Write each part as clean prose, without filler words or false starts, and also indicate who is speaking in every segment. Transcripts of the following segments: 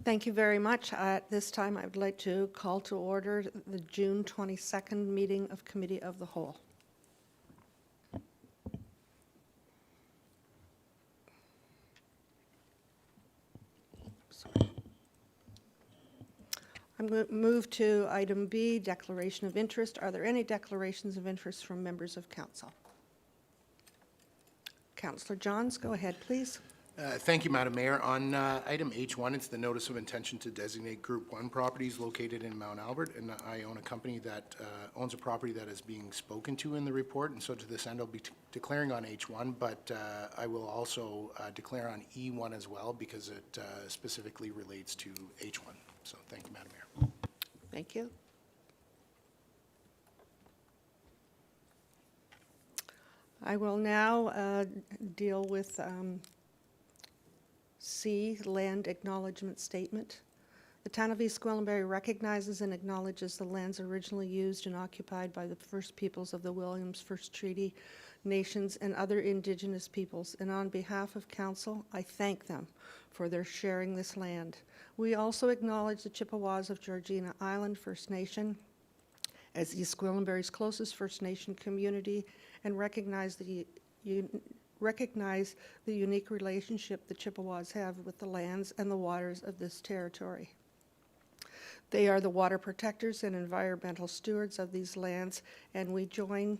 Speaker 1: Thank you very much. At this time, I would like to call to order the June 22nd meeting of Committee of the Whole. I'm going to move to item B, declaration of interest. Are there any declarations of interest from members of council? Councillor Johns, go ahead, please.
Speaker 2: Thank you, Madam Mayor. On item H1, it's the notice of intention to designate Group 1 properties located in Mount Albert, and I own a company that owns a property that is being spoken to in the report, and so to this end I'll be declaring on H1, but I will also declare on E1 as well because it specifically relates to H1. So thank you, Madam Mayor.
Speaker 1: Thank you. I will now deal with C, Land Acknowledgement Statement. The Town of East Gwillimbury recognizes and acknowledges the lands originally used and occupied by the First Peoples of the Williams First Treaty Nations and other Indigenous peoples, and on behalf of Council, I thank them for their sharing this land. We also acknowledge the Chippewas of Georgina Island First Nation as East Gwillimbury's closest First Nation community and recognize the unique relationship the Chippewas have with the lands and the waters of this territory. They are the water protectors and environmental stewards of these lands, and we join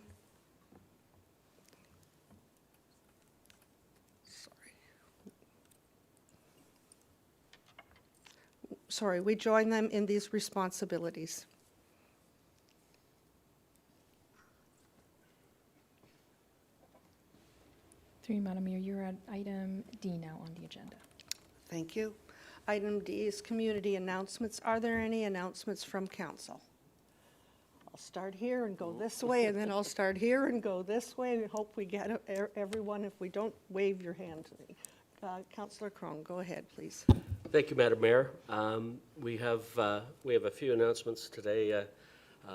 Speaker 1: we join them in these responsibilities.
Speaker 3: Through you, Madam Mayor, you're at item D now on the agenda.
Speaker 1: Thank you. Item D is community announcements. Are there any announcements from council? I'll start here and go this way, and then I'll start here and go this way, and hope we get everyone. If we don't, wave your hand to me. Councillor Crone, go ahead, please.
Speaker 4: Thank you, Madam Mayor. We have a few announcements today.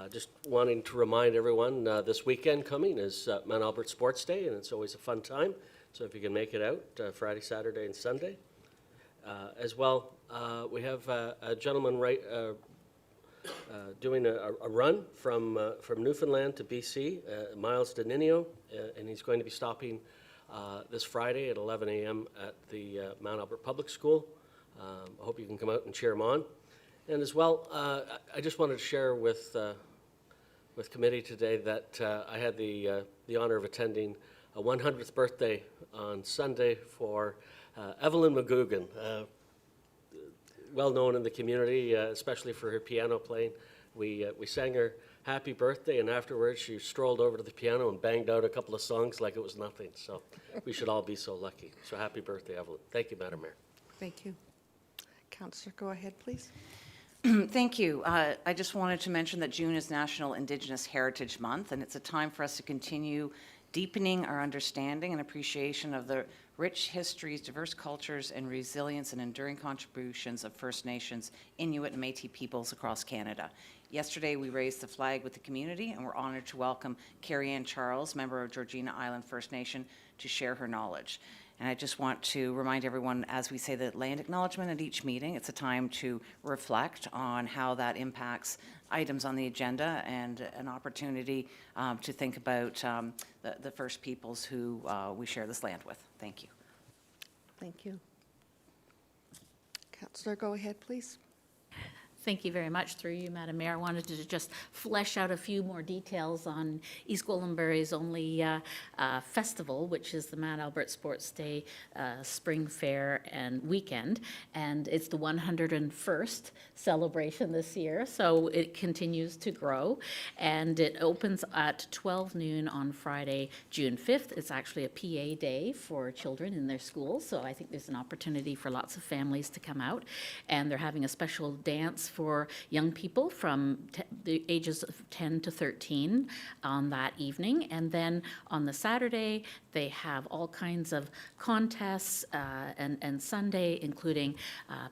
Speaker 4: Just wanting to remind everyone, this weekend coming is Mount Albert Sports Day, and it's always a fun time. So if you can make it out, Friday, Saturday, and Sunday. As well, we have a gentleman doing a run from Newfoundland to BC, Miles Denino, and he's going to be stopping this Friday at 11 a.m. at the Mount Albert Public School. I hope you can come out and cheer him on. And as well, I just wanted to share with committee today that I had the honor of attending a 100th birthday on Sunday for Evelyn McGugan, well known in the community, especially for her piano playing. We sang her happy birthday, and afterwards she strolled over to the piano and banged out a couple of songs like it was nothing. So we should all be so lucky. So happy birthday, Evelyn. Thank you, Madam Mayor.
Speaker 1: Thank you. Councillor, go ahead, please.
Speaker 5: Thank you. I just wanted to mention that June is National Indigenous Heritage Month, and it's a time for us to continue deepening our understanding and appreciation of the rich histories, diverse cultures, and resilience and enduring contributions of First Nations, Inuit, and Métis peoples across Canada. Yesterday, we raised the flag with the community, and we're honored to welcome Carrie Ann Charles, member of Georgina Island First Nation, to share her knowledge. And I just want to remind everyone, as we say the land acknowledgement at each meeting, it's a time to reflect on how that impacts items on the agenda and an opportunity to think about the First Peoples who we share this land with. Thank you.
Speaker 1: Thank you. Councillor, go ahead, please.
Speaker 6: Thank you very much. Through you, Madam Mayor, I wanted to just flesh out a few more details on East Gwillimbury's only festival, which is the Mount Albert Sports Day Spring Fair and Weekend. And it's the 101st celebration this year, so it continues to grow. And it opens at 12 noon on Friday, June 5th. It's actually a PA day for children in their schools, so I think there's an opportunity for lots of families to come out. And they're having a special dance for young people from the ages of 10 to 13 on that evening. And then on the Saturday, they have all kinds of contests, and Sunday, including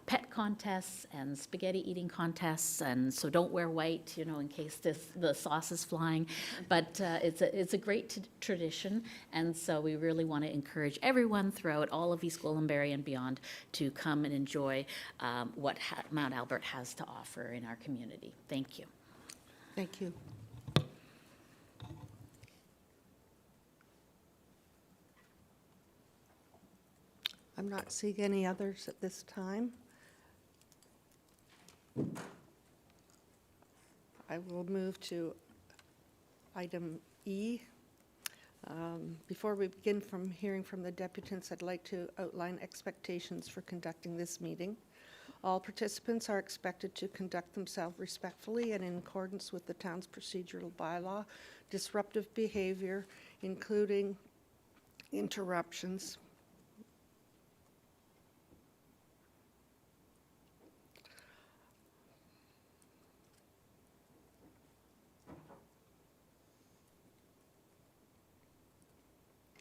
Speaker 6: pet contests and spaghetti eating contests. And so don't wear white, in case the sauce is flying. But it's a great tradition. And so we really want to encourage everyone throughout all of East Gwillimbury and beyond to come and enjoy what Mount Albert has to offer in our community. Thank you.
Speaker 1: Thank you. I'm not seeing any others at this time. I will move to item E. Before we begin from hearing from the deputants, I'd like to outline expectations for conducting this meeting. All participants are expected to conduct themselves respectfully and in accordance with the town's procedural bylaw. Disruptive behavior, including interruptions,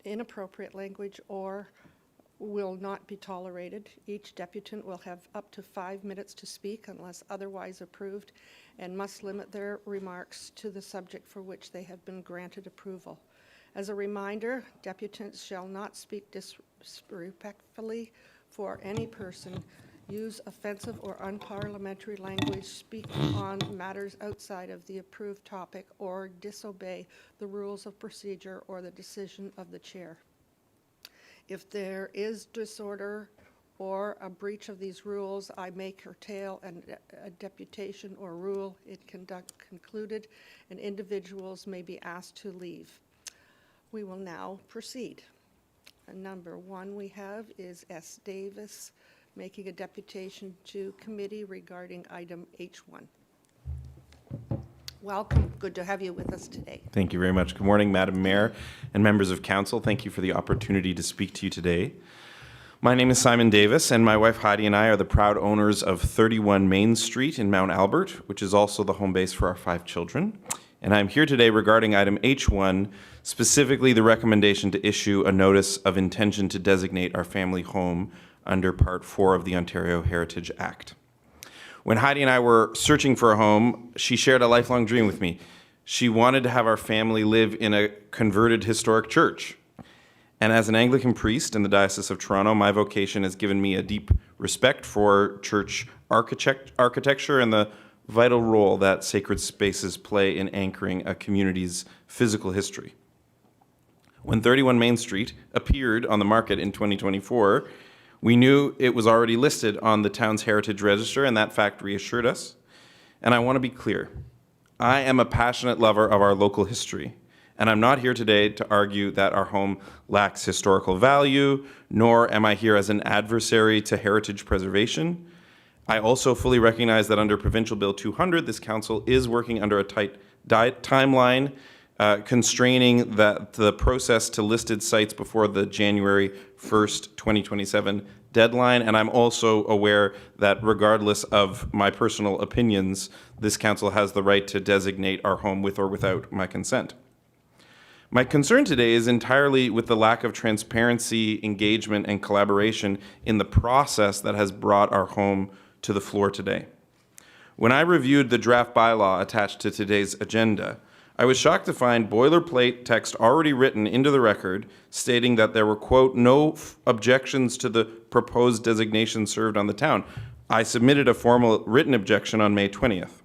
Speaker 1: inappropriate language, or will not be tolerated. Each deputant will have up to 5 minutes to speak unless otherwise approved, and must limit their remarks to the subject for which they have been granted approval. As a reminder, deputants shall not speak disrespectfully for any person, use offensive or unparliamentary language, speak on matters outside of the approved topic, or disobey the rules of procedure or the decision of the chair. If there is disorder or a breach of these rules, I may curtail a deputation or rule it concluded, and individuals may be asked to leave. We will now proceed. Number one we have is S. Davis making a deputation to committee regarding item H1. Welcome. Good to have you with us today.
Speaker 7: Thank you very much. Good morning, Madam Mayor and members of council. Thank you for the opportunity to speak to you today. My name is Simon Davis, and my wife Heidi and I are the proud owners of 31 Main Street in Mount Albert, which is also the home base for our 5 children. And I'm here today regarding item H1, specifically the recommendation to issue a notice of intention to designate our family home under Part 4 of the Ontario Heritage Act. When Heidi and I were searching for a home, she shared a lifelong dream with me. She wanted to have our family live in a converted historic church. And as an Anglican priest in the Diocese of Toronto, my vocation has given me a deep respect for church architecture and the vital role that sacred spaces play in anchoring a community's physical history. When 31 Main Street appeared on the market in 2024, we knew it was already listed on the town's heritage register, and that fact reassured us. And I want to be clear. I am a passionate lover of our local history, and I'm not here today to argue that our home lacks historical value, nor am I here as an adversary to heritage preservation. I also fully recognize that under Provincial Bill 200, this council is working under a tight timeline, constraining the process to listed sites before the January 1st, 2027 deadline. And I'm also aware that regardless of my personal opinions, this council has the right to designate our home with or without my consent. My concern today is entirely with the lack of transparency, engagement, and collaboration in the process that has brought our home to the floor today. When I reviewed the draft bylaw attached to today's agenda, I was shocked to find boilerplate text already written into the record stating that there were, quote, no objections to the proposed designation served on the town. I submitted a formal written objection on May 20th.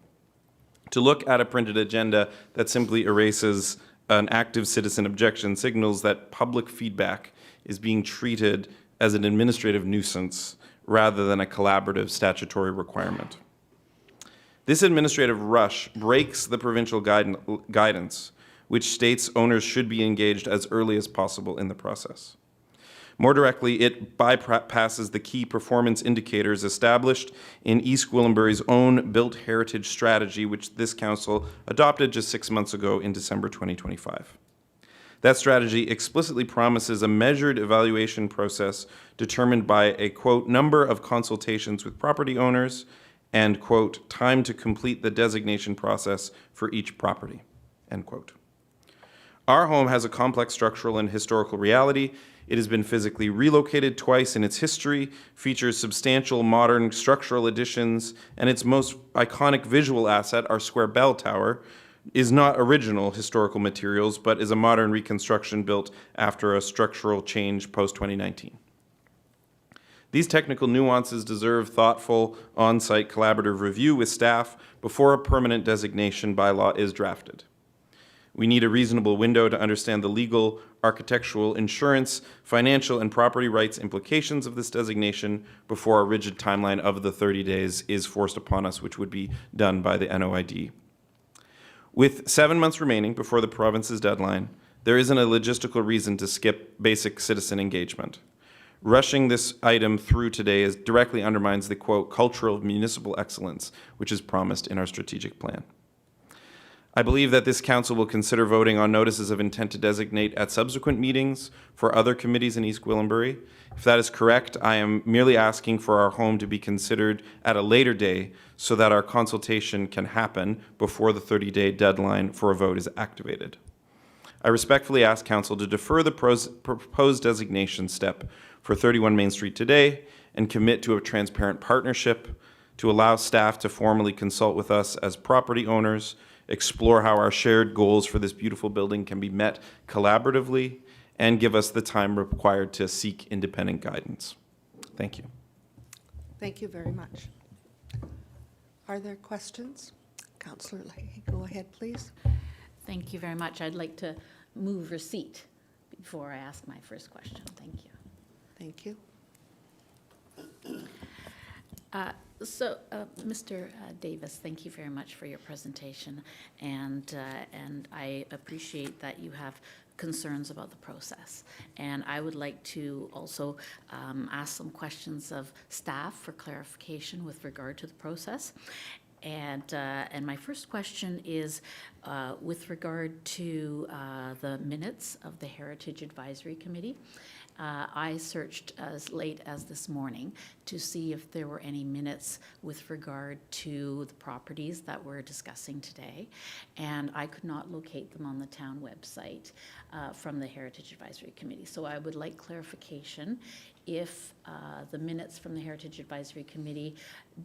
Speaker 7: To look at a printed agenda that simply erases an active citizen objection signals that public feedback is being treated as an administrative nuisance rather than a collaborative statutory requirement. This administrative rush breaks the provincial guidance, which states owners should be engaged as early as possible in the process. More directly, it bypasses the key performance indicators established in East Gwillimbury's own Built Heritage Strategy, which this council adopted just 6 months ago in December 2025. That strategy explicitly promises a measured evaluation process determined by a, quote, number of consultations with property owners and, quote, time to complete the designation process for each property, end quote. Our home has a complex structural and historical reality. It has been physically relocated twice in its history, features substantial modern structural additions, and its most iconic visual asset, our square bell tower, is not original historical materials, but is a modern reconstruction built after a structural change post-2019. These technical nuances deserve thoughtful, on-site collaborative review with staff before a permanent designation bylaw is drafted. We need a reasonable window to understand the legal, architectural, insurance, financial, and property rights implications of this designation before a rigid timeline of the 30 days is forced upon us, which would be done by the NOID. With 7 months remaining before the province's deadline, there isn't a logistical reason to skip basic citizen engagement. Rushing this item through today directly undermines the, quote, culture of municipal excellence, which is promised in our strategic plan. I believe that this council will consider voting on notices of intent to designate at subsequent meetings for other committees in East Gwillimbury. If that is correct, I am merely asking for our home to be considered at a later day so that our consultation can happen before the 30-day deadline for a vote is activated. I respectfully ask council to defer the proposed designation step for 31 Main Street today and commit to a transparent partnership to allow staff to formally consult with us as property owners, explore how our shared goals for this beautiful building can be met collaboratively, and give us the time required to seek independent guidance. Thank you.
Speaker 1: Thank you very much. Are there questions? Councillor Leahy, go ahead, please.
Speaker 6: Thank you very much. I'd like to move receipt before I ask my first question. Thank you.
Speaker 1: Thank you.
Speaker 6: Mr. Davis, thank you very much for your presentation, and I appreciate that you have concerns about the process. And I would like to also ask some questions of staff for clarification with regard to the process. And my first question is with regard to the minutes of the Heritage Advisory Committee. I searched as late as this morning to see if there were any minutes with regard to the properties that we're discussing today, and I could not locate them on the town website from the Heritage Advisory Committee. So I would like clarification if the minutes from the Heritage Advisory Committee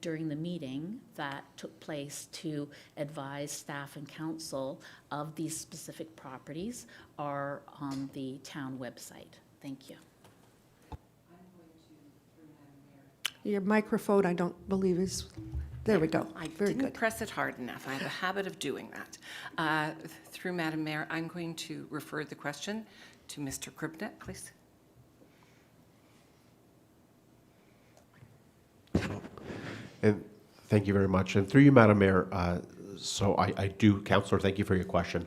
Speaker 6: during the meeting that took place to advise staff and council of these specific properties are on the town website. Thank you.
Speaker 1: Your microphone, I don't believe is, there we go.
Speaker 8: I
Speaker 1: Very
Speaker 8: didn't
Speaker 1: good.
Speaker 8: press it hard enough. I have a habit of doing that. Through Madam Mayor, I'm going to refer the question to Mr. Kribnet, please.
Speaker 9: And thank you very much. And through you, Madam Mayor, so I do, Councillor, thank you for your question.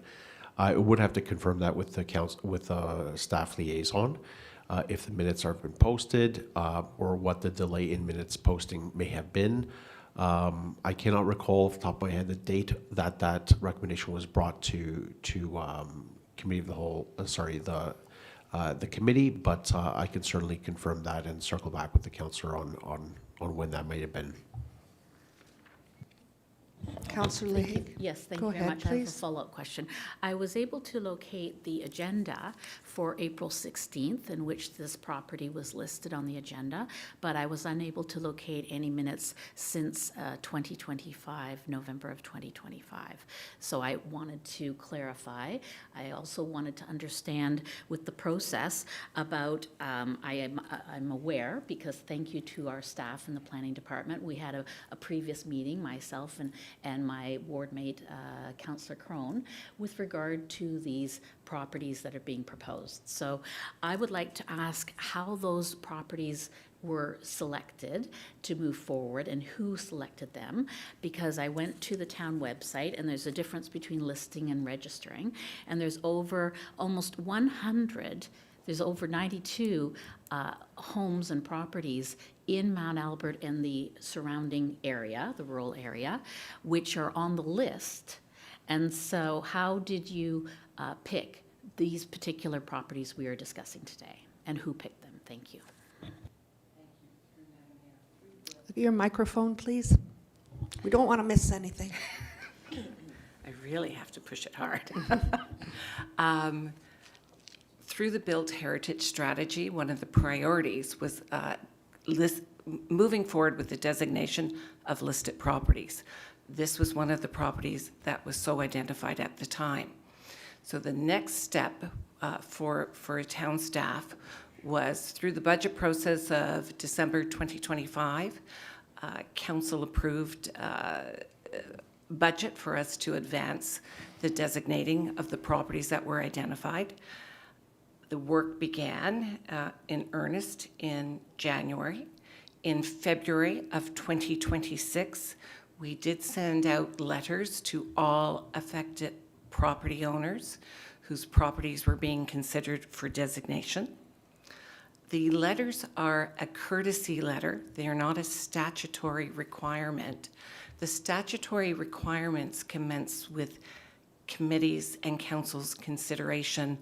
Speaker 9: I would have to confirm that with the council, with staff liaison, if the minutes have been posted or what the delay in minutes posting may have been. I cannot recall off the top of my head the date that that recommendation was brought to committee of the whole. The committee, but I can certainly confirm that and circle back with the councillor on when that may have been.
Speaker 1: Councillor Leahy?
Speaker 6: Yes, thank
Speaker 1: Go
Speaker 6: you very
Speaker 1: ahead,
Speaker 6: much. I have a
Speaker 1: please.
Speaker 6: follow-up question. I was able to locate the agenda for April 16th, in which this property was listed on the agenda, but I was unable to locate any minutes since 2025, November of 2025. So I wanted to clarify. I also wanted to understand with the process about, I'm aware, because thank you to our staff in the planning department, we had a previous meeting, myself and my ward mate, Councillor Crone, with regard to these properties that are being proposed. So I would like to ask how those properties were selected to move forward and who selected them, because I went to the town website and there's a difference between listing and registering, and there's over almost 100, there's over 92 homes and properties in Mount Albert and the surrounding area, the rural area, which are on the list. And so how did you pick these particular properties we are discussing today, and who picked them? Thank you.
Speaker 1: Your microphone, please. We don't want to miss anything.
Speaker 8: I really have to push it hard. Through the Built Heritage Strategy, one of the priorities was moving forward with the designation of listed properties. This was one of the properties that was so identified at the time. So the next step for town staff was through the budget process of December 2025, council approved budget for us to advance the designating of the properties that were identified. The work began in earnest in January. In February of 2026, we did send out letters to all affected property owners whose properties were being considered for designation. The letters are a courtesy letter. They are not a statutory requirement. The statutory requirements commence with committees and council's consideration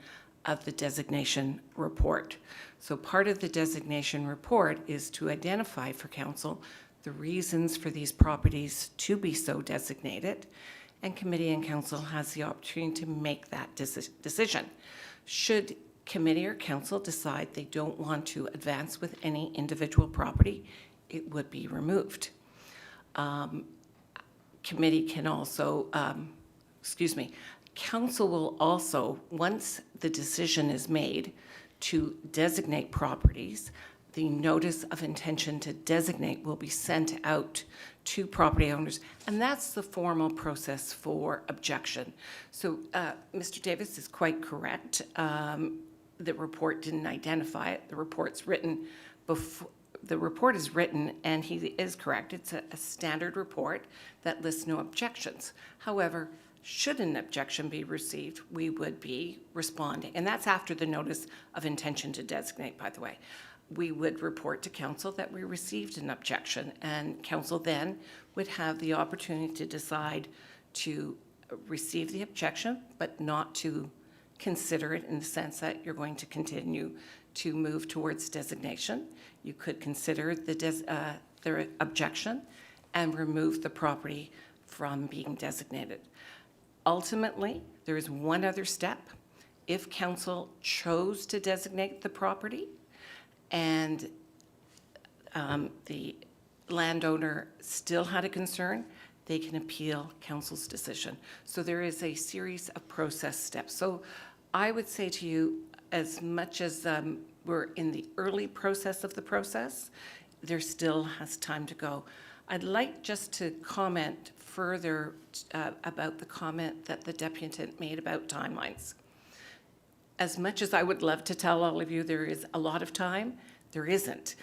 Speaker 8: of the designation report. So part of the designation report is to identify for council the reasons for these properties to be so designated, and committee and council has the opportunity to make that decision. Should committee or council decide they don't want to advance with any individual property, it would be removed. Committee can also, council will also, once the decision is made to designate properties, the notice of intention to designate will be sent out to property owners, and that's the formal process for objection. So Mr. Davis is quite correct. The report didn't identify it. The report's written before. The report is written, and he is correct. It's a standard report that lists no objections. However, should an objection be received, we would be responding. And that's after the notice of intention to designate, by the way. We would report to council that we received an objection, and council then would have the opportunity to decide to receive the objection, but not to consider it in the sense that you're going to continue to move towards designation. You could consider the objection and remove the property from being designated. Ultimately, there is one other step. If council chose to designate the property and the landowner still had a concern, they can appeal council's decision. So there is a series of process steps. So I would say to you, as much as we're in the early process of the process, there still has time to go. I'd like just to comment further about the comment that the deputant made about timelines. As much as I would love to tell all of you there is a lot of time, there isn't.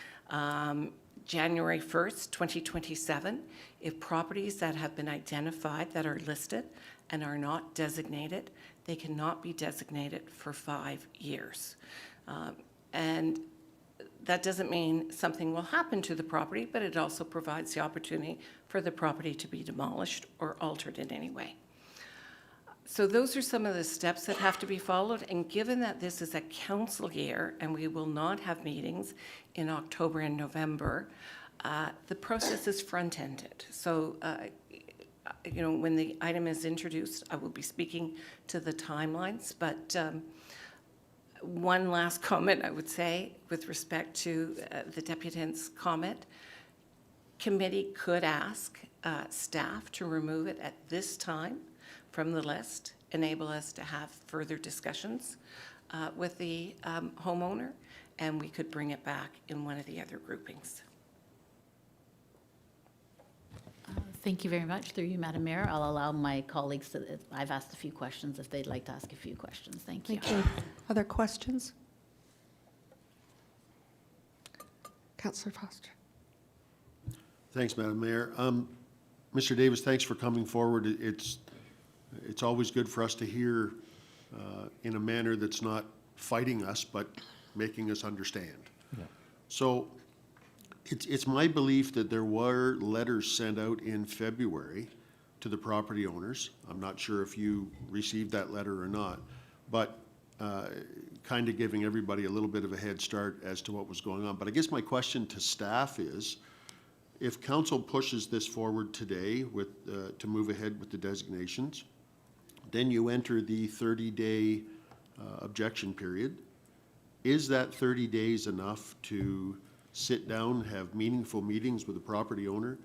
Speaker 8: January 1st, 2027, if properties that have been identified that are listed and are not designated, they cannot be designated for 5 years. And that doesn't mean something will happen to the property, but it also provides the opportunity for the property to be demolished or altered in any way. So those are some of the steps that have to be followed. And given that this is a council year and we will not have meetings in October and November, the process is front-ended. So, when the item is introduced, I will be speaking to the timelines. But one last comment I would say with respect to the deputant's comment, committee could ask staff to remove it at this time from the list, enable us to have further discussions with the homeowner, and we could bring it back in one of the other groupings.
Speaker 6: Thank you very much. Through you, Madam Mayor, I'll allow my colleagues to, I've asked a few questions if they'd like to ask a few questions. Thank you.
Speaker 1: Thank you. Other questions? Councillor Foster.
Speaker 10: Thanks, Madam Mayor. Mr. Davis, thanks for coming forward. It's always good for us to hear in a manner that's not fighting us, but making us understand. Yeah. So it's my belief that there were letters sent out in February to the property owners. I'm not sure if you received that letter or not, but kind of giving everybody a little bit of a head start as to what was going on. But I guess my question to staff is, if council pushes this forward today with, to move ahead with the designations, then you enter the 30-day objection period. Is that 30 days enough to sit down, have meaningful meetings with the property owner,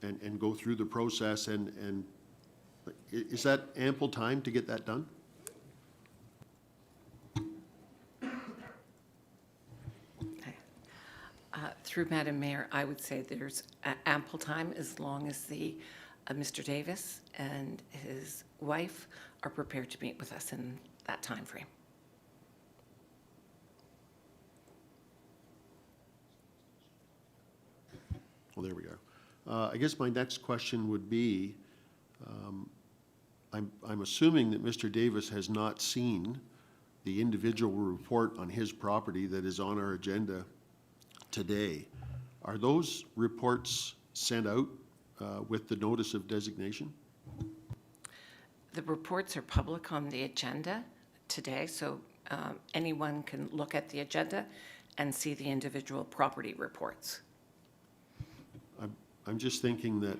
Speaker 10: and go through the process, and is that ample time to get that done?
Speaker 8: Through Madam Mayor, I would say there's ample time as long as the Mr. Davis and his wife are prepared to meet with us in that time frame.
Speaker 10: Well, there we are. I guess my next question would be, I'm assuming that Mr. Davis has not seen the individual report on his property that is on our agenda today. Are those reports sent out with the notice of designation?
Speaker 8: The reports are public on the agenda today, so anyone can look at the agenda and see the individual property reports.
Speaker 10: I'm just thinking that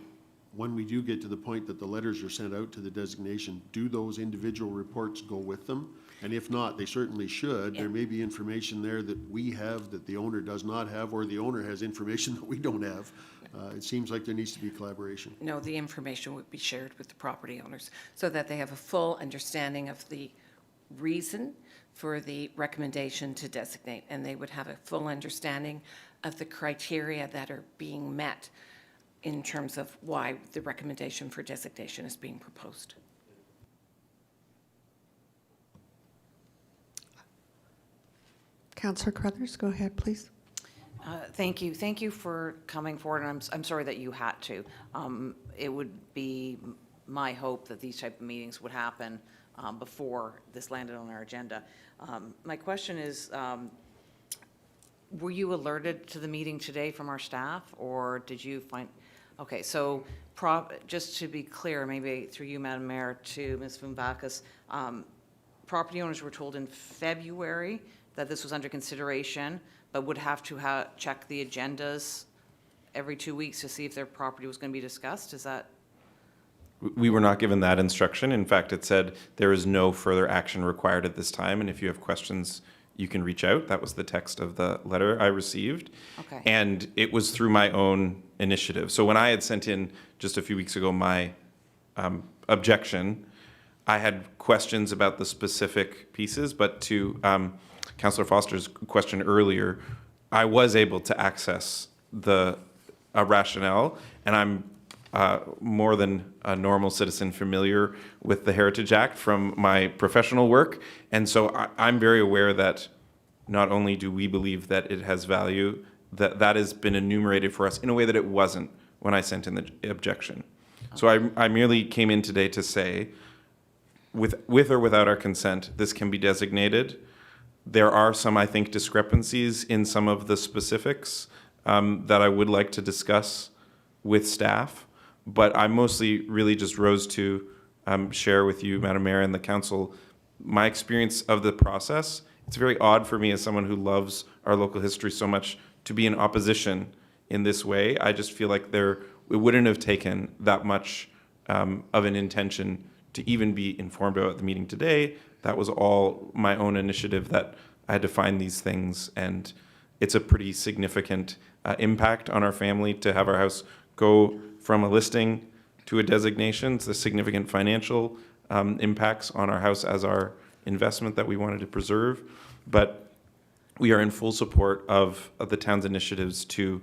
Speaker 10: when we do get to the point that the letters are sent out to the designation, do those individual reports go with them? And if not, they certainly should. There may be information there that we have that the owner does not have, or the owner has information that we don't have. It seems like there needs to be collaboration.
Speaker 8: No, the information would be shared with the property owners so that they have a full understanding of the reason for the recommendation to designate, and they would have a full understanding of the criteria that are being met in terms of why the recommendation for designation is being proposed.
Speaker 1: Councillor Crothers, go ahead, please.
Speaker 5: Thank you. Thank you for coming forward, and I'm sorry that you had to. It would be my hope that these type of meetings would happen before this landed on our agenda. My question is, were you alerted to the meeting today from our staff, or did you find... Okay, so just to be clear, maybe through you, Madam Mayor, to Ms. Vumbakis, property owners were told in February that this was under consideration, but would have to check the agendas every 2 weeks to see if their property was going to be discussed. Is that...
Speaker 7: We were not given that instruction. In fact, it said there is no further action required at this time, and if you have questions, you can reach out. That was the text of the letter I received.
Speaker 5: Okay.
Speaker 7: And it was through my own initiative. So when I had sent in just a few weeks ago my objection, I had questions about the specific pieces, but to Councillor Foster's question earlier, I was able to access the rationale, and I'm more than a normal citizen familiar with the Heritage Act from my professional work. And so I'm very aware that not only do we believe that it has value, that has been enumerated for us in a way that it wasn't when I sent in the objection. So I merely came in today to say, with or without our consent, this can be designated. There are some, I think, discrepancies in some of the specifics that I would like to discuss with staff. But I mostly really just rose to share with you, Madam Mayor, and the council, my experience of the process. It's very odd for me as someone who loves our local history so much to be in opposition in this way. I just feel like it wouldn't have taken that much of an intention to even be informed about the meeting today. That was all my own initiative that I had to find these things, and it's a pretty significant impact on our family to have our house go from a listing to a designation. It's the significant financial impacts on our house as our investment that we wanted to preserve. But we are in full support of the town's initiatives to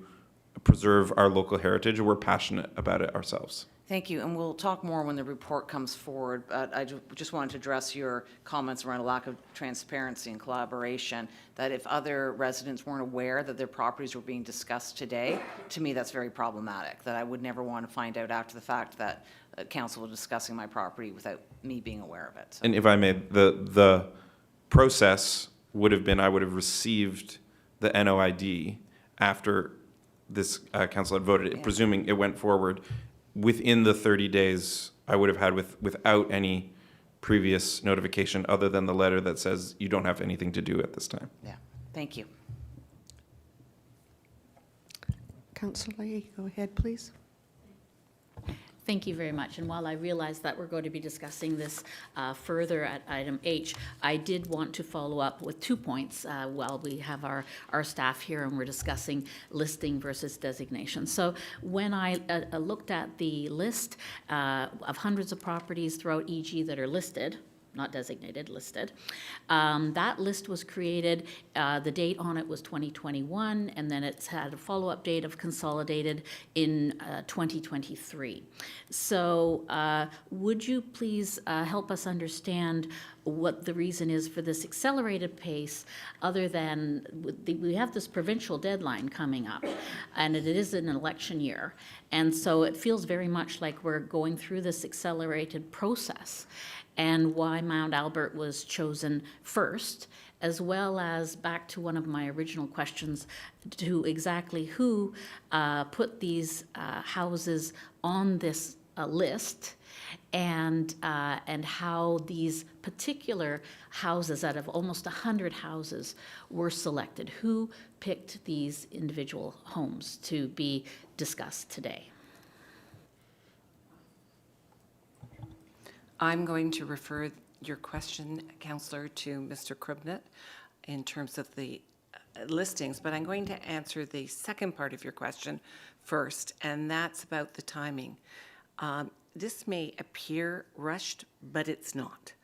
Speaker 7: preserve our local heritage, and we're passionate about it ourselves.
Speaker 5: Thank you, and we'll talk more when the report comes forward, but I just wanted to address your comments around a lack of transparency and collaboration, that if other residents weren't aware that their properties were being discussed today, to me that's very problematic, that I would never want to find out after the fact that council was discussing my property without me being aware of it. So.
Speaker 7: And if I may, the process would have been I would have received the NOID after this council had voted,
Speaker 5: Yeah.
Speaker 7: presuming it went forward. Within the 30 days, I would have had without any previous notification other than the letter that says you don't have anything to do at this time.
Speaker 5: Yeah, thank you.
Speaker 1: Councillor Lee, go ahead, please.
Speaker 6: Thank you very much. And while I realize that we're going to be discussing this further at item H, I did want to follow up with 2 points while we have our staff here and we're discussing listing versus designation. So when I looked at the list of hundreds of properties throughout EG that are listed, not designated, listed. That list was created, the date on it was 2021, and then it's had a follow-up date of consolidated in 2023. So would you please help us understand what the reason is for this accelerated pace, other than we have this provincial deadline coming up, and it is an election year. And so it feels very much like we're going through this accelerated process, and why Mount Albert was chosen first, as well as back to one of my original questions, to exactly who put these houses on this list, and how these particular houses, out of almost 100 houses, were selected. Who picked these individual homes to be discussed today?
Speaker 8: I'm going to refer your question, Councillor, to Mr. Kribnett in terms of the listings, but I'm going to answer the second part of your question first, and that's about the timing. This may appear rushed, but it's not.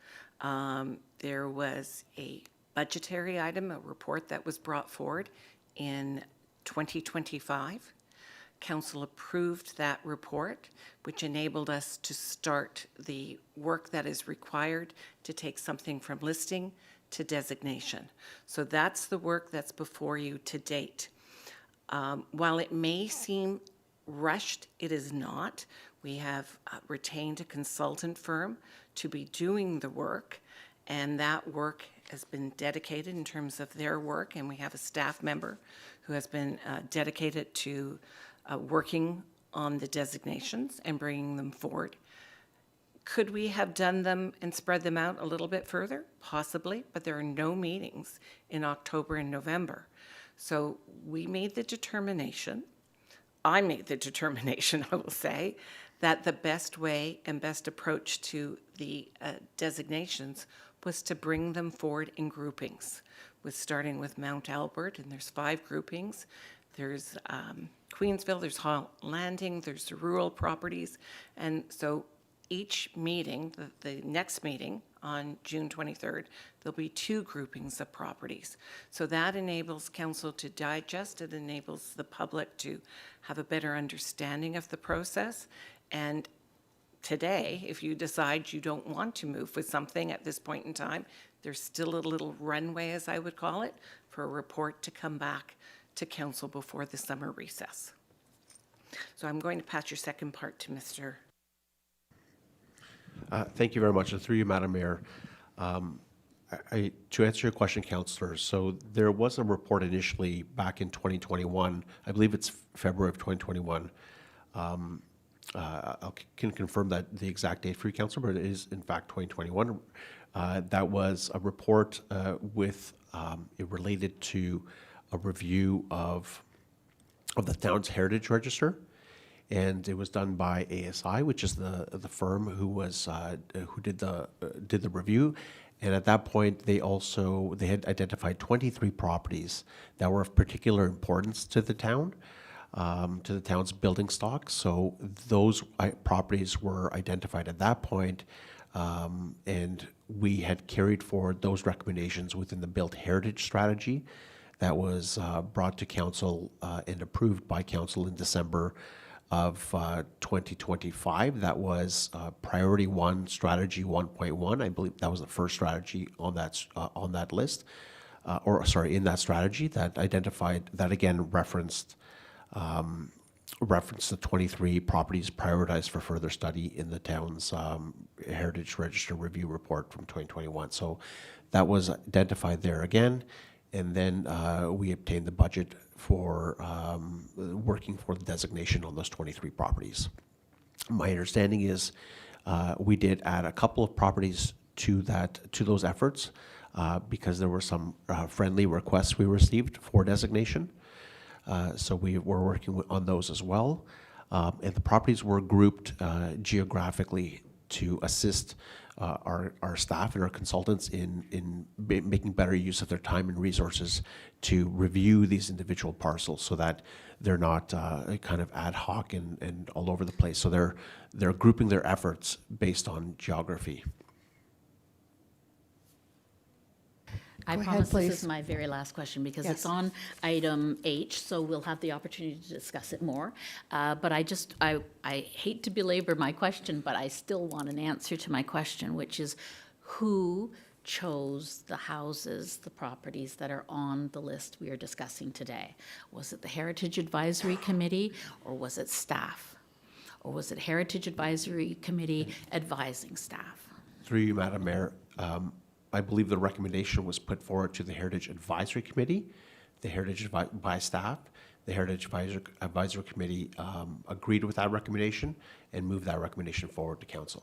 Speaker 8: There was a budgetary item, a report that was brought forward in 2025. Council approved that report, which enabled us to start the work that is required to take something from listing to designation. So that's the work that's before you to date. While it may seem rushed, it is not. We have retained a consultant firm to be doing the work, and that work has been dedicated in terms of their work, and we have a staff member who has been dedicated to working on the designations and bringing them forward. Could we have done them and spread them out a little bit further? Possibly, but there are no meetings in October and November. So we made the determination, I made the determination, I will say, that the best way and best approach to the designations was to bring them forward in groupings, with starting with Mount Albert, and there's 5 groupings. There's Queensville, there's Hall Landing, there's the rural properties, and so each meeting, the next meeting on June 23rd, there'll be 2 groupings of properties. So that enables council to digest, it enables the public to have a better understanding of the process. And today, if you decide you don't want to move with something at this point in time, there's still a little runway, as I would call it, for a report to come back to council before the summer recess. So I'm going to pass your second part to Mr.
Speaker 9: Thank you very much. And through you, Madam Mayor, to answer your question, Councillor, so there was a report initially back in 2021, I believe it's February of 2021. I can confirm that the exact date for you, Councillor, but it is in fact 2021. That was a report it related to a review of the town's heritage register, and it was done by ASI, which is the firm who did the review. And at that point, they had identified 23 properties that were of particular importance to the town, to the town's building stock. So those properties were identified at that point, and we had carried forward those recommendations within the Built Heritage Strategy that was brought to council and approved by council in December of 2025. That was Priority 1, Strategy 1.1. I believe that was the first strategy on that list, in that strategy that identified, that again referenced the 23 properties prioritized for further study in the town's Heritage Register Review Report from 2021. So that was identified there again. And then we obtained the budget for working for the designation on those 23 properties. My understanding is we did add a couple of properties to those efforts because there were some friendly requests we received for designation. So we're working on those as well. And the properties were grouped geographically to assist our staff and our consultants in making better use of their time and resources to review these individual parcels so that they're not kind of ad hoc and all over the place. So they're grouping their efforts based on geography.
Speaker 6: I
Speaker 1: Go ahead,
Speaker 6: promise this
Speaker 1: please.
Speaker 6: is my very last question because it's
Speaker 1: Yes.
Speaker 6: on item H, so we'll have the opportunity to discuss it more. But I hate to belabor my question, but I still want an answer to my question, which is who chose the houses, the properties that are on the list we are discussing today? Was it the Heritage Advisory Committee or was it staff? Or was it Heritage Advisory Committee advising staff?
Speaker 9: Through you, Madam Mayor, I believe the recommendation was put forward to the Heritage Advisory Committee, the Heritage by staff. The Heritage Advisory Committee agreed with that recommendation and moved that recommendation forward to council.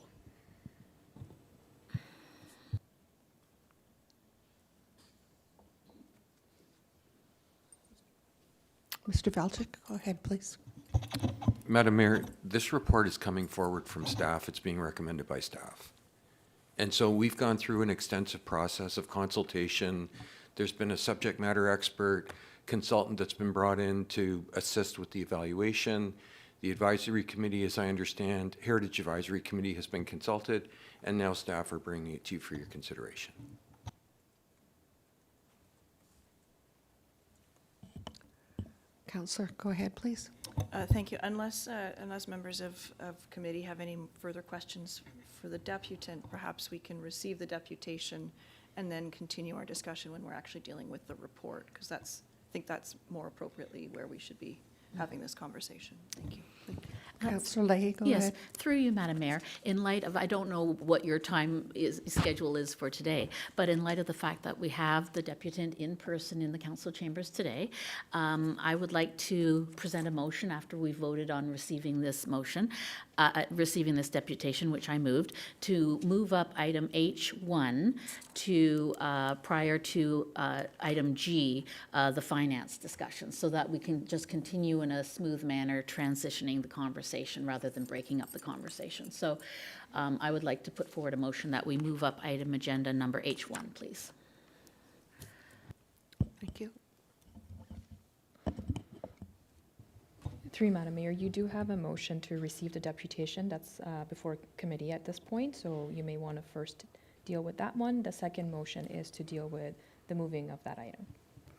Speaker 1: Mr. Valchik, go ahead, please.
Speaker 11: Madam Mayor, this report is coming forward from staff. It's being recommended by staff. And so we've gone through an extensive process of consultation. There's been a subject matter expert consultant that's been brought in to assist with the evaluation. The advisory committee, as I understand, Heritage Advisory Committee has been consulted, and now staff are bringing it to you for your consideration.
Speaker 1: Councillor, go ahead, please.
Speaker 12: Thank you. Unless members of committee have any further questions for the deputant, perhaps we can receive the deputation and then continue our discussion when we're actually dealing with the report, because I think that's more appropriately where we should be having this conversation. Thank you.
Speaker 1: Councillor Leahy, go
Speaker 6: Yes,
Speaker 1: ahead.
Speaker 6: through you, Madam Mayor, in light of, I don't know what your schedule is for today, but in light of the fact that we have the deputant in person in the council chambers today, I would like to present a motion after we voted on receiving this motion, receiving this deputation, which I moved, to move up item H1 to, prior to item G, the finance discussion, so that we can just continue in a smooth manner transitioning the conversation rather than breaking up the conversation. So I would like to put forward a motion that we move up item agenda number H1, please.
Speaker 1: Thank you.
Speaker 3: Through you, Madam Mayor, you do have a motion to receive the deputation that's before committee at this point, so you may want to first deal with that one. The second motion is to deal with the moving of that item.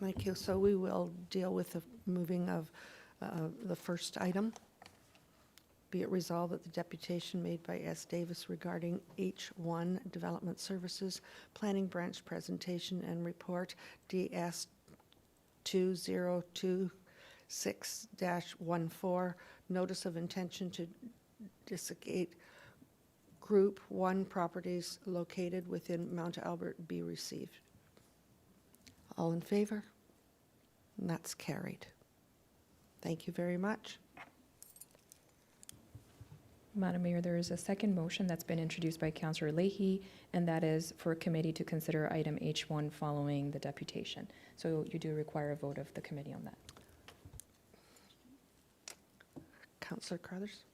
Speaker 1: Thank you. So we will deal with the moving of the first item. Be it resolved that the deputation made by S. Davis regarding H1 Development Services Planning Branch Presentation and Report DS 2026-14, Notice of Intention to Designate Group 1 properties located within Mount Albert be received. All in favor? And that's carried. Thank you very much.
Speaker 3: Madam Mayor, there is a second motion that's been introduced by Councillor Leahy, and that is for a committee to consider item H1 following the deputation. So you do require a vote of the committee on that.
Speaker 1: Councillor Carruthers?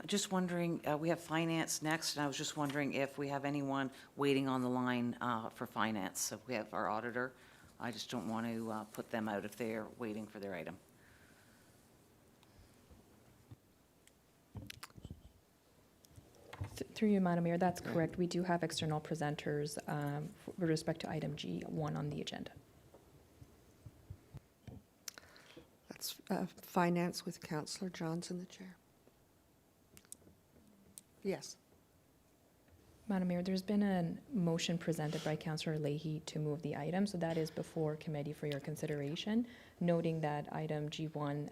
Speaker 5: Just wondering, we have finance next, and I was just wondering if we have anyone waiting on the line for finance. So we have our auditor. I just don't want to put them out if they're waiting for their item.
Speaker 3: Through you, Madam Mayor, that's correct. We do have external presenters with respect to item G1 on the agenda.
Speaker 1: That's Finance with Councillor Johnson, the chair. Yes.
Speaker 3: Madam Mayor, there's been a motion presented by Councillor Leahy to move the item, so that is before committee for your consideration, noting that item G1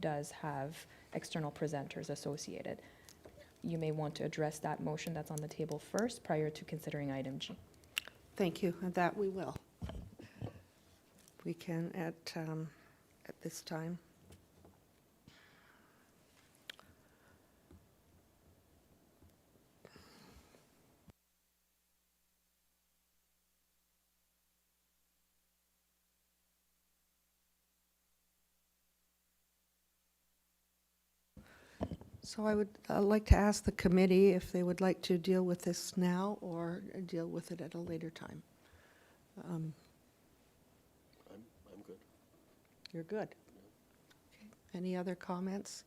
Speaker 3: does have external presenters associated. You may want to address that motion that's on the table first prior to considering item G.
Speaker 1: Thank you, and that we will. We can at this time. So I would like to ask the committee if they would like to deal with this now or deal with it at a later time.
Speaker 4: I'm good.
Speaker 1: You're good. Okay. Any other comments?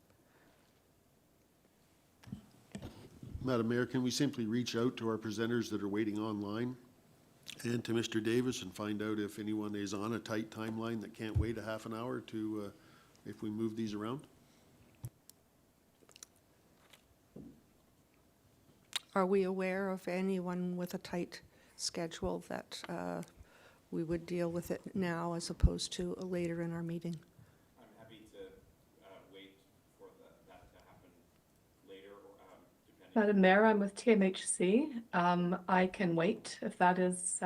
Speaker 10: Madam Mayor, can we simply reach out to our presenters that are waiting online and to Mr. Davis and find out if anyone is on a tight timeline that can't wait a half an hour to, if we move these around?
Speaker 1: Are we aware of anyone with a tight schedule that we would deal with it now as opposed to later in our meeting?
Speaker 7: I'm happy to wait for that to happen later, depending.
Speaker 13: Madam Mayor, I'm with TMHC. I can wait if that is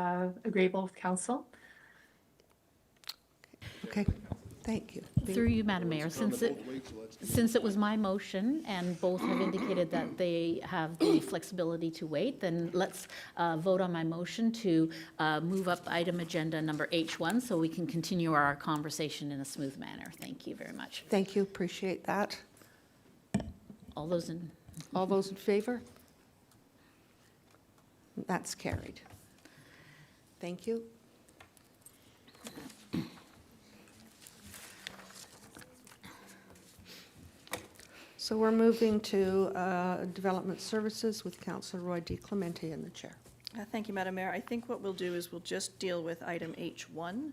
Speaker 13: agreeable with council.
Speaker 1: Okay, thank you.
Speaker 6: Through you, Madam Mayor, since it was my motion and both have indicated that they have the flexibility to wait, then let's vote on my motion to move up item agenda number H1 so we can continue our conversation in a smooth manner. Thank you very much.
Speaker 1: Thank you, appreciate that.
Speaker 6: All those in,
Speaker 1: All those in favor? That's carried. Thank you. So we're moving to Development Services with Councillor Roy-DiClemente in the chair.
Speaker 12: Thank you, Madam Mayor. I think what we'll do is we'll just deal with item H1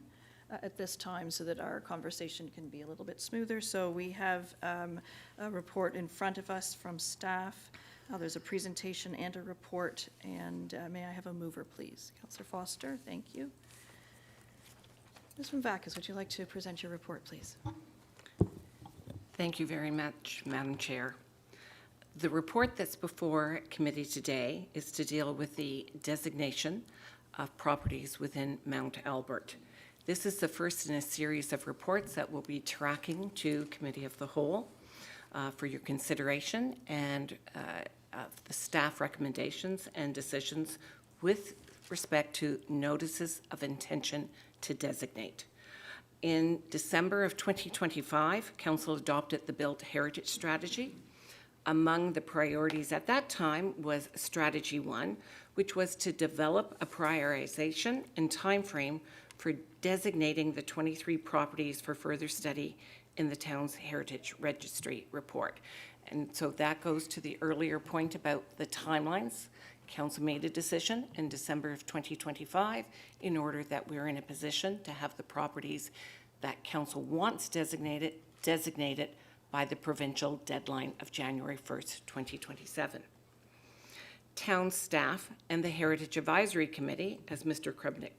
Speaker 12: at this time so that our conversation can be a little bit smoother. So we have a report in front of us from staff. There's a presentation and a report, and may I have a mover, please? Councillor Foster, thank you. Ms. Mvakis, would you like to present your report, please?
Speaker 8: Thank you very much, Madam Chair. The report that's before committee today is to deal with the designation of properties within Mount Albert. This is the first in a series of reports that will be tracking to Committee of the Whole for your consideration and the staff recommendations and decisions with respect to notices of intention to designate. In December of 2025, Council adopted the Built Heritage Strategy. Among the priorities at that time was Strategy 1, which was to develop a prioritization and timeframe for designating the 23 properties for further study in the town's Heritage Registry report. And so that goes to the earlier point about the timelines. Council made a decision in December of 2025 in order that we're in a position to have the properties that Council wants designated by the provincial deadline of January 1st, 2027. Town staff and the Heritage Advisory Committee, as Mr. Krubnik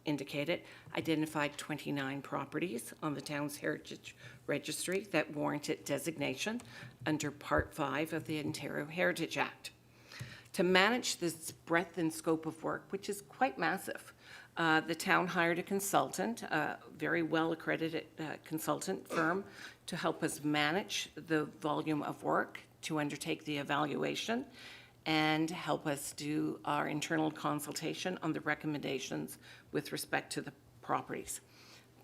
Speaker 8: indicated, identified 29 properties on the town's Heritage Registry that warranted designation under Part 5 of the Ontario Heritage Act. To manage this breadth and scope of work, which is quite massive, the town hired a consultant, a very well-accredited consultant firm, to help us manage the volume of work, to undertake the evaluation, and help us do our internal consultation on the recommendations with respect to the properties.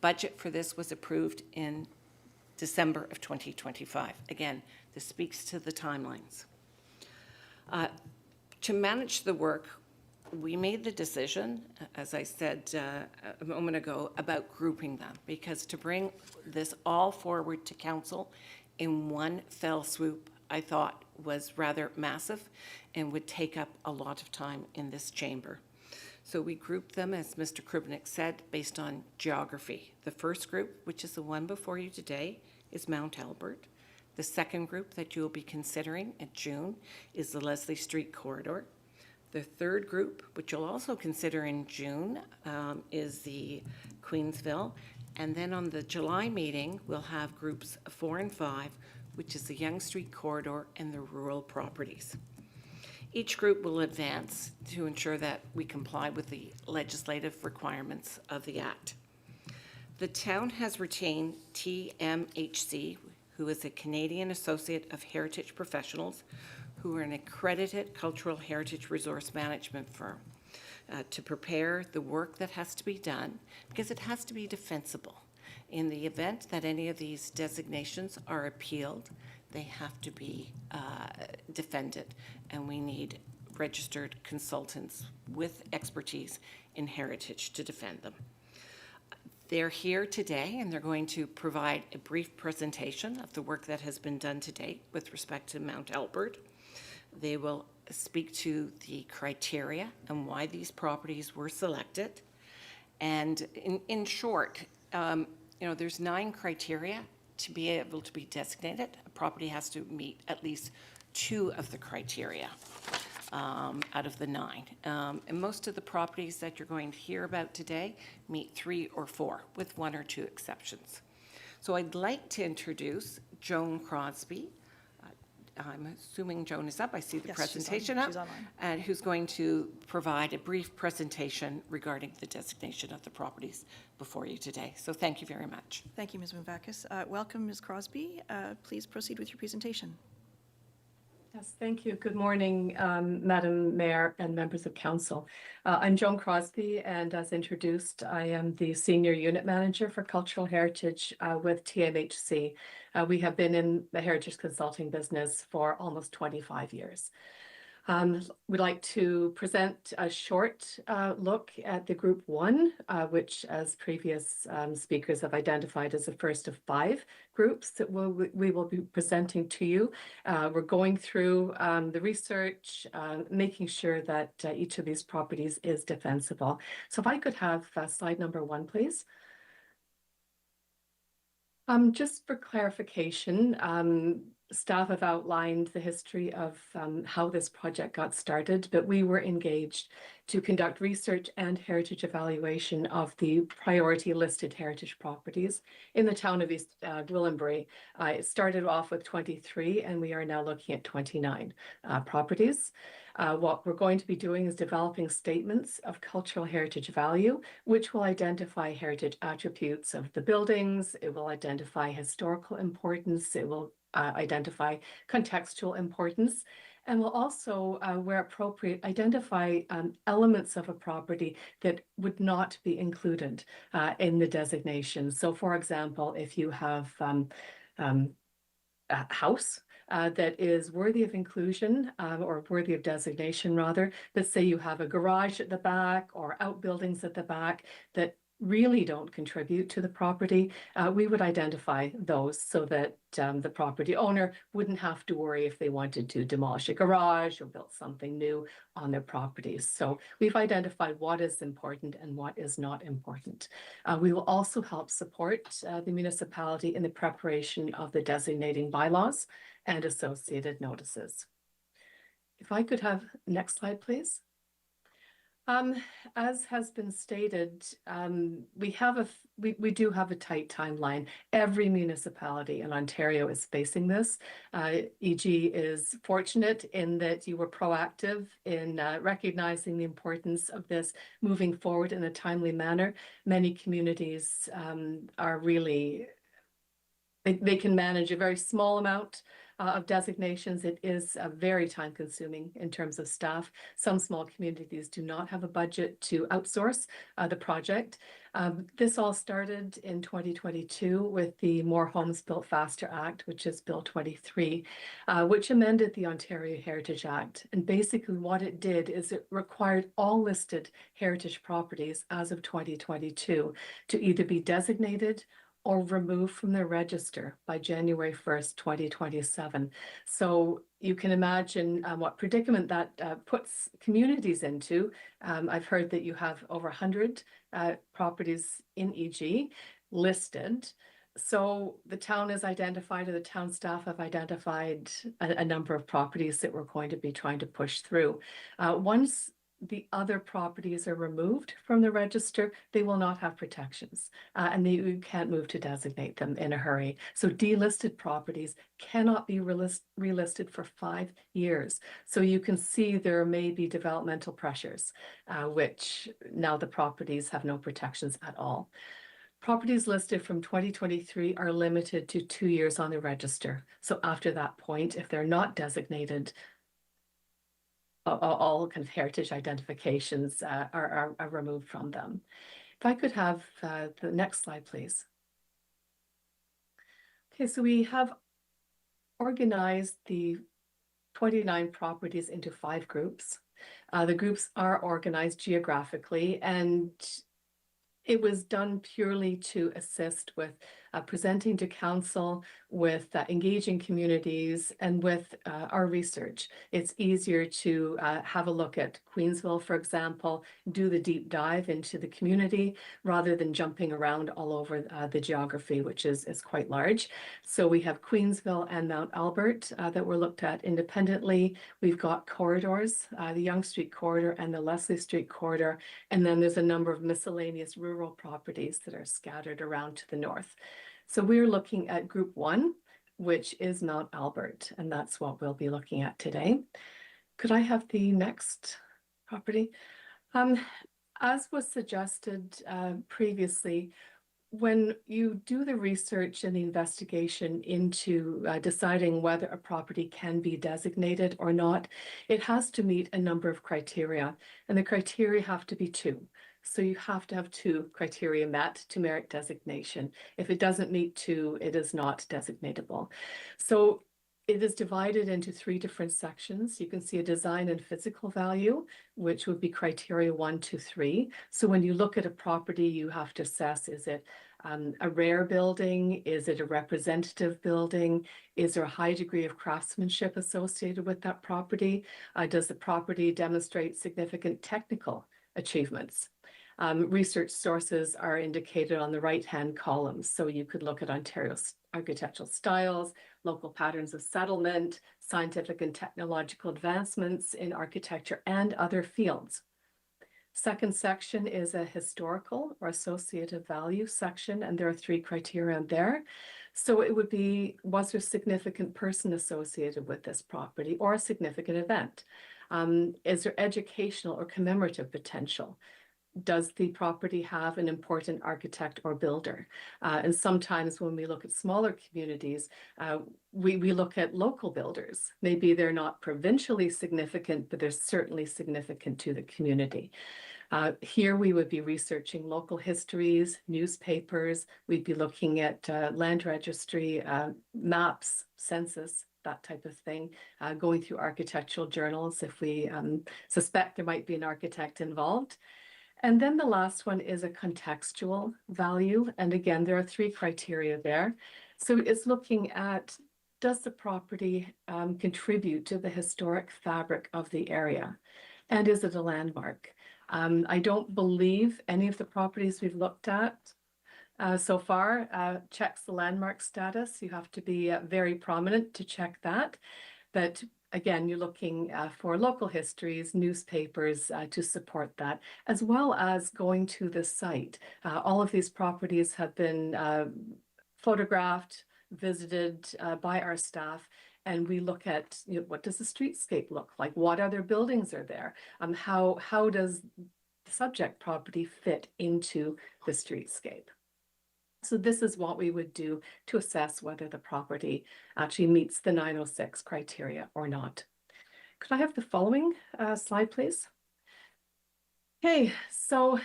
Speaker 8: Budget for this was approved in December of 2025. Again, this speaks to the timelines. To manage the work, we made the decision, as I said a moment ago, about grouping them, because to bring this all forward to council in one fell swoop, I thought was rather massive and would take up a lot of time in this chamber. So we grouped them, as Mr. Krubnik said, based on geography. The first group, which is the one before you today, is Mount Albert. The second group that you will be considering in June is the Leslie Street Corridor. The third group, which you'll also consider in June, is the Queensville. And then on the July meeting, we'll have groups 4 and 5, which is the Yonge Street Corridor and the rural properties. Each group will advance to ensure that we comply with the legislative requirements of the Act. The town has retained TMHC, who is a Canadian Associate of Heritage Professionals, who are an accredited cultural heritage resource management firm, to prepare the work that has to be done, because it has to be defensible. In the event that any of these designations are appealed, they have to be defended, and we need registered consultants with expertise in heritage to defend them. They're here today, and they're going to provide a brief presentation of the work that has been done to date with respect to Mount Albert. They will speak to the criteria and why these properties were selected. And in short, there's 9 criteria to be able to be designated. A property has to meet at least 2 of the criteria out of the 9. And most of the properties that you're going to hear about today meet 3 or 4, with 1 or 2 exceptions. So I'd like to introduce Joan Crosby. I'm assuming Joan is up. I see the presentation up.
Speaker 12: She's online.
Speaker 8: And who's going to provide a brief presentation regarding the designation of the properties before you today. So thank you very much.
Speaker 12: Thank you, Ms. Mouvakis. Welcome, Ms. Crosby. Please proceed with your presentation.
Speaker 13: Yes, thank you. Good morning, Madam Mayor and members of council. I'm Joan Crosby, and as introduced, I am the Senior Unit Manager for Cultural Heritage with TMHC. We have been in the heritage consulting business for almost 25 years. We'd like to present a short look at the Group 1, which, as previous speakers have identified, is the first of 5 groups that we will be presenting to you. We're going through the research, making sure that each of these properties is defensible. So if I could have slide number 1, please. Just for clarification, staff have outlined the history of how this project got started, but we were engaged to conduct research and heritage evaluation of the priority listed heritage properties in the town of East Gwillimbury. It started off with 23, and we are now looking at 29 properties. What we're going to be doing is developing statements of cultural heritage value, which will identify heritage attributes of the buildings. It will identify historical importance. It will identify contextual importance, and will also, where appropriate, identify elements of a property that would not be included in the designation. So, for example, if you have a house that is worthy of inclusion or worthy of designation, rather, let's say you have a garage at the back or outbuildings at the back that really don't contribute to the property, we would identify those so that the property owner wouldn't have to worry if they wanted to demolish a garage or build something new on their properties. So we've identified what is important and what is not important. We will also help support the municipality in the preparation of the designating bylaws and associated notices. If I could have next slide, please. As has been stated, we do have a tight timeline. Every municipality in Ontario is facing this. EG is fortunate in that you were proactive in recognizing the importance of this moving forward in a timely manner. Many communities are really, they can manage a very small amount of designations. It is very time consuming in terms of staff. Some small communities do not have a budget to outsource the project. This all started in 2022 with the More Homes Built Faster Act, which is Bill 23, which amended the Ontario Heritage Act. And basically what it did is it required all listed heritage properties as of 2022 to either be designated or removed from the register by January 1st, 2027. So you can imagine what predicament that puts communities into. I've heard that you have over 100 properties in EG listed. So the town has identified, or the town staff have identified a number of properties that we're going to be trying to push through. Once the other properties are removed from the register, they will not have protections, and you can't move to designate them in a hurry. So delisted properties cannot be relisted for 5 years. So you can see there may be developmental pressures, which now the properties have no protections at all. Properties listed from 2023 are limited to 2 years on the register. So after that point, if they're not designated, all kind of heritage identifications are removed from them. If I could have the next slide, please. Okay, so we have organized the 29 properties into 5 groups. The groups are organized geographically, and it was done purely to assist with presenting to council, with engaging communities, and with our research. It's easier to have a look at Queensville, for example, do the deep dive into the community rather than jumping around all over the geography, which is quite large. So we have Queensville and Mount Albert that were looked at independently. We've got corridors, the Yonge Street corridor and the Leslie Street corridor, and then there's a number of miscellaneous rural properties that are scattered around to the north. So we're looking at group 1, which is Mount Albert, and that's what we'll be looking at today. Could I have the next property? As was suggested previously, when you do the research and the investigation into deciding whether a property can be designated or not, it has to meet a number of criteria, and the criteria have to be 2. So you have to have 2 criteria met to merit designation. If it doesn't meet 2, it is not designatable. So it is divided into 3 different sections. You can see a design and physical value, which would be criteria 1, 2, 3. So when you look at a property, you have to assess, is it a rare building? Is it a representative building? Is there a high degree of craftsmanship associated with that property? Does the property demonstrate significant technical achievements? Research sources are indicated on the right-hand column. So you could look at Ontario's architectural styles, local patterns of settlement, scientific and technological advancements in architecture and other fields. Second section is a historical or associative value section, and there are 3 criteria there. So it would be, was there a significant person associated with this property or a significant event? Is there educational or commemorative potential? Does the property have an important architect or builder? And sometimes when we look at smaller communities, we look at local builders. Maybe they're not provincially significant, but they're certainly significant to the community. Here we would be researching local histories, newspapers. We'd be looking at land registry, maps, census, that type of thing, going through architectural journals if we suspect there might be an architect involved. And then the last one is a contextual value. And again, there are 3 criteria there. So it's looking at, does the property contribute to the historic fabric of the area? And is it a landmark? I don't believe any of the properties we've looked at so far checks the landmark status. You have to be very prominent to check that. But again, you're looking for local histories, newspapers to support that, as well as going to the site. All of these properties have been photographed, visited by our staff, and we look at, you know, what does the streetscape look like? What other buildings are there? How does the subject property fit into the streetscape? So this is what we would do to assess whether the property actually meets the 906 criteria or not. Could I have the following slide, please? Okay, so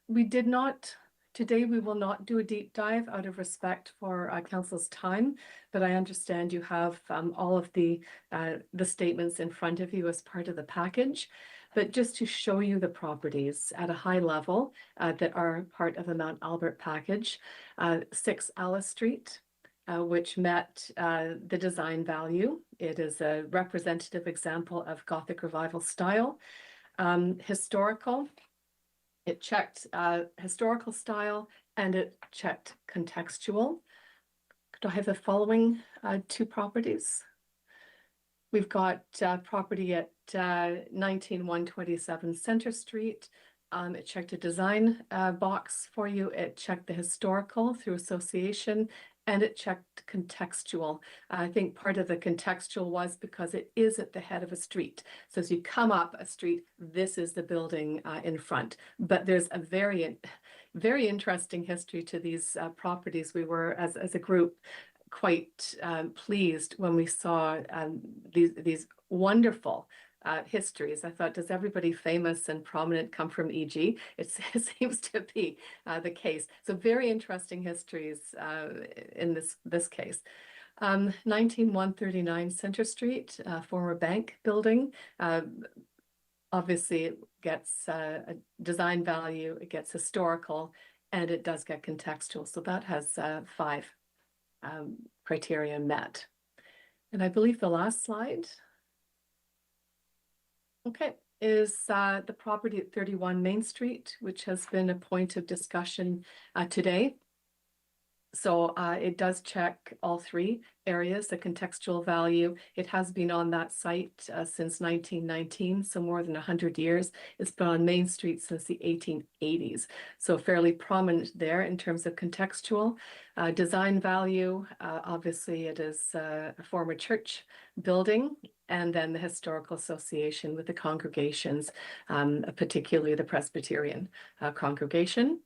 Speaker 13: we did not, today we will not do a deep dive out of respect for council's time, but I understand you have all of the statements in front of you as part of the package. But just to show you the properties at a high level that are part of the Mount Albert package, 6 Alice Street, which met the design value. It is a representative example of Gothic Revival style. Historical, it checked historical style and it checked contextual. Could I have the following 2 properties? We've got property at 19127 Center Street. It checked a design box for you. It checked the historical through association, and it checked contextual. I think part of the contextual was because it is at the head of a street. So as you come up a street, this is the building in front. But there's a very interesting history to these properties. We were, as a group, quite pleased when we saw these wonderful histories. I thought, does everybody famous and prominent come from EG? It seems to be the case. So very interesting histories in this case. 19139 Center Street, former bank building. Obviously, it gets a design value, it gets historical, and it does get contextual. So that has 5 criteria met. And I believe the last slide, okay, is the property at 31 Main Street, which has been a point of discussion today. So it does check all 3 areas, the contextual value. It has been on that site since 1919, so more than 100 years. It's been on Main Street since the 1880s, so fairly prominent there in terms of contextual. Design value, obviously it is a former church building, and then the historical association with the congregations, particularly the Presbyterian congregation.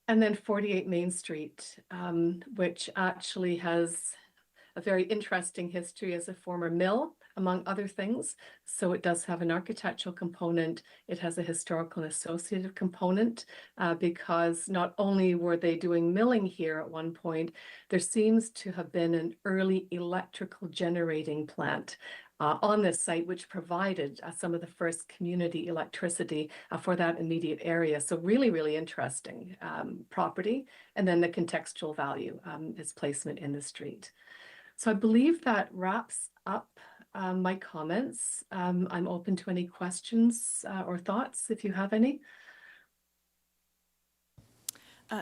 Speaker 13: And then 48 Main Street, which actually has a very interesting history as a former mill, among other things. So it does have an architectural component. It has a historical and associative component because not only were they doing milling here at one point, there seems to have been an early electrical generating plant on this site, which provided some of the first community electricity for that immediate area. So really, really interesting property. And then the contextual value is placement in the street. So I believe that wraps up my comments. I'm open to any questions or thoughts if you have any.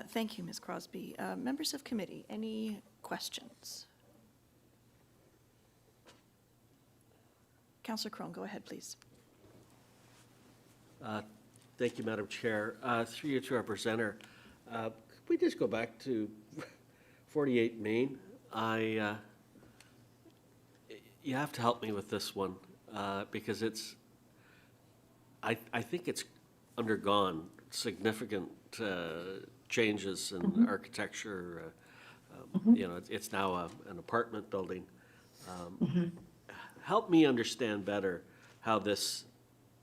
Speaker 12: Thank you, Ms. Crosby. Members of committee, any questions? Councillor Crone, go ahead, please.
Speaker 4: Thank you, Madam Chair. Through you to our presenter, could we just go back to 48 Main? You have to help me with this one because I think it's undergone significant changes in architecture. You know, it's now an apartment building. Help me understand better how this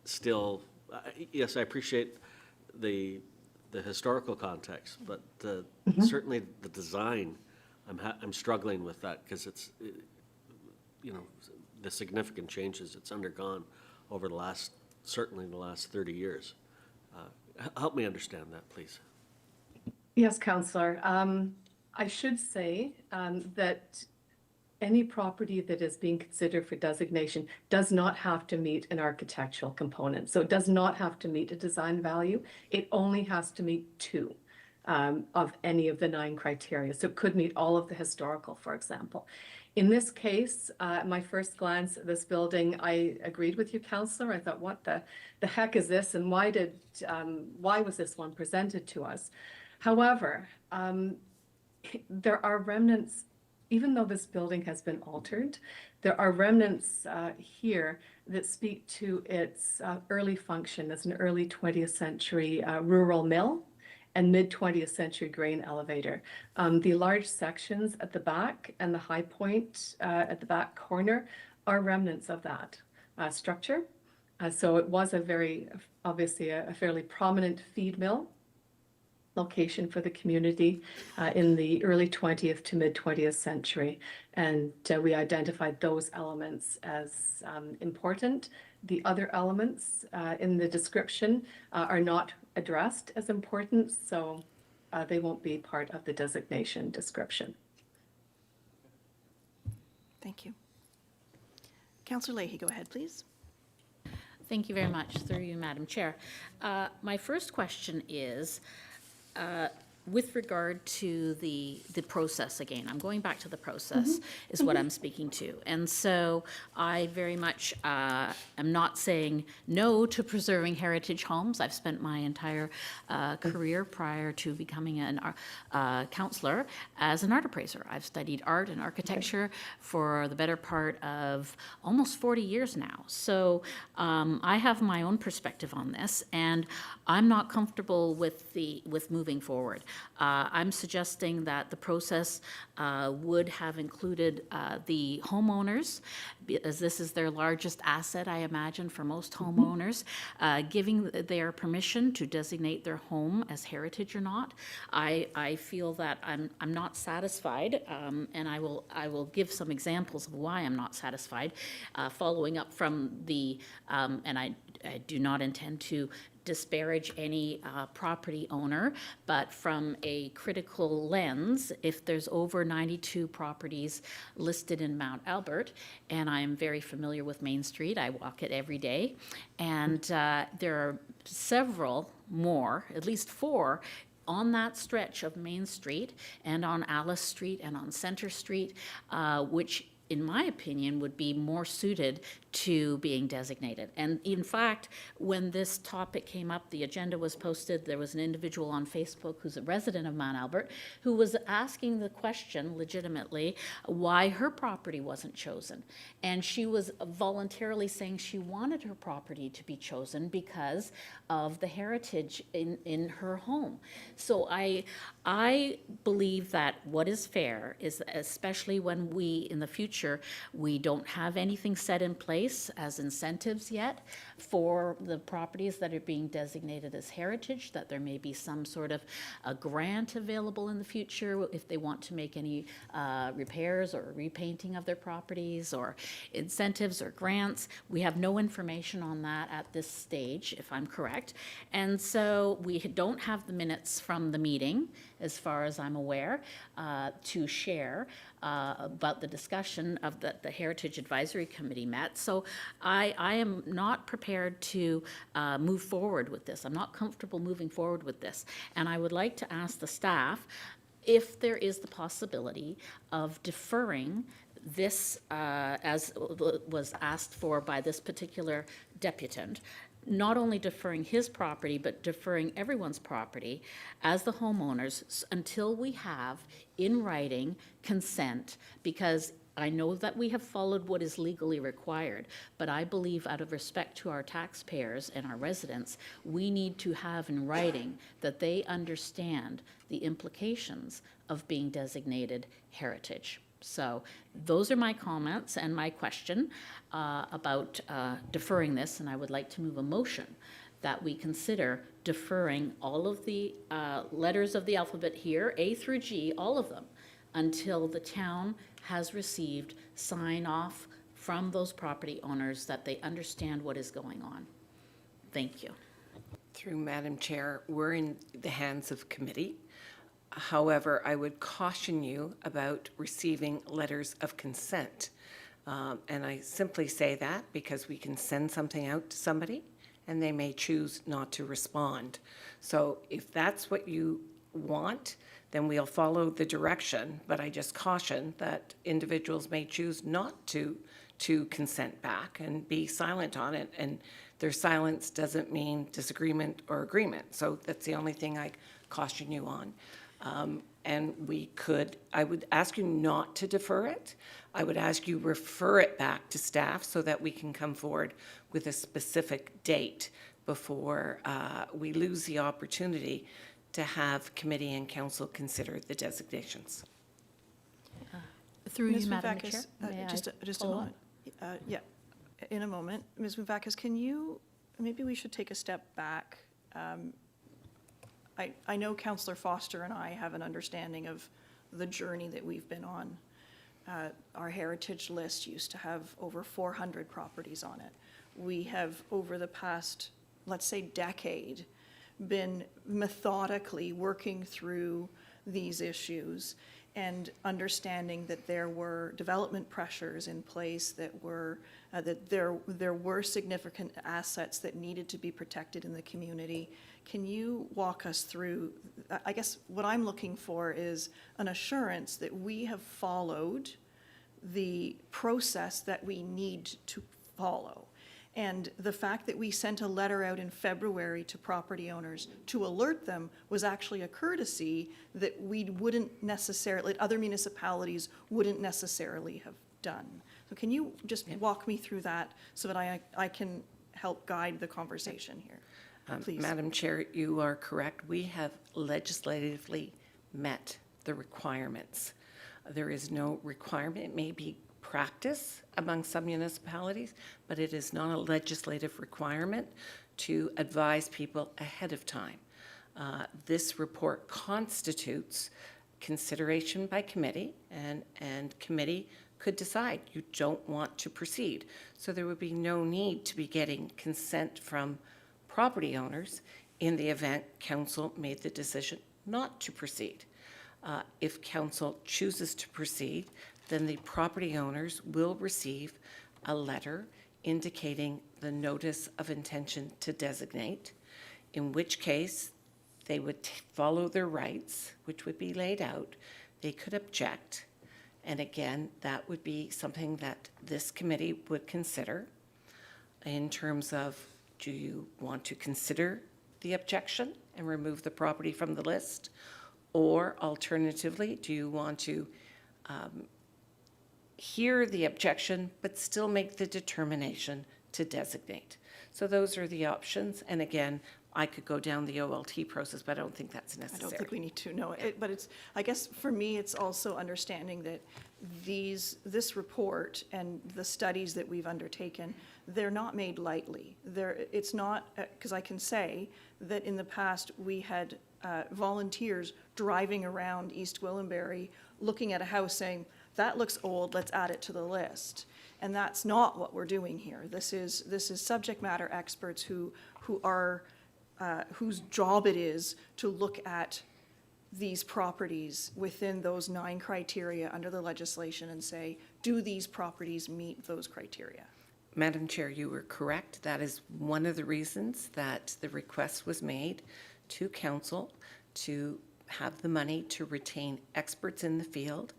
Speaker 4: still, yes, I appreciate the historical context, but certainly the design, I'm struggling with that because it's, you know, the significant changes it's undergone over the last, certainly the last 30 years. Help me understand that, please.
Speaker 13: Yes, Councillor. I should say that any property that is being considered for designation does not have to meet an architectural component. So it does not have to meet a design value. It only has to meet 2 of any of the 9 criteria. So it could meet all of the historical, for example. In this case, my first glance at this building, I agreed with you, Councillor. I thought, what the heck is this? And why was this one presented to us? However, there are remnants. Even though this building has been altered, there are remnants here that speak to its early function as an early 20th century rural mill and mid-20th century grain elevator. The large sections at the back and the high point at the back corner are remnants of that structure. So it was obviously a fairly prominent feed mill location for the community in the early 20th to mid 20th century. And we identified those elements as important. The other elements in the description are not addressed as important, so they won't be part of the designation description.
Speaker 12: Thank you. Councillor Leahy, go ahead, please.
Speaker 6: Thank you very much, through you, Madam Chair. My first question is, with regard to the process again, I'm going back to the process is what I'm speaking to. And so I very much am not saying no to preserving heritage homes. I've spent my entire career prior to becoming a councillor as an art appraiser. I've studied art and architecture for the better part of almost 40 years now. So I have my own perspective on this, and I'm not comfortable with moving forward. I'm suggesting that the process would have included the homeowners, as this is their largest asset, I imagine, for most homeowners, giving their permission to designate their home as heritage or not. I feel that I'm not satisfied, and I will give some examples of why I'm not satisfied, following up from the, and I do not intend to disparage any property owner, but from a critical lens, if there's over 92 properties listed in Mount Albert, and I'm very familiar with Main Street, I walk it every day, and there are several more, at least 4, on that stretch of Main Street and on Alice Street and on Center Street, which in my opinion, would be more suited to being designated. And in fact, when this topic came up, the agenda was posted, there was an individual on Facebook who's a resident of Mount Albert who was asking the question legitimately why her property wasn't chosen. And she was voluntarily saying she wanted her property to be chosen because of the heritage in her home. So I believe that what is fair is, especially when we, in the future, we don't have anything set in place as incentives yet for the properties that are being designated as heritage, that there may be some sort of a grant available in the future if they want to make any repairs or repainting of their properties, or incentives or grants. We have no information on that at this stage, if I'm correct. And so we don't have the minutes from the meeting, as far as I'm aware, to share about the discussion of the Heritage Advisory Committee met. So I am not prepared to move forward with this. I'm not comfortable moving forward with this. And I would like to ask the staff if there is the possibility of deferring this, as was asked for by this particular deputant, not only deferring his property, but deferring everyone's property as the homeowners until we have in writing consent, because I know that we have followed what is legally required, but I believe out of respect to our taxpayers and our residents, we need to have in writing that they understand the implications of being designated heritage. So those are my comments and my question about deferring this, and I would like to move a motion that we consider deferring all of the letters of the alphabet here, A through G, all of them, until the town has received sign-off from those property owners that they understand what is going on. Thank you.
Speaker 8: Through Madam Chair, we're in the hands of committee. However, I would caution you about receiving letters of consent. And I simply say that because we can send something out to somebody and they may choose not to respond. So if that's what you want, then we'll follow the direction. But I just caution that individuals may choose not to consent back and be silent on it. And their silence doesn't mean disagreement or agreement. So that's the only thing I caution you on. And I would ask you not to defer it. I would ask you refer it back to staff so that we can come forward with a specific date before we lose the opportunity to have committee and council consider the designations.
Speaker 6: Through
Speaker 12: Ms.
Speaker 6: you, Madam
Speaker 12: Moufakis,
Speaker 6: Chair. May I
Speaker 12: just a
Speaker 6: follow up?
Speaker 12: moment. Yeah, in a moment. Ms. Moufakis, maybe we should take a step back. I know Councillor Foster and I have an understanding of the journey that we've been on. Our heritage list used to have over 400 properties on it. We have, over the past, let's say, decade, been methodically working through these issues and understanding that there were development pressures in place, that there were significant assets that needed to be protected in the community. Can you walk us through, I guess what I'm looking for is an assurance that we have followed the process that we need to follow. And the fact that we sent a letter out in February to property owners to alert them was actually a courtesy that we wouldn't necessarily, other municipalities wouldn't necessarily have done. So can you just walk me through that so that I can help guide the conversation here?
Speaker 1: please.
Speaker 8: Madam Chair, you are correct. We have legislatively met the requirements. There is no requirement. It may be practice among some municipalities, but it is not a legislative requirement to advise people ahead of time. This report constitutes consideration by committee, and committee could decide you don't want to proceed. So there would be no need to be getting consent from property owners in the event council made the decision not to proceed. If council chooses to proceed, then the property owners will receive a letter indicating the notice of intention to designate, in which case they would follow their rights, which would be laid out. They could object. And again, that would be something that this committee would consider in terms of, do you want to consider the objection and remove the property from the list? Or alternatively, do you want to hear the objection but still make the determination to designate? So those are the options. And again, I could go down the OLT process, but I don't think that's
Speaker 12: I
Speaker 8: necessary.
Speaker 12: don't think we need to know it, but it's, I guess for me, it's also understanding that this report and the studies that we've undertaken, they're not made lightly. It's not, because I can say that in the past, we had volunteers driving around East Gwillimbury, looking at a house saying, that looks old, let's add it to the list. And that's not what we're doing here. This is subject matter experts who are, whose job it is to look at these properties within those 9 criteria under the legislation and say, do these properties meet those criteria?
Speaker 8: Madam Chair, you were correct. That is one of the reasons that the request was made to council to have the money to retain experts in the field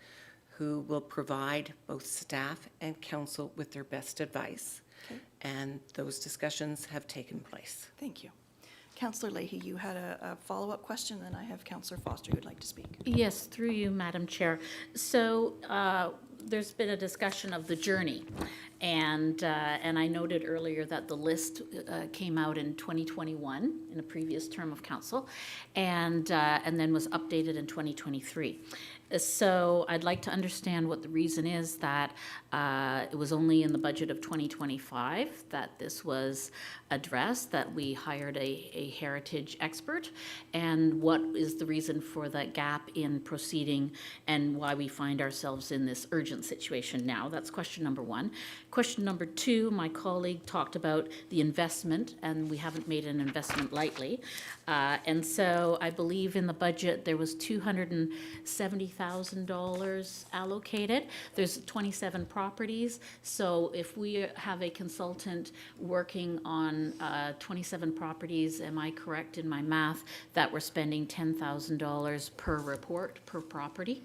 Speaker 8: who will provide both staff and council with their best advice.
Speaker 12: Okay.
Speaker 8: And those discussions have taken place.
Speaker 12: Thank you. Councillor Leahy, you had a follow-up question, then I have Councillor Foster who'd like to speak.
Speaker 6: Yes, through you, Madam Chair. So there's been a discussion of the journey, and I noted earlier that the list came out in 2021 in a previous term of council, and then was updated in 2023. So I'd like to understand what the reason is that it was only in the budget of 2025 that this was addressed, that we hired a heritage expert, and what is the reason for that gap in proceeding and why we find ourselves in this urgent situation now. That's question number 1. Question number 2, my colleague talked about the investment, and we haven't made an investment lightly. And so I believe in the budget there was $270,000 allocated. There's 27 properties, so if we have a consultant working on 27 properties, am I correct in my math that we're spending $10,000 per report, per property?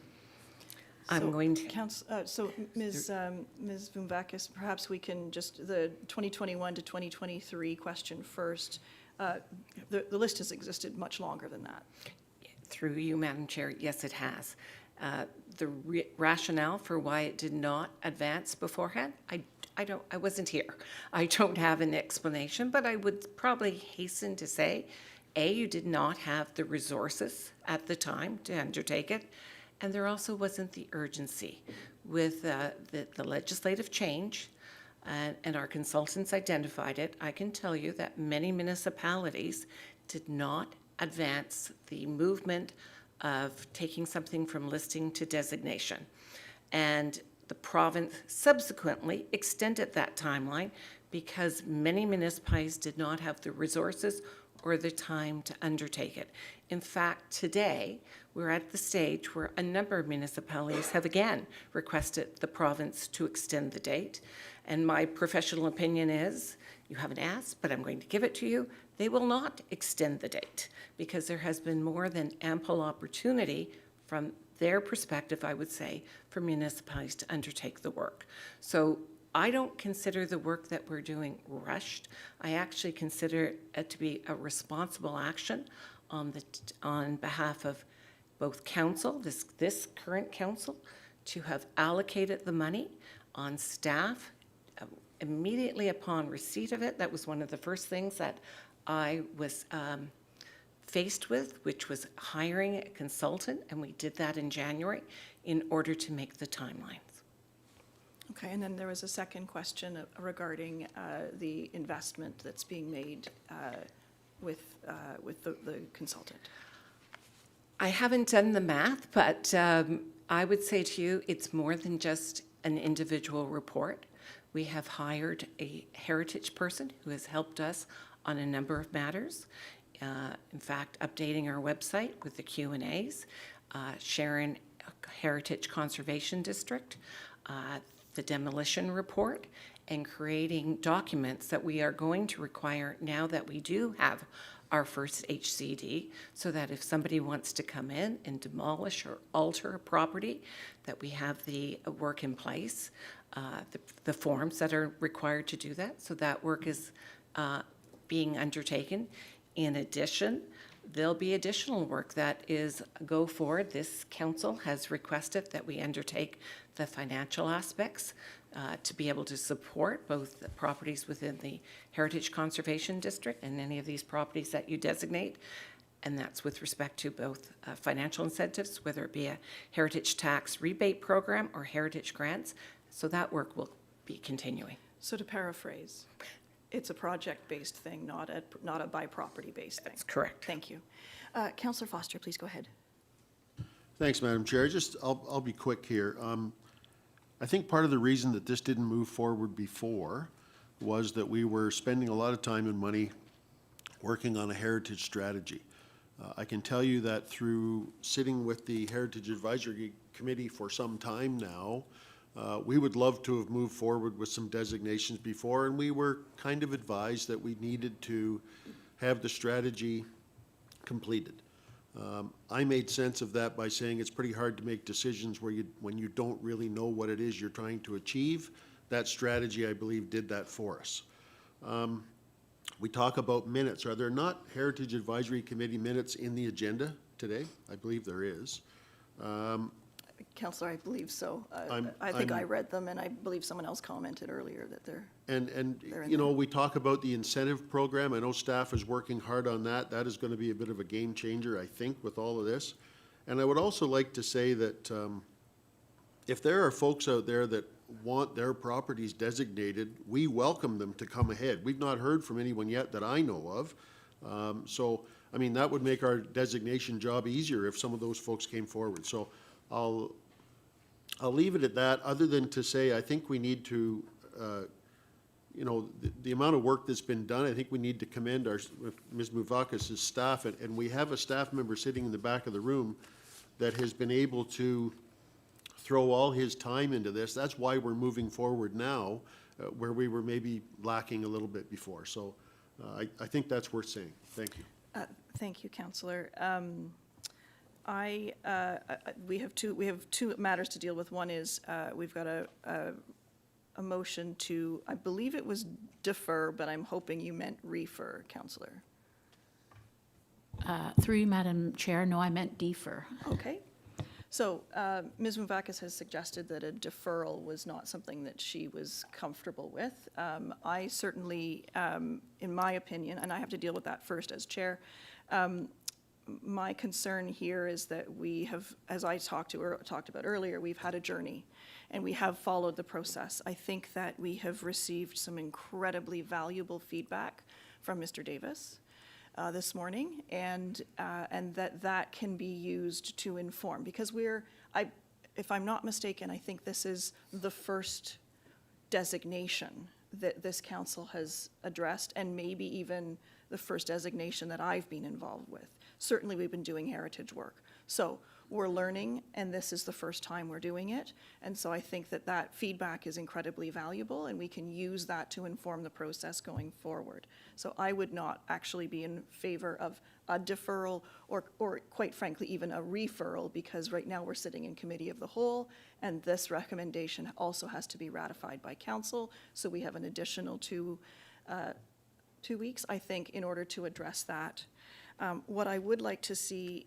Speaker 8: I'm going to...
Speaker 12: So Ms. Vumbakis, perhaps we can just, the 2021 to 2023 question first. The list has existed much longer than that.
Speaker 8: Through you, Madam Chair, yes, it has. The rationale for why it did not advance beforehand, I wasn't here. I don't have an explanation, but I would probably hasten to say, A, you did not have the resources at the time to undertake it, and there also wasn't the urgency. With the legislative change, and our consultants identified it, I can tell you that many municipalities did not advance the movement of taking something from listing to designation. And the province subsequently extended that timeline because many municipalities did not have the resources or the time to undertake it. In fact, today, we're at the stage where a number of municipalities have again requested the province to extend the date. And my professional opinion is, you haven't asked, but I'm going to give it to you, they will not extend the date because there has been more than ample opportunity from their perspective, I would say, for municipalities to undertake the work. So I don't consider the work that we're doing rushed. I actually consider it to be a responsible action on behalf of both council, this current council, to have allocated the money on staff immediately upon receipt of it. That was one of the first things that I was faced with, which was hiring a consultant, and we did that in January in order to make the timelines.
Speaker 12: Okay, and then there was a second question regarding the investment that's being made with the consultant.
Speaker 8: I haven't done the math, but I would say to you, it's more than just an individual report. We have hired a heritage person who has helped us on a number of matters. In fact, updating our website with the Q&As, Sharon Heritage Conservation District, the demolition report, and creating documents that we are going to require now that we do have our first HCD, so that if somebody wants to come in and demolish or alter a property, that we have the work in place, the forms that are required to do that. So that work is being undertaken. In addition, there'll be additional work that is go forward. This council has requested that we undertake the financial aspects to be able to support both the properties within the Heritage Conservation District and any of these properties that you designate. And that's with respect to both financial incentives, whether it be a heritage tax rebate program or heritage grants. So that work will be continuing.
Speaker 12: So to paraphrase, it's a project-based thing, not a by property-based thing.
Speaker 8: That's correct.
Speaker 12: Thank you. Councillor Foster, please go ahead.
Speaker 10: Thanks, Madam Chair. I'll be quick here. I think part of the reason that this didn't move forward before was that we were spending a lot of time and money working on a heritage strategy. I can tell you that through sitting with the Heritage Advisory Committee for some time now, we would love to have moved forward with some designations before, and we were kind of advised that we needed to have the strategy completed. I made sense of that by saying it's pretty hard to make decisions when you don't really know what it is you're trying to achieve. That strategy, I believe, did that for us. We talk about minutes. Are there not Heritage Advisory Committee minutes in the agenda today? I believe there is.
Speaker 12: Councillor, I believe so.
Speaker 10: I
Speaker 12: think I read them, and I believe someone else commented earlier that they're.
Speaker 10: And
Speaker 12: They're in
Speaker 10: you know, we talk about the incentive program. I know staff is working hard on that. That is going to be a bit of a game changer, I think, with all of this. And I would also like to say that if there are folks out there that want their properties designated, we welcome them to come ahead. We've not heard from anyone yet that I know of. So, I mean, that would make our designation job easier if some of those folks came forward. So I'll leave it at that, other than to say I think we need to, you know, the amount of work that's been done, I think we need to commend Ms. Mouvakis' staff, and we have a staff member sitting in the back of the room that has been able to throw all his time into this. That's why we're moving forward now, where we were maybe lacking a little bit before. So I think that's worth saying. Thank you.
Speaker 12: Thank you, Councillor. We have two matters to deal with. One is we've got a motion to, I believe it was defer, but I'm hoping you meant refer, Councillor.
Speaker 6: Through you, Madam Chair, no, I meant defer.
Speaker 12: Okay. So Ms. Mouvakis has suggested that a deferral was not something that she was comfortable with. I certainly, in my opinion, and I have to deal with that first as chair, my concern here is that we have, as I talked about earlier, we've had a journey and we have followed the process. I think that we have received some incredibly valuable feedback from Mr. Davis this morning, and that can be used to inform, because if I'm not mistaken, I think this is the first designation that this council has addressed, and maybe even the first designation that I've been involved with. Certainly, we've been doing heritage work. So we're learning, and this is the first time we're doing it. And so I think that that feedback is incredibly valuable, and we can use that to inform the process going forward. So I would not actually be in favor of a deferral or quite frankly, even a referral, because right now we're sitting in committee of the whole, and this recommendation also has to be ratified by council. So we have an additional 2 weeks, I think, in order to address that. What I would like to see,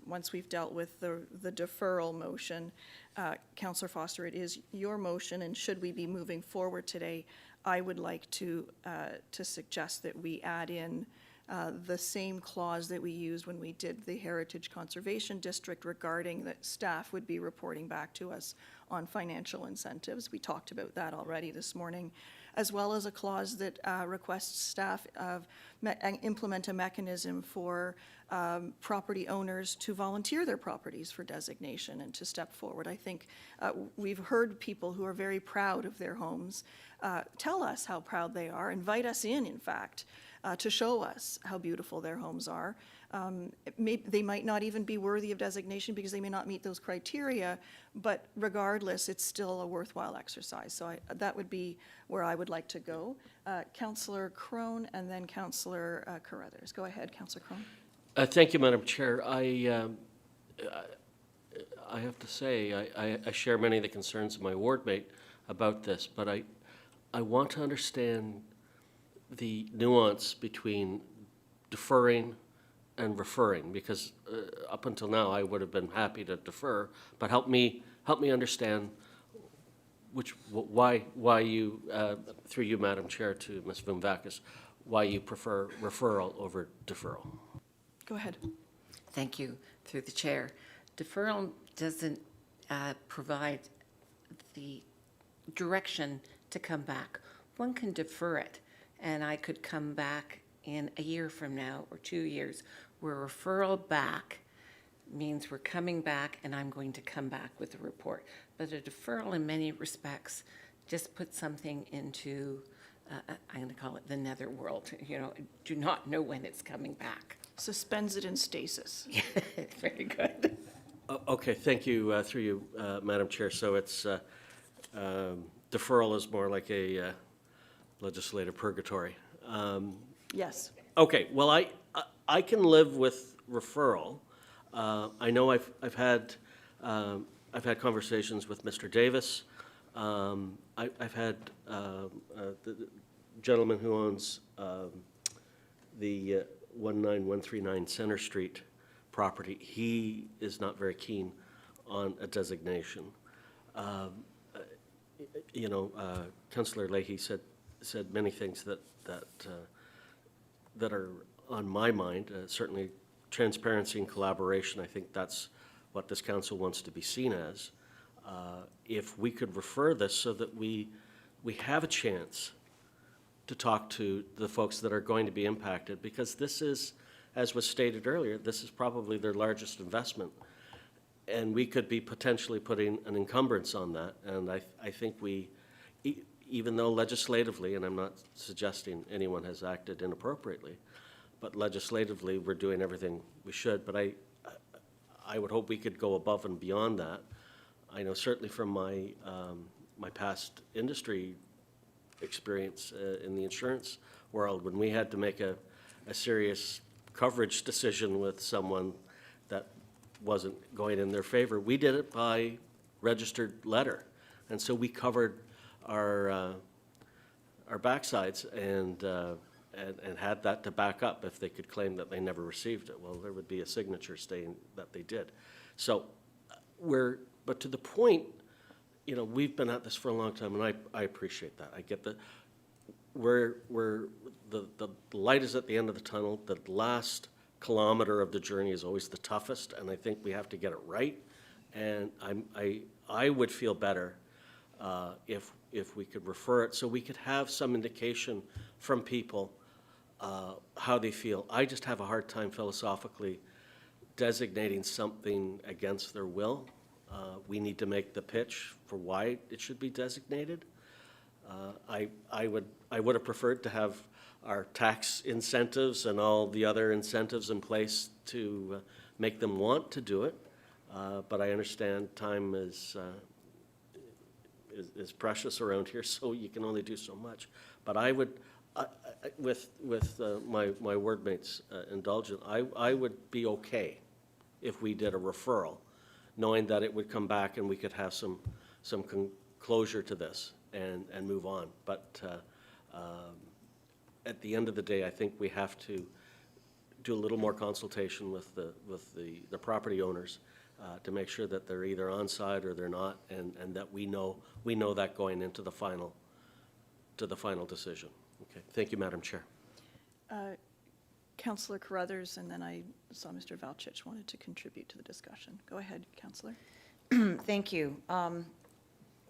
Speaker 12: once we've dealt with the deferral motion, Councillor Foster, it is your motion, and should we be moving forward today, I would like to suggest that we add in the same clause that we used when we did the Heritage Conservation District regarding that staff would be reporting back to us on financial incentives. We talked about that already this morning, as well as a clause that requests staff implement a mechanism for property owners to volunteer their properties for designation and to step forward. I think we've heard people who are very proud of their homes tell us how proud they are, invite us in fact, to show us how beautiful their homes are. They might not even be worthy of designation because they may not meet those criteria, but regardless, it's still a worthwhile exercise. So that would be where I would like to go. Councillor Crone and then Councillor Carruthers. Go ahead, Councillor Crone.
Speaker 4: Thank you, Madam Chair. I have to say, I share many of the concerns of my ward mate about this, but I want to understand the nuance between deferring and referring, because up until now, I would have been happy to defer, but help me understand why you, through you, Madam Chair, to Ms. Voumvakis, why you prefer referral over deferral.
Speaker 12: Go ahead.
Speaker 8: Thank you, through the chair. Deferral doesn't provide the direction to come back. One can defer it, and I could come back in a year from now or 2 years, where referral back means we're coming back and I'm going to come back with a report. But a deferral in many respects just puts something into, I'm going to call it the netherworld. You know, do not know when it's coming back.
Speaker 12: Suspends it in stasis.
Speaker 8: Very good.
Speaker 4: Okay, thank you, through you, Madam Chair. So it's, deferral is more like a legislative purgatory.
Speaker 12: Yes.
Speaker 4: Okay, well, I can live with referral. I know I've had conversations with Mr. Davis. I've had the gentleman who owns the 19139 Center Street property. He is not very keen on a designation. Councillor Leahy said many things that are on my mind. Certainly, transparency and collaboration. I think that's what this council wants to be seen as. If we could refer this so that we have a chance to talk to the folks that are going to be impacted, because this is, as was stated earlier, this is probably their largest investment. And we could be potentially putting an encumbrance on that. And I think even though legislatively, and I'm not suggesting anyone has acted inappropriately, but legislatively, we're doing everything we should. But I would hope we could go above and beyond that. I know certainly from my past industry experience in the insurance world, when we had to make a serious coverage decision with someone that wasn't going in their favor, we did it by registered letter. And so we covered our backsides and had that to back up if they could claim that they never received it. Well, there would be a signature stating that they did. So but to the point, we've been at this for a long time, and I appreciate that. I get that the light is at the end of the tunnel. The last kilometer of the journey is always the toughest, and I think we have to get it right. And I would feel better if we could refer it so we could have some indication from people how they feel. I just have a hard time philosophically designating something against their will. We need to make the pitch for why it should be designated. I would have preferred to have our tax incentives and all the other incentives in place to make them want to do it. But I understand time is precious around here, so you can only do so much. But I would, with my ward mates' indulgence, I would be okay if we did a referral, knowing that it would come back and we could have some closure to this and move on. But at the end of the day, I think we have to do a little more consultation with the property owners to make sure that they're either on side or they're not, and that we know that going into the final decision. Okay, thank you, Madam Chair.
Speaker 12: Councillor Carruthers, and then I saw Mr. Valchich wanted to contribute to the discussion. Go ahead, Councillor.
Speaker 5: Thank you.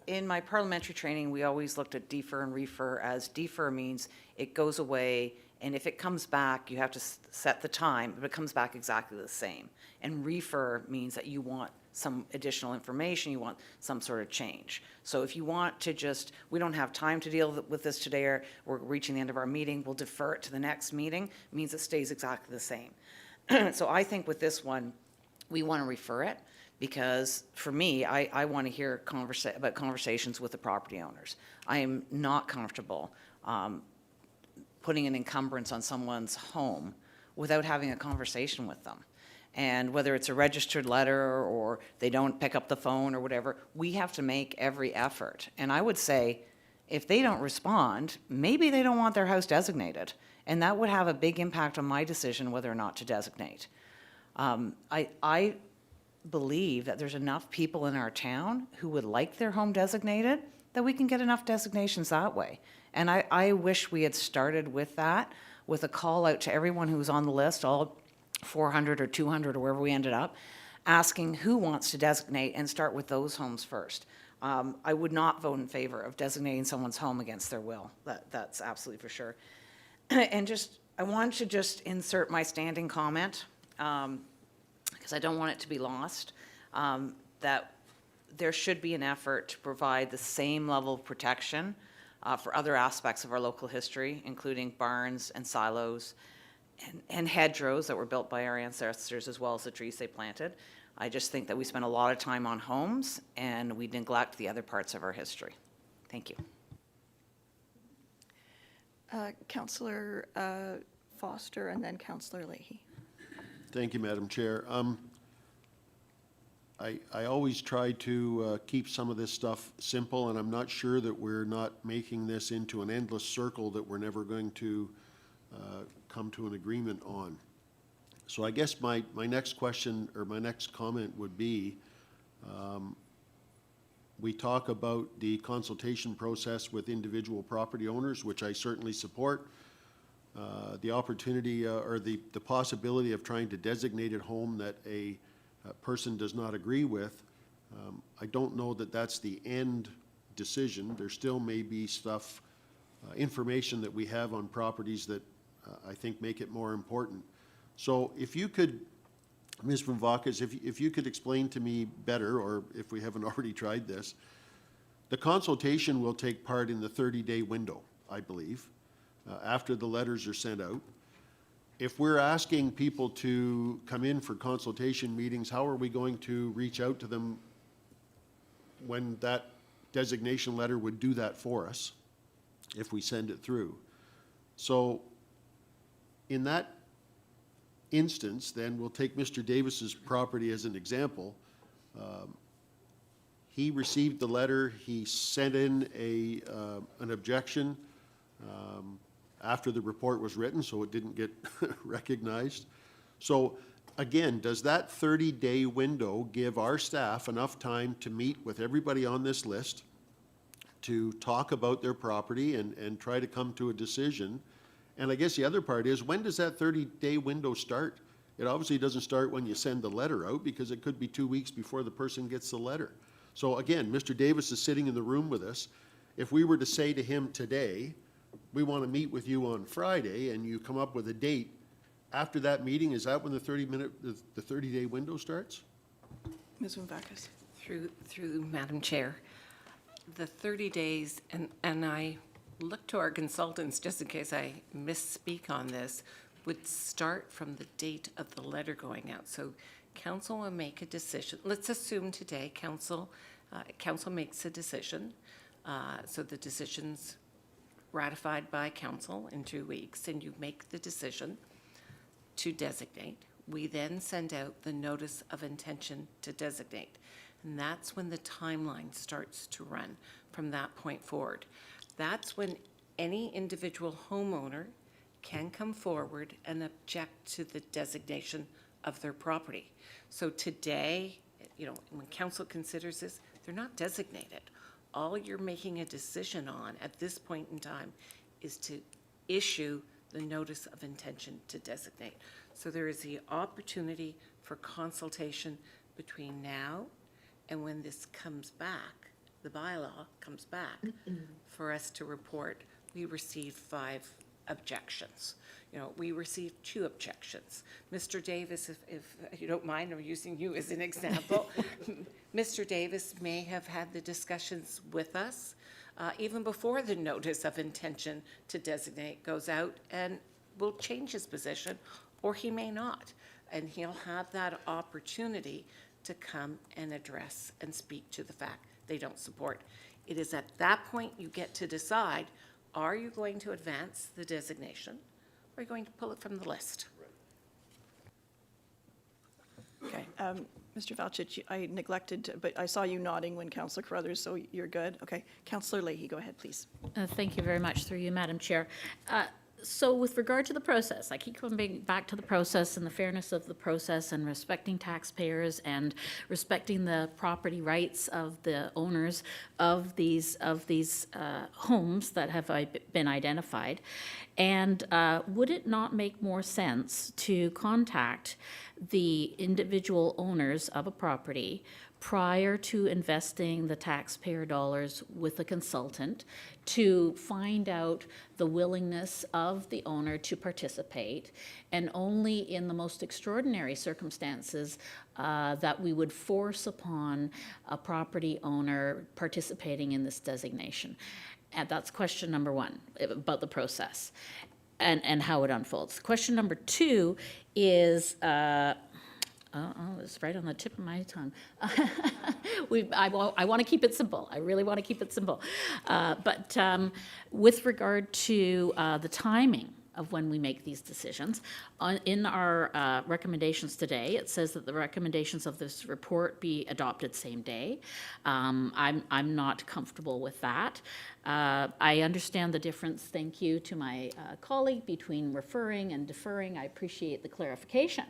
Speaker 5: In my parliamentary training, we always looked at defer and refer, as defer means it goes away, and if it comes back, you have to set the time, but it comes back exactly the same. And refer means that you want some additional information, you want some sort of change. So if you want to just, we don't have time to deal with this today, or we're reaching the end of our meeting, we'll defer it to the next meeting, it means it stays exactly the same. So I think with this one, we want to refer it, because for me, I want to hear about conversations with the property owners. I am not comfortable putting an encumbrance on someone's home without having a conversation with them. And whether it's a registered letter or they don't pick up the phone or whatever, we have to make every effort. And I would say, if they don't respond, maybe they don't want their house designated. And that would have a big impact on my decision whether or not to designate. I believe that there's enough people in our town who would like their home designated that we can get enough designations that way. And I wish we had started with that, with a call out to everyone who was on the list, all 400 or 200 or wherever we ended up, asking who wants to designate and start with those homes first. I would not vote in favor of designating someone's home against their will. That's absolutely for sure. And I want to just insert my standing comment, because I don't want it to be lost, that there should be an effort to provide the same level of protection for other aspects of our local history, including barns and silos and hedgerows that were built by our ancestors, as well as the trees they planted. I just think that we spend a lot of time on homes and we neglect the other parts of our history. Thank you.
Speaker 12: Councillor Foster, and then Councillor Leahy.
Speaker 10: Thank you, Madam Chair. I always try to keep some of this stuff simple, and I'm not sure that we're not making this into an endless circle that we're never going to come to an agreement on. So I guess my next question, or my next comment would be, we talk about the consultation process with individual property owners, which I certainly support. The opportunity or the possibility of trying to designate a home that a person does not agree with, I don't know that that's the end decision. There still may be stuff, information that we have on properties that I think make it more important. So if you could, Ms. Van Vakas, if you could explain to me better, or if we haven't already tried this, the consultation will take part in the 30-day window, I believe, after the letters are sent out. If we're asking people to come in for consultation meetings, how are we going to reach out to them when that designation letter would do that for us if we send it through? So in that instance, then we'll take Mr. Davis's property as an example. He received the letter, he sent in an objection after the report was written, so it didn't get recognized. So again, does that 30-day window give our staff enough time to meet with everybody on this list, to talk about their property and try to come to a decision? And I guess the other part is, when does that 30-day window start? It obviously doesn't start when you send the letter out, because it could be 2 weeks before the person gets the letter. So again, Mr. Davis is sitting in the room with us. If we were to say to him today, we want to meet with you on Friday, and you come up with a date, after that meeting, is that when the 30-day window starts?
Speaker 12: Ms. Van Vakas.
Speaker 8: Through Madam Chair, the 30 days, and I look to our consultants just in case I misspeak on this, would start from the date of the letter going out. So council will make a decision. Let's assume today council makes a decision. So the decision's ratified by council in 2 weeks, and you make the decision to designate. We then send out the notice of intention to designate. And that's when the timeline starts to run from that point forward. That's when any individual homeowner can come forward and object to the designation of their property. So today, when council considers this, they're not designated. All you're making a decision on at this point in time is to issue the notice of intention to designate. So there is the opportunity for consultation between now and when this comes back, the bylaw comes back, for us to report. We received 5 objections. We received 2 objections. Mr. Davis, if you don't mind, I'm using you as an example. Mr. Davis may have had the discussions with us even before the notice of intention to designate goes out, and will change his position, or he may not. And he'll have that opportunity to come and address and speak to the fact they don't support. It is at that point you get to decide, are you going to advance the designation, or are you going to pull it from the list?
Speaker 12: Okay, Mr. Valchich, I neglected, but I saw you nodding when Councillor Carruthers, so you're good. Okay, Councillor Leahy, go ahead, please.
Speaker 6: Thank you very much, through you, Madam Chair. So with regard to the process, I keep coming back to the process and the fairness of the process and respecting taxpayers and respecting the property rights of the owners of these homes that have been identified. And would it not make more sense to contact the individual owners of a property prior to investing the taxpayer dollars with a consultant to find out the willingness of the owner to participate, and only in the most extraordinary circumstances that we would force upon a property owner participating in this designation? And that's question number 1 about the process and how it unfolds. Question number 2 is, it's right on the tip of my tongue. I want to keep it simple. I really want to keep it simple. But with regard to the timing of when we make these decisions, in our recommendations today, it says that the recommendations of this report be adopted same day. I'm not comfortable with that. I understand the difference, thank you to my colleague, between referring and deferring. I appreciate the clarification.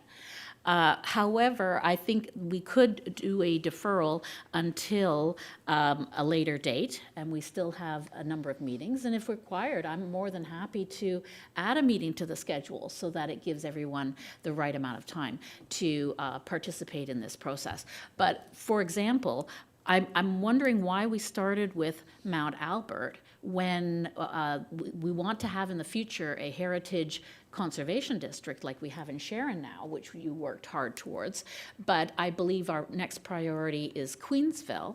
Speaker 6: However, I think we could do a deferral until a later date, and we still have a number of meetings. And if required, I'm more than happy to add a meeting to the schedule so that it gives everyone the right amount of time to participate in this process. But for example, I'm wondering why we started with Mount Albert when we want to have in the future a heritage conservation district like we have in Sharon now, which you worked hard towards. But I believe our next priority is Queensville.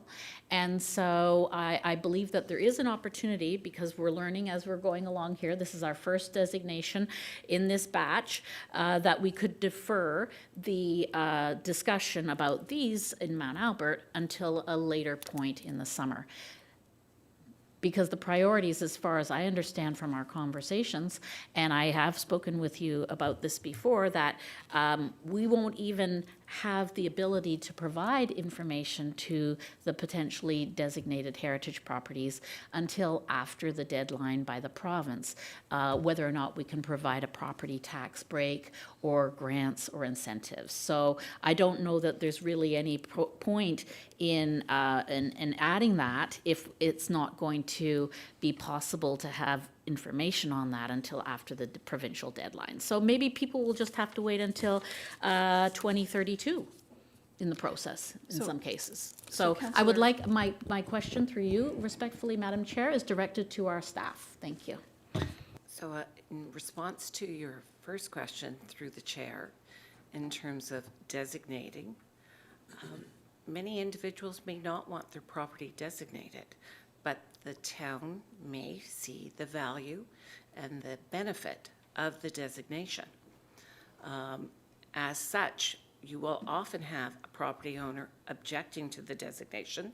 Speaker 6: And so I believe that there is an opportunity, because we're learning as we're going along here, this is our first designation in this batch, that we could defer the discussion about these in Mount Albert until a later point in the summer. Because the priorities, as far as I understand from our conversations, and I have spoken with you about this before, that we won't even have the ability to provide information to the potentially designated heritage properties until after the deadline by the province, whether or not we can provide a property tax break or grants or incentives. So I don't know that there's really any point in adding that if it's not going to be possible to have information on that until after the provincial deadline. So maybe people will just have to wait until 2032 in the process in some cases. So I would like, my question through you, respectfully, Madam Chair, is directed to our staff. Thank you.
Speaker 8: So in response to your first question through the chair, in terms of designating, many individuals may not want their property designated, but the town may see the value and the benefit of the designation. As such, you will often have a property owner objecting to the designation,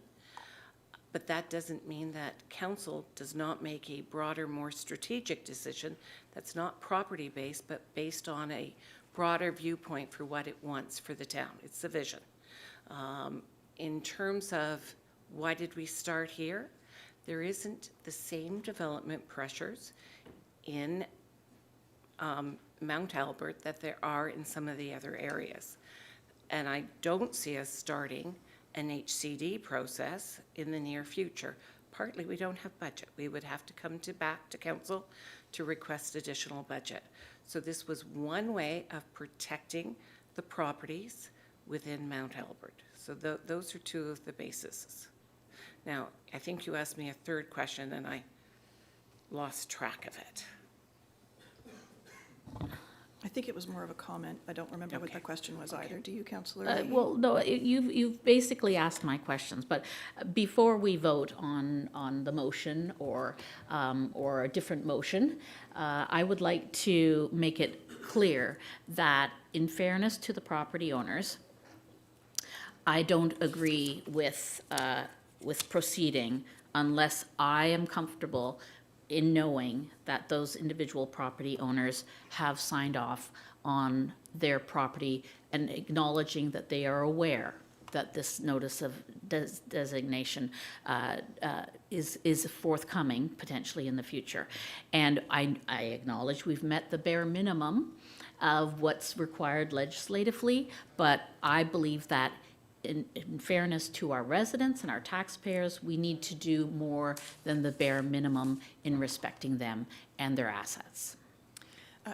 Speaker 8: but that doesn't mean that council does not make a broader, more strategic decision that's not property-based, but based on a broader viewpoint for what it wants for the town. It's the vision. In terms of why did we start here, there isn't the same development pressures in Mount Albert that there are in some of the other areas. And I don't see us starting an HCD process in the near future. Partly, we don't have budget. We would have to come back to council to request additional budget. So this was one way of protecting the properties within Mount Albert. So those are two of the bases. Now, I think you asked me a third question and I lost track of it.
Speaker 12: I think it was more of a comment. I don't remember what
Speaker 8: Okay.
Speaker 12: the question was either. Do you, Councillor Leahy?
Speaker 6: Well, no, you've basically asked my questions, but before we vote on the motion or a different motion, I would like to make it clear that in fairness to the property owners, I don't agree with proceeding unless I am comfortable in knowing that those individual property owners have signed off on their property and acknowledging that they are aware that this notice of designation is forthcoming potentially in the future. And I acknowledge we've met the bare minimum of what's required legislatively, but I believe that in fairness to our residents and our taxpayers, we need to do more than the bare minimum in respecting them and their assets.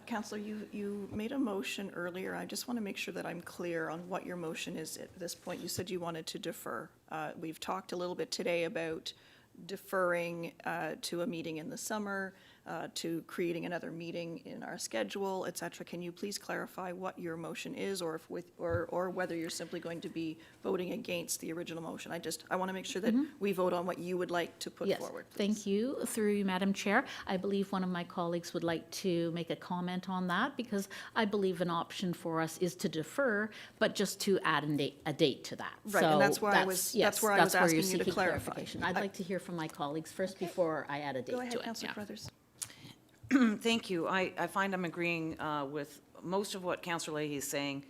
Speaker 12: Councillor, you made a motion earlier. I just want to make sure that I'm clear on what your motion is at this point. You said you wanted to defer. We've talked a little bit today about deferring to a meeting in the summer, to creating another meeting in our schedule, et cetera. Can you please clarify what your motion is, or or whether you're simply going to be voting against the original motion? I want to make sure that we vote on what you would like to put forward.
Speaker 6: Yes, thank you. Through you, Madam Chair, I believe one of my colleagues would like to make a comment on that, because I believe an option for us is to defer, but just to add a date to that.
Speaker 12: Right, and that's
Speaker 6: So
Speaker 12: where I was
Speaker 6: you're
Speaker 12: asking you to
Speaker 6: seeking
Speaker 12: clarify.
Speaker 6: clarification. I'd like to hear from my colleagues first before I add a date
Speaker 12: Go
Speaker 6: to it.
Speaker 12: ahead, Councillor
Speaker 6: Yeah.
Speaker 12: Crothers.
Speaker 5: Thank you. I find I'm agreeing with most of what Councillor Leahy is saying.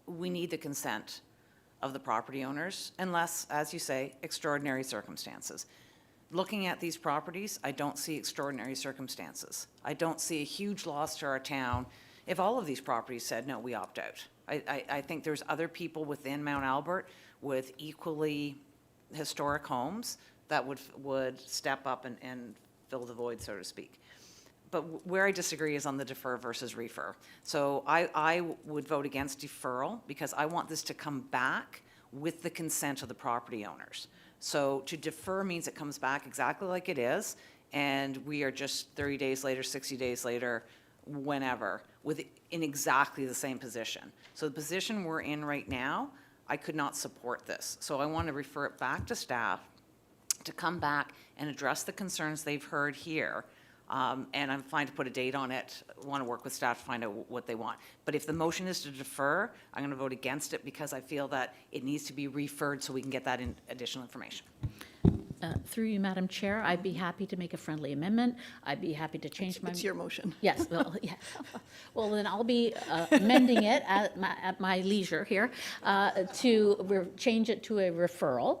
Speaker 5: We need the consent of the property owners unless, as you say, extraordinary circumstances. Looking at these properties, I don't see extraordinary circumstances. I don't see a huge loss to our town if all of these properties said, no, we opt out. I think there's other people within Mount Albert with equally historic homes that would step up and fill the void, so to speak. But where I disagree is on the defer versus refer. So I would vote against deferral because I want this to come back with the consent of the property owners. So to defer means it comes back exactly like it is, and we are just 30 days later, 60 days later, whenever, in exactly the same position. So the position we're in right now, I could not support this. So I want to refer it back to staff to come back and address the concerns they've heard here. And I'm fine to put a date on it. I want to work with staff to find out what they want. But if the motion is to defer, I'm going to vote against it because I feel that it needs to be referred so we can get that additional information.
Speaker 6: Through you, Madam Chair, I'd be happy to make a friendly amendment. I'd be happy to change my...
Speaker 12: It's your motion.
Speaker 6: Yes, well, yeah. Well, then I'll be amending it at my leisure here to change it to a referral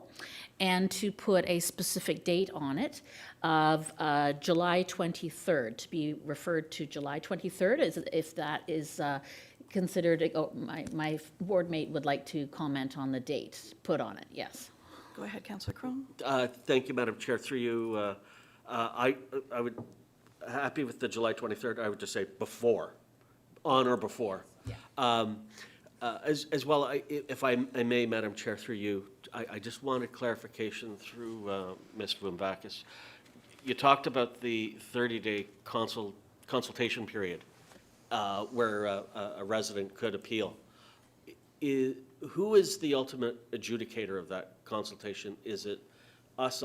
Speaker 6: and to put a specific date on it of July 23rd, to be referred to July 23rd, if that is considered, my board mate would like to comment on the date put on it, yes.
Speaker 12: Go ahead, Councillor Crone.
Speaker 4: Thank you, Madam Chair. Through you, I would, happy with the July 23rd, I would just say before, on or before.
Speaker 6: Yeah.
Speaker 4: As well, if I may, Madam Chair, through you, I just wanted clarification through Ms. Vumbakis. You talked about the 30-day consultation period where a resident could appeal. Who is the ultimate adjudicator of that consultation? Is it us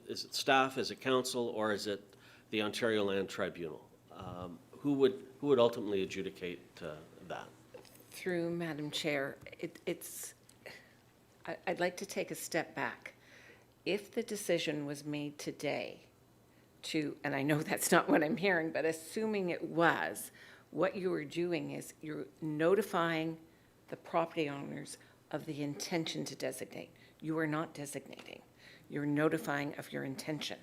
Speaker 4: is it staff, is it council, or is it the Ontario Land Tribunal? Who would ultimately adjudicate that?
Speaker 8: Through Madam Chair, I'd like to take a step back. If the decision was made today and I know that's not what I'm hearing, but assuming it was, what you are doing is you're notifying the property owners of the intention to designate. You are not designating. You're notifying of your intention.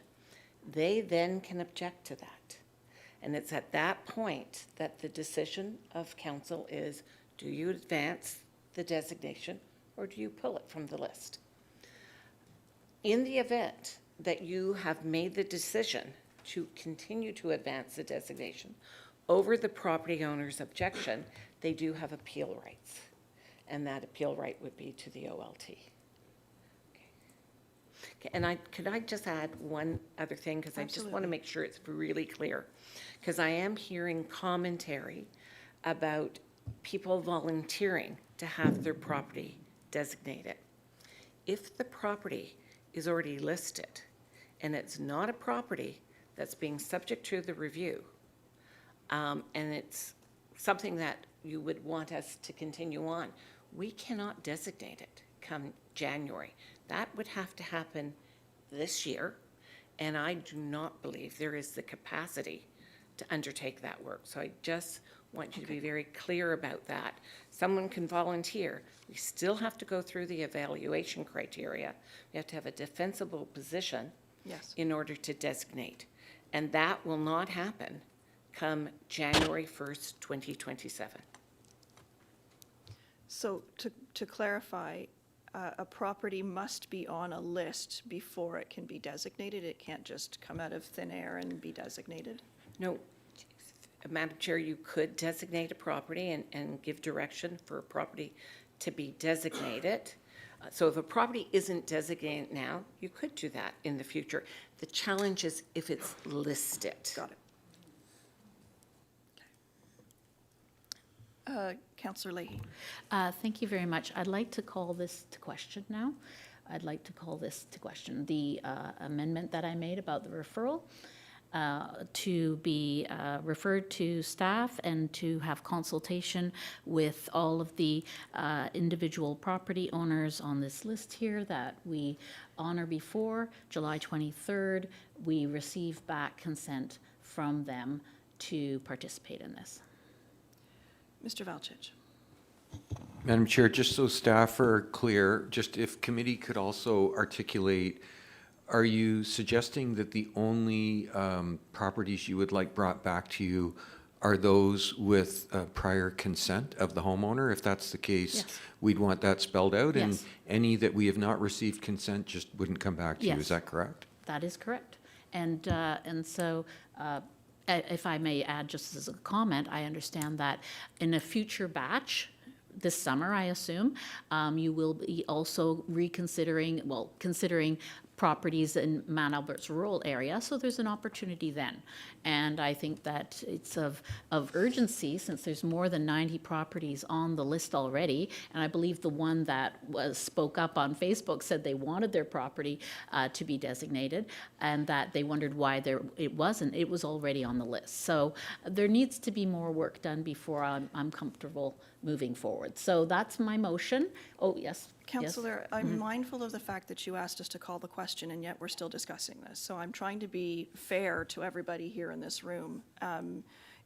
Speaker 8: They then can object to that. And it's at that point that the decision of council is, do you advance the designation or do you pull it from the list? In the event that you have made the decision to continue to advance the designation over the property owner's objection, they do have appeal rights. And that appeal right would be to the OLT. Okay, and could I just add one other thing? Because I just want to make sure it's really clear. Because I am hearing commentary about people volunteering to have their property designated. If the property is already listed and it's not a property that's being subject to the review, and it's something that you would want us to continue on, we cannot designate it come January. That would have to happen this year, and I do not believe there is the capacity to undertake that work. So I just want you to be very clear about that. Someone can volunteer. We still have to go through the evaluation criteria. We have to have a defensible position in order to designate. And that will not happen come January 1st, 2027.
Speaker 12: So to clarify, a property must be on a list before it can be designated? It can't just come out of thin air and be designated?
Speaker 8: No, Madam Chair, you could designate a property and give direction for a property to be designated. So if a property isn't designated now, you could do that in the future. The challenge is if it's listed.
Speaker 12: Got it. Councillor Leahy.
Speaker 6: Thank you very much. I'd like to call this to question now. I'd like to call this to question the amendment that I made about the referral to be referred to staff and to have consultation with all of the individual property owners on this list here that we honor before July 23rd. We receive back consent from them to participate in this.
Speaker 12: Mr. Valchich.
Speaker 11: Madam Chair, just so staff are clear, just if committee could also articulate, are you suggesting that the only properties you would like brought back to you are those with prior consent of the homeowner? If that's the case,
Speaker 6: Yes.
Speaker 11: we'd want that spelled out, and
Speaker 6: Yes.
Speaker 11: any that we have not received consent just wouldn't come back to you. Is that correct?
Speaker 6: That is correct. And so if I may add just as a comment, I understand that in a future batch, this summer, I assume, you will be also considering properties in Mount Albert's rural area, so there's an opportunity then. And I think that it's of urgency, since there's more than 90 properties on the list already, and I believe the one that spoke up on Facebook said they wanted their property to be designated, and that they wondered why it wasn't. It was already on the list. So there needs to be more work done before I'm comfortable moving forward. So that's my motion. Oh, yes.
Speaker 12: Councillor, I'm mindful of the fact that you asked us to call the question, and yet we're still discussing this. So I'm trying to be fair to everybody here in this room.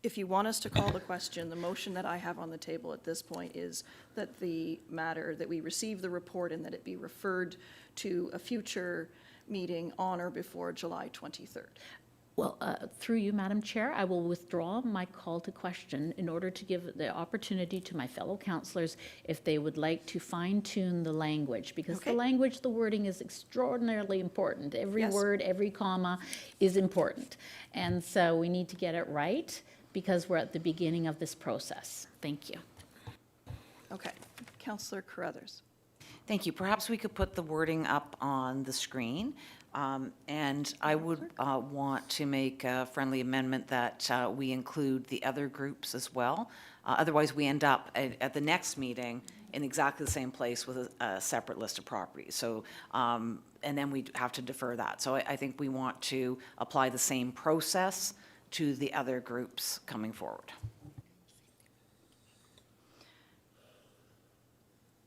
Speaker 12: If you want us to call the question, the motion that I have on the table at this point is that the matter, that we receive the report and that it be referred to a future meeting on or before July 23rd.
Speaker 6: Well, through you, Madam Chair, I will withdraw my call to question in order to give the opportunity to my fellow councillors if they would like to fine-tune the language, because the language, the wording is extraordinarily important. Every word, every comma is important. And so we need to get it right because we're at the beginning of this process. Thank you.
Speaker 12: Okay. Councillor Carruthers.
Speaker 5: Thank you. Perhaps we could put the wording up on the screen. And I would want to make a friendly amendment that we include the other groups as well. Otherwise, we end up at the next meeting in exactly the same place with a separate list of properties. So, and then we have to defer that. So I think we want to apply the same process to the other groups coming forward.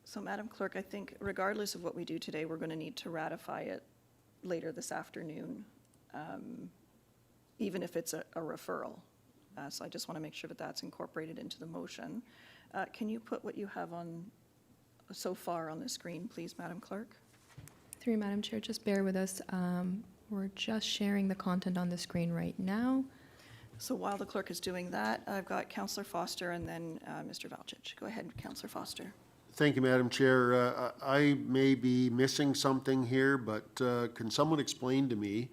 Speaker 12: So, Madam Clerk, I think regardless of what we do today, we're going to need to ratify it later this afternoon, even if it's a referral. So I just want to make sure that that's incorporated into the motion. Can you put what you have on so far on the screen, please, Madam Clerk?
Speaker 3: Through you, Madam Chair, just bear with us. We're just sharing the content on the screen right now.
Speaker 12: So while the clerk is doing that, I've got Councillor Foster and then Mr. Valchich. Go ahead, Councillor Foster.
Speaker 10: Thank you, Madam Chair. I may be missing something here, but can someone explain to me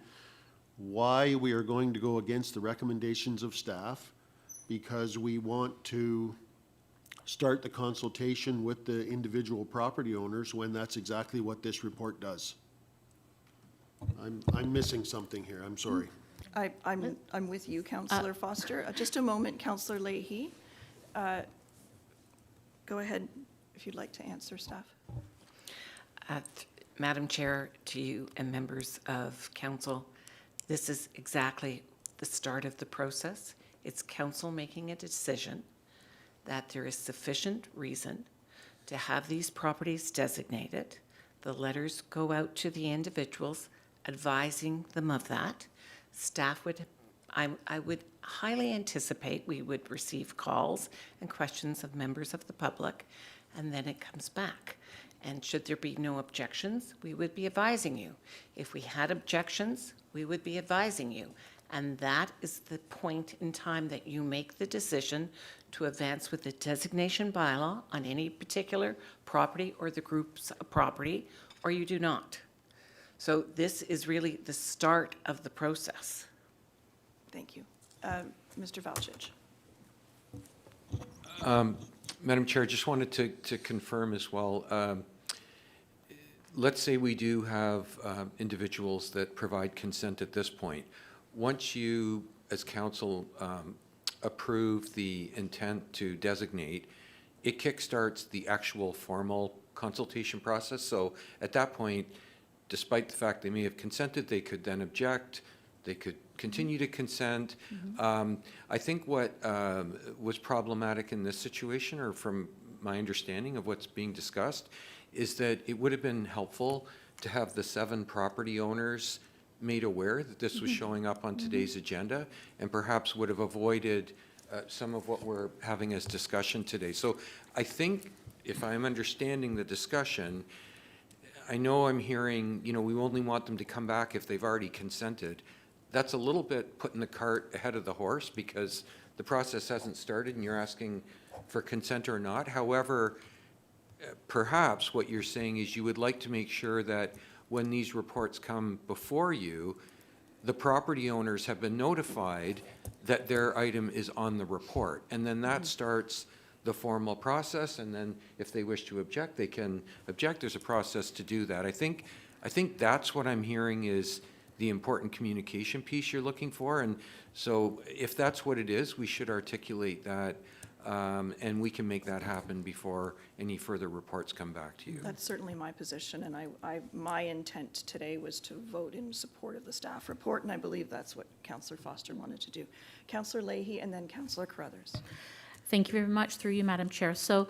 Speaker 10: why we are going to go against the recommendations of staff, because we want to start the consultation with the individual property owners when that's exactly what this report does. I'm missing something here, I'm sorry.
Speaker 12: I'm with you, Councillor Foster. Just a moment, Councillor Leahy. Go ahead if you'd like to answer, staff.
Speaker 8: Madam Chair, to you and members of council, this is exactly the start of the process. It's council making a decision that there is sufficient reason to have these properties designated. The letters go out to the individuals advising them of that. Staff would, I would highly anticipate we would receive calls and questions of members of the public, and then it comes back. And should there be no objections, we would be advising you. If we had objections, we would be advising you. And that is the point in time that you make the decision to advance with the designation bylaw on any particular property or the groups of property, or you do not. So this is really the start of the process.
Speaker 12: Thank you. Mr. Valchich.
Speaker 11: Madam Chair, just wanted to confirm as well. Let's say we do have individuals that provide consent at this point. Once you, as council, approve the intent to designate, it kickstarts the actual formal consultation process. So at that point, despite the fact they may have consented, they could then object, they could continue to consent. I think what was problematic in this situation, or from my understanding of what's being discussed, is that it would have been helpful to have the 7 property owners made aware that this was showing up on today's agenda, and perhaps would have avoided some of what we're having as discussion today. So I think, if I'm understanding the discussion, I know I'm hearing, you know, we only want them to come back if they've already consented. That's a little bit putting the cart ahead of the horse, because the process hasn't started and you're asking for consent or not. However, perhaps what you're saying is you would like to make sure that when these reports come before you, the property owners have been notified that their item is on the report. And then that starts the formal process, and then if they wish to object, they can object. There's a process to do that. I think that's what I'm hearing is the important communication piece you're looking for. And so if that's what it is, we should articulate that, and we can make that happen before any further reports come back to you.
Speaker 12: That's certainly my position, and my intent today was to vote in support of the staff report, and I believe that's what Councillor Foster wanted to do. Councillor Leahy and then Councillor Carruthers.
Speaker 6: Thank you very much, through you, Madam Chair. So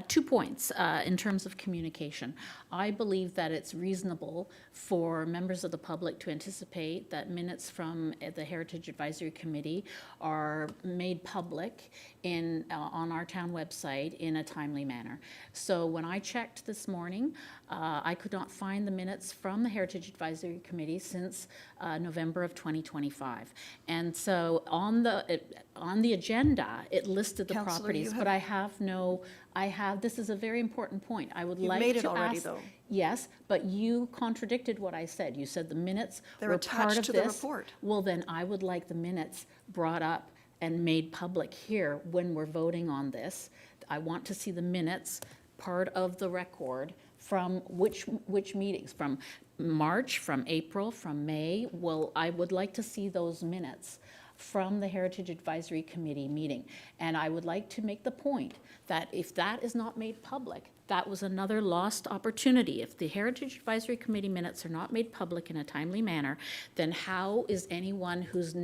Speaker 6: 2 points in terms of communication. I believe that it's reasonable for members of the public to anticipate that minutes from the Heritage Advisory Committee are made public on our town website in a timely manner. So when I checked this morning, I could not find the minutes from the Heritage Advisory Committee since November of 2025. And so on the agenda, it listed the
Speaker 12: Councillor,
Speaker 6: properties, but this is a very important point. I would
Speaker 12: You've
Speaker 6: like
Speaker 12: made it
Speaker 6: to
Speaker 12: already,
Speaker 6: ask.
Speaker 12: though.
Speaker 6: Yes, but you contradicted what I said. You said the minutes
Speaker 12: They're
Speaker 6: were part
Speaker 12: attached
Speaker 6: of
Speaker 12: to the
Speaker 6: this.
Speaker 12: report.
Speaker 6: Well, then I would like the minutes brought up and made public here when we're voting on this. I want to see the minutes, part of the record, from which meetings, from March, from April, from May. Well, I would like to see those minutes from the Heritage Advisory Committee meeting. And I would like to make the point that if that is not made public, that was another lost opportunity. If the Heritage Advisory Committee minutes are not made public in a timely manner, then how is anyone whose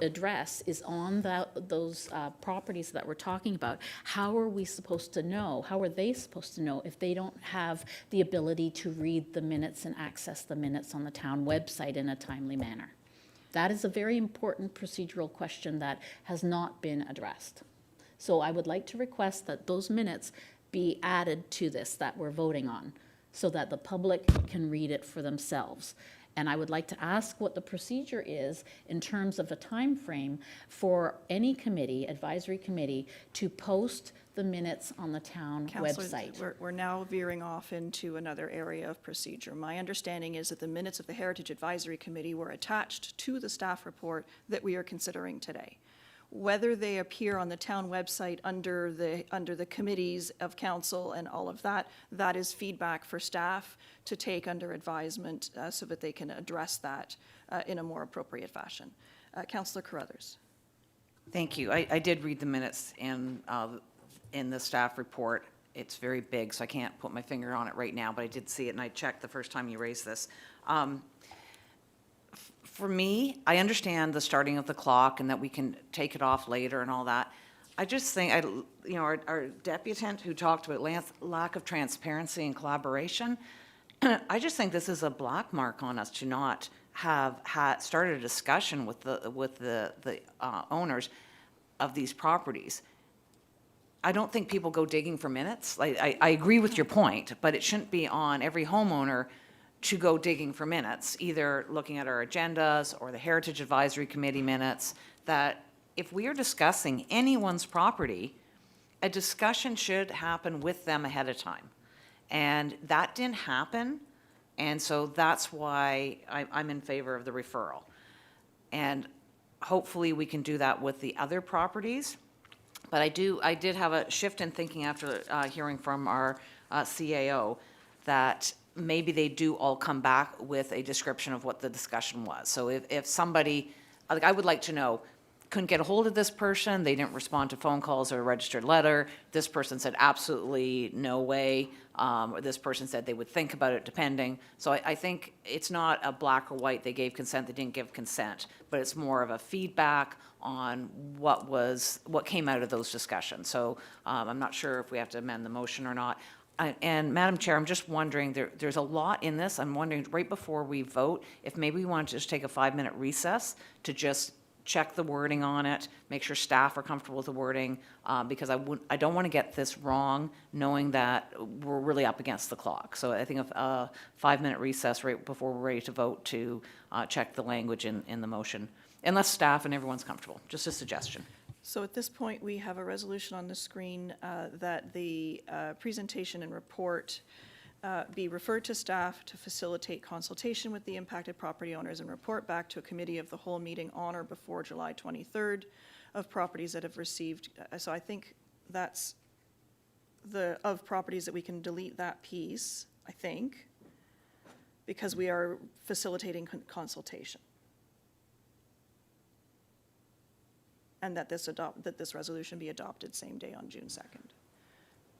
Speaker 6: address is on those properties that we're talking about, how are we supposed to know? How are they supposed to know if they don't have the ability to read the minutes and access the minutes on the town website in a timely manner? That is a very important procedural question that has not been addressed. So I would like to request that those minutes be added to this that we're voting on, so that the public can read it for themselves. And I would like to ask what the procedure is in terms of a time frame for any committee, advisory committee, to post the minutes on the town
Speaker 12: Councillor,
Speaker 6: website.
Speaker 12: we're now veering off into another area of procedure. My understanding is that the minutes of the Heritage Advisory Committee were attached to the staff report that we are considering today. Whether they appear on the town website under the committees of council and all of that, that is feedback for staff to take under advisement so that they can address that in a more appropriate fashion. Councillor Carruthers.
Speaker 5: Thank you. I did read the minutes in the staff report. It's very big, so I can't put my finger on it right now, but I did see it, and I checked the first time you raised this. For me, I understand the starting of the clock and that we can take it off later and all that. I just think, our deputant who talked about lack of transparency and collaboration, I just think this is a black mark on us to not have started a discussion with the owners of these properties. I don't think people go digging for minutes. I agree with your point, but it shouldn't be on every homeowner to go digging for minutes, either looking at our agendas or the Heritage Advisory Committee minutes, that if we are discussing anyone's property, a discussion should happen with them ahead of time. And that didn't happen, and so that's why I'm in favor of the referral. And hopefully we can do that with the other properties. But I did have a shift in thinking after hearing from our CAO that maybe they do all come back with a description of what the discussion was. So if somebody, like, I would like to know, couldn't get a hold of this person, they didn't respond to phone calls or a registered letter, this person said absolutely no way, or this person said they would think about it depending. So I think it's not a black or white, they gave consent, they didn't give consent, but it's more of a feedback on what came out of those discussions. So I'm not sure if we have to amend the motion or not. And Madam Chair, I'm just wondering, there's a lot in this. I'm wondering, right before we vote, if maybe we want to just take a 5-minute recess to just check the wording on it, make sure staff are comfortable with the wording, because I don't want to get this wrong, knowing that we're really up against the clock. So I think a 5-minute recess right before we're ready to vote to check the language in the motion, unless staff and everyone's comfortable. Just a suggestion.
Speaker 12: So at this point, we have a resolution on the screen that the presentation and report be referred to staff to facilitate consultation with the impacted property owners and report back to a committee of the whole meeting on or before July 23rd of properties that have received. So I think that's of properties that we can delete that piece, I think, because we are facilitating consultation. And that this resolution be adopted same day on June 2nd.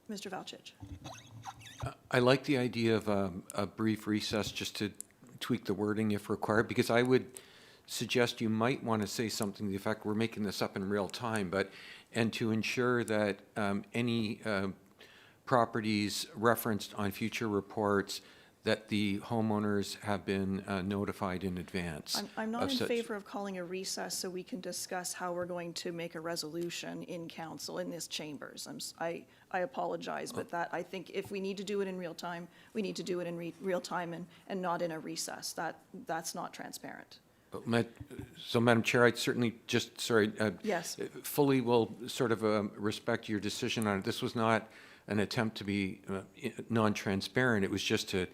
Speaker 12: Mr. Valchich.
Speaker 11: I like the idea of a brief recess just to tweak the wording if required, because I would suggest you might want to say something to the effect, we're making this up in real time, and to ensure that any properties referenced on future reports, that the homeowners have been notified in advance.
Speaker 12: I'm not in
Speaker 11: such.
Speaker 12: favor of calling a recess so we can discuss how we're going to make a resolution in council, in this chambers. I apologize, but that, I think if we need to do it in real time, we need to do it in real time and not in a recess. That's not transparent.
Speaker 11: So, Madam Chair, I certainly
Speaker 12: Yes.
Speaker 11: fully will sort of respect your decision on it. This was not an attempt to be non-transparent. It was just to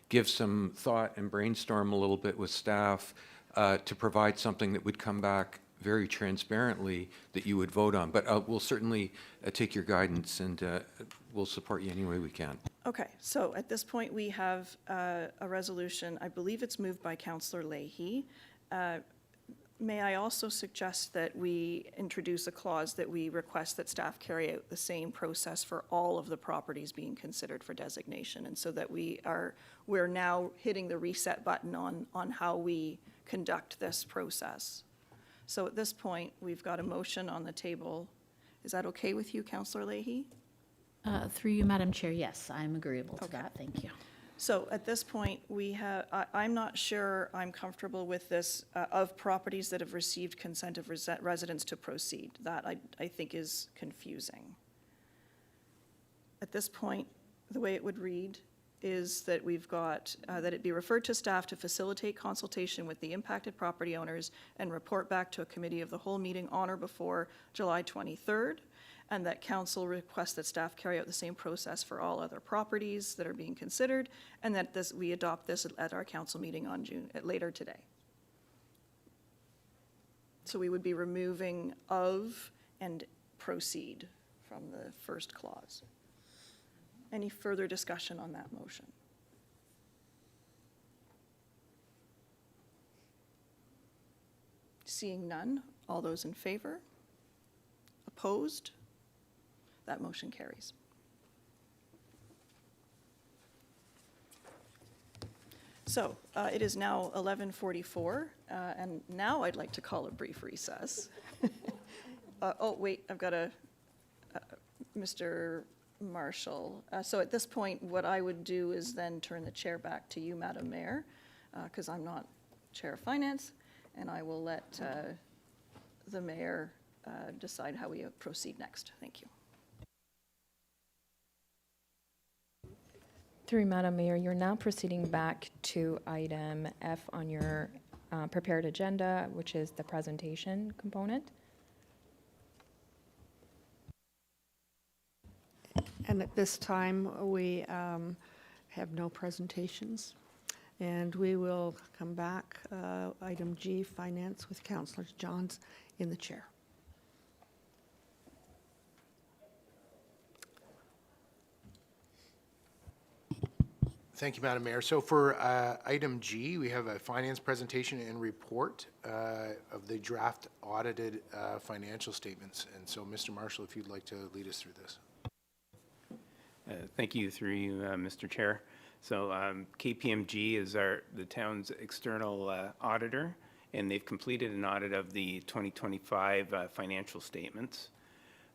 Speaker 11: give some thought and brainstorm a little bit with staff to provide something that would come back very transparently that you would vote on. But we'll certainly take your guidance, and we'll support you any way we can.
Speaker 12: Okay, so at this point, we have a resolution. I believe it's moved by Councillor Leahy. May I also suggest that we introduce a clause that we request that staff carry out the same process for all of the properties being considered for designation, and so that we're now hitting the reset button on how we conduct this process. So at this point, we've got a motion on the table. Is that okay with you, Councillor Leahy?
Speaker 6: Through you, Madam Chair, yes, I'm agreeable to that. Thank you.
Speaker 12: So at this point, I'm not sure I'm comfortable with this, of properties that have received consent of residents to proceed. That I think is confusing. At this point, the way it would read is that we've got, that it be referred to staff to facilitate consultation with the impacted property owners and report back to a committee of the whole meeting on or before July 23rd, and that council requests that staff carry out the same process for all other properties that are being considered, and that we adopt this at our council meeting on later today. So we would be removing of and proceed from the first clause. Any further discussion on that motion? Seeing none, all those in favor? Opposed? That motion carries. So it is now 11:44, and now I'd like to call a brief recess. Oh, wait, I've got Mr. Marshall. So at this point, what I would do is then turn the chair back to you, Madam Mayor, because I'm not Chair of Finance, and I will let the Mayor decide how we proceed next. Thank you.
Speaker 3: Through you, Madam Mayor, you're now proceeding back to item F on your prepared agenda, which is the presentation component.
Speaker 1: And at this time, we have no presentations. And we will come back, item G, Finance, with Councillor Johns in the chair.
Speaker 2: Thank you, Madam Mayor. So for item G, we have a finance presentation and report of the draft audited financial statements. And so, Mr. Marshall, if you'd like to lead us through this.
Speaker 14: Thank you, through you, Mr. Chair. So KPMG is the town's external auditor, and they've completed an audit of the 2025 financial statements.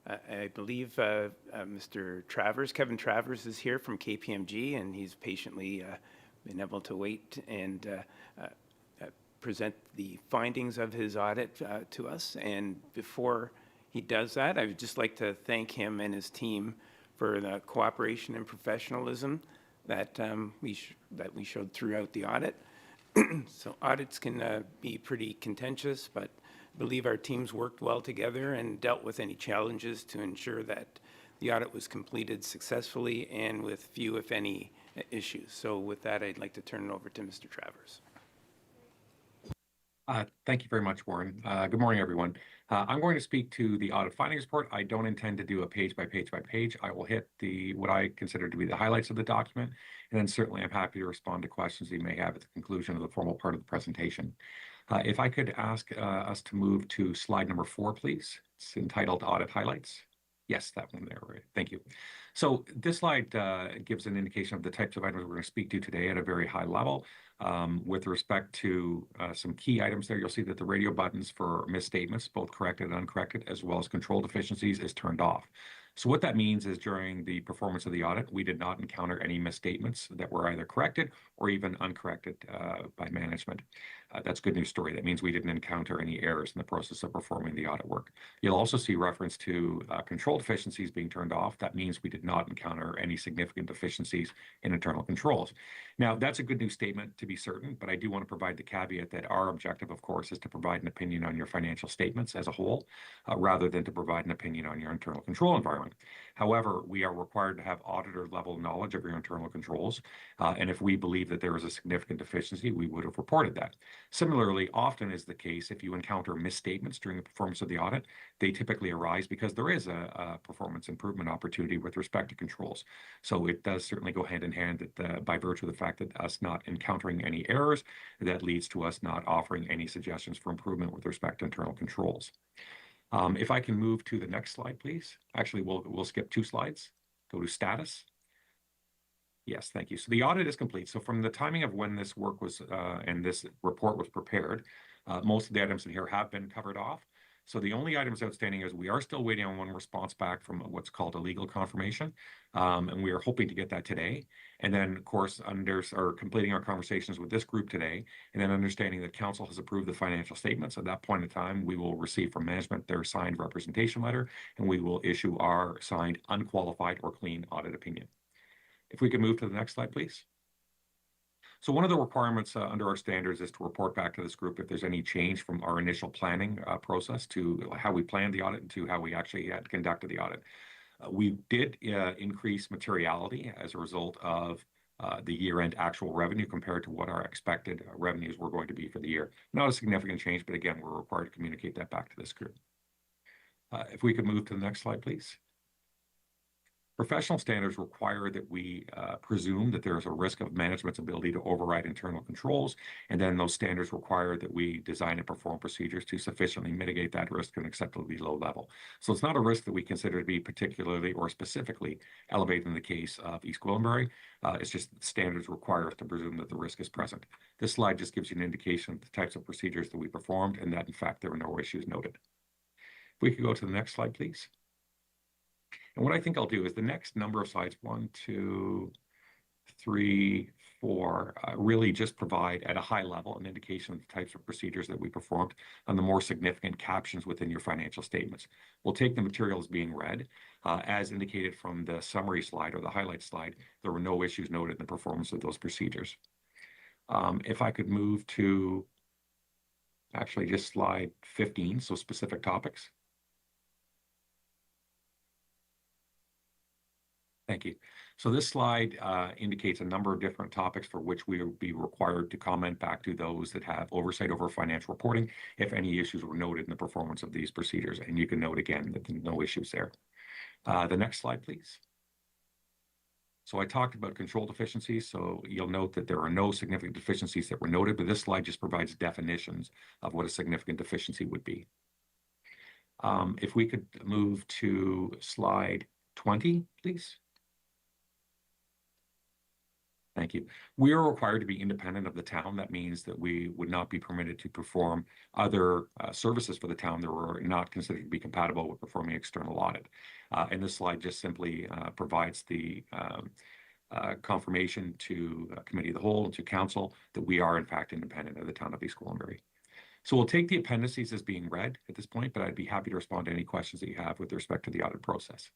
Speaker 14: I believe Mr. Travers, Kevin Travers, is here from KPMG, and he's patiently been able to wait and present the findings of his audit to us. And before he does that, I would just like to thank him and his team for the cooperation and professionalism that we showed throughout the audit. So audits can be pretty contentious, but I believe our teams worked well together and dealt with any challenges to ensure that the audit was completed successfully and with few, if any, issues. So with that, I'd like to turn it over to Mr. Travers.
Speaker 15: Thank you very much, Warren. Good morning, everyone. I'm going to speak to the audit findings report. I don't intend to do a page by page by page. I will hit what I consider to be the highlights of the document, and then certainly I'm happy to respond to questions you may have at the conclusion of the formal part of the presentation. If I could ask us to move to slide number 4, please. It's entitled Audit Highlights. Yes, that one there. Right. Thank you. So this slide gives an indication of the types of items we're going to speak to today at a very high level. With respect to some key items there, you'll see that the radio buttons for misstatements, both corrected and uncorrected, as well as control deficiencies, is turned off. So what that means is during the performance of the audit, we did not encounter any misstatements that were either corrected or even uncorrected by management. That's a good news story. That means we didn't encounter any errors in the process of performing the audit work. You'll also see reference to control deficiencies being turned off. That means we did not encounter any significant deficiencies in internal controls. Now, that's a good news statement to be certain, but I do want to provide the caveat that our objective, of course, is to provide an opinion on your financial statements as a whole, rather than to provide an opinion on your internal control environment. However, we are required to have auditor-level knowledge of your internal controls, and if we believe that there is a significant deficiency, we would have reported that. Similarly, often is the case if you encounter misstatements during the performance of the audit, they typically arise because there is a performance improvement opportunity with respect to controls. So it does certainly go hand in hand that by virtue of the fact that us not encountering any errors, that leads to us not offering any suggestions for improvement with respect to internal controls. If I can move to the next slide, please. Actually, we'll skip 2 slides. Go to status. Yes, thank you. So the audit is complete. So from the timing of when this work was and this report was prepared, most of the items in here have been covered off. So the only items outstanding is we are still waiting on one response back from what's called a legal confirmation, and we are hoping to get that today. And then, of course, completing our conversations with this group today, and then understanding that council has approved the financial statements. At that point in time, we will receive from management their signed representation letter, and we will issue our signed unqualified or clean audit opinion. If we could move to the next slide, please. So one of the requirements under our standards is to report back to this group if there's any change from our initial planning process to how we planned the audit and to how we actually had conducted the audit. We did increase materiality as a result of the year-end actual revenue compared to what our expected revenues were going to be for the year. Not a significant change, but again, we're required to communicate that back to this group. If we could move to the next slide, please. Professional standards require that we presume that there is a risk of management's ability to override internal controls, and then those standards require that we design and perform procedures to sufficiently mitigate that risk to an acceptably low level. So it's not a risk that we consider to be particularly or specifically elevated in the case of East Gwillimbury. It's just that standards require us to presume that the risk is present. This slide just gives you an indication of the types of procedures that we performed and that, in fact, there were no issues noted. If we could go to the next slide, please. And what I think I'll do is the next number of slides, 1, 2, 3, 4, really just provide at a high level an indication of the types of procedures that we performed on the more significant captions within your financial statements. We'll take the materials being read. As indicated from the summary slide or the highlight slide, there were no issues noted in the performance of those procedures. If I could move to actually just slide 15, so specific topics. Thank you. So this slide indicates a number of different topics for which we will be required to comment back to those that have oversight over financial reporting if any issues were noted in the performance of these procedures. And you can note again that there are no issues there. The next slide, please. So I talked about control deficiencies, so you'll note that there are no significant deficiencies that were noted, but this slide just provides definitions of what a significant deficiency would be. If we could move to slide 20, please. Thank you. We are required to be independent of the town. That means that we would not be permitted to perform other services for the town that were not considered to be compatible with performing external audit. And this slide just simply provides the confirmation to Committee of the Whole and to Council that we are in fact independent of the town of East Gwillimbury. So we'll take the appendices as being read at this point, but I'd be happy to respond to any questions that you have with respect to the audit process.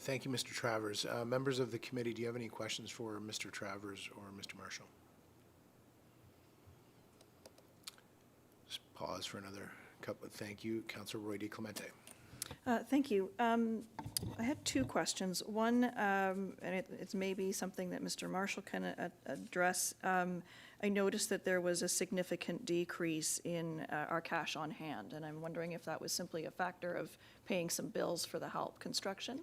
Speaker 2: Thank you, Mr. Travers. Members of the committee, do you have any questions for Mr. Travers or Mr. Marshall? Just pause for another couple. Thank you. Councillor Roy-DiClemente.
Speaker 12: Thank you. I had two questions. One, and it's maybe something that Mr. Marshall can address. I noticed that there was a significant decrease in our cash on hand, and I'm wondering if that was simply a factor of paying some bills for the HALP construction.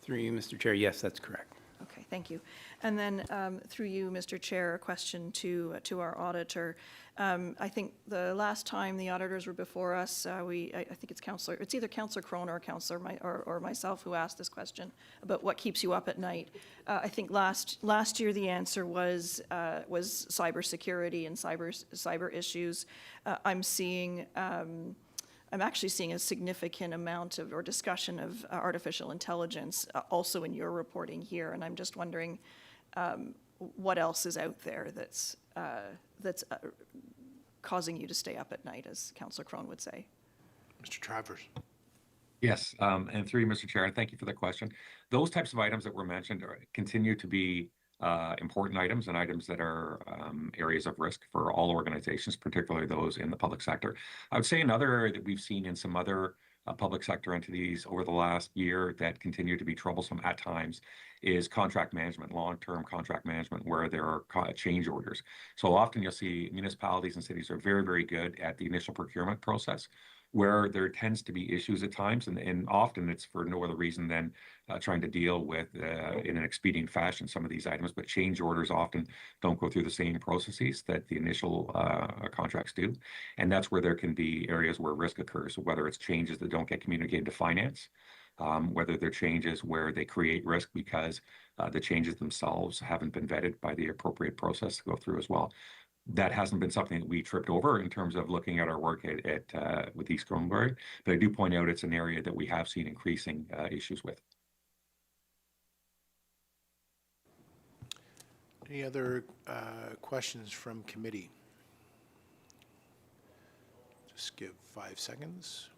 Speaker 14: Through you, Mr. Chair, yes, that's correct.
Speaker 12: Okay, thank you. And then through you, Mr. Chair, a question to our auditor. I think the last time the auditors were before us, I think it's either Councillor Crone or Councillor or myself who asked this question about what keeps you up at night. I think last year the answer was cybersecurity and cyber issues. I'm actually seeing a significant amount of, or discussion of artificial intelligence also in your reporting here, and I'm just wondering what else is out there that's causing you to stay up at night, as Councillor Crone would say.
Speaker 2: Mr. Travers.
Speaker 15: Yes, and through you, Mr. Chair, and thank you for the question. Those types of items that were mentioned continue to be important items and items that are areas of risk for all organizations, particularly those in the public sector. I would say another area that we've seen in some other public sector entities over the last year that continue to be troublesome at times is contract management, long-term contract management, where there are change orders. So often you'll see municipalities and cities are very, very good at the initial procurement process, where there tends to be issues at times, and often it's for no other reason than trying to deal with, in an expedient fashion, some of these items, but change orders often don't go through the same processes that the initial contracts do. And that's where there can be areas where risk occurs, whether it's changes that don't get communicated to finance, whether they're changes where they create risk because the changes themselves haven't been vetted by the appropriate process to go through as well. That hasn't been something that we tripped over in terms of looking at our work with East Gwillimbury, but I do point out it's an area that we have seen increasing issues with.
Speaker 2: Any other questions from committee? Just give 5 seconds.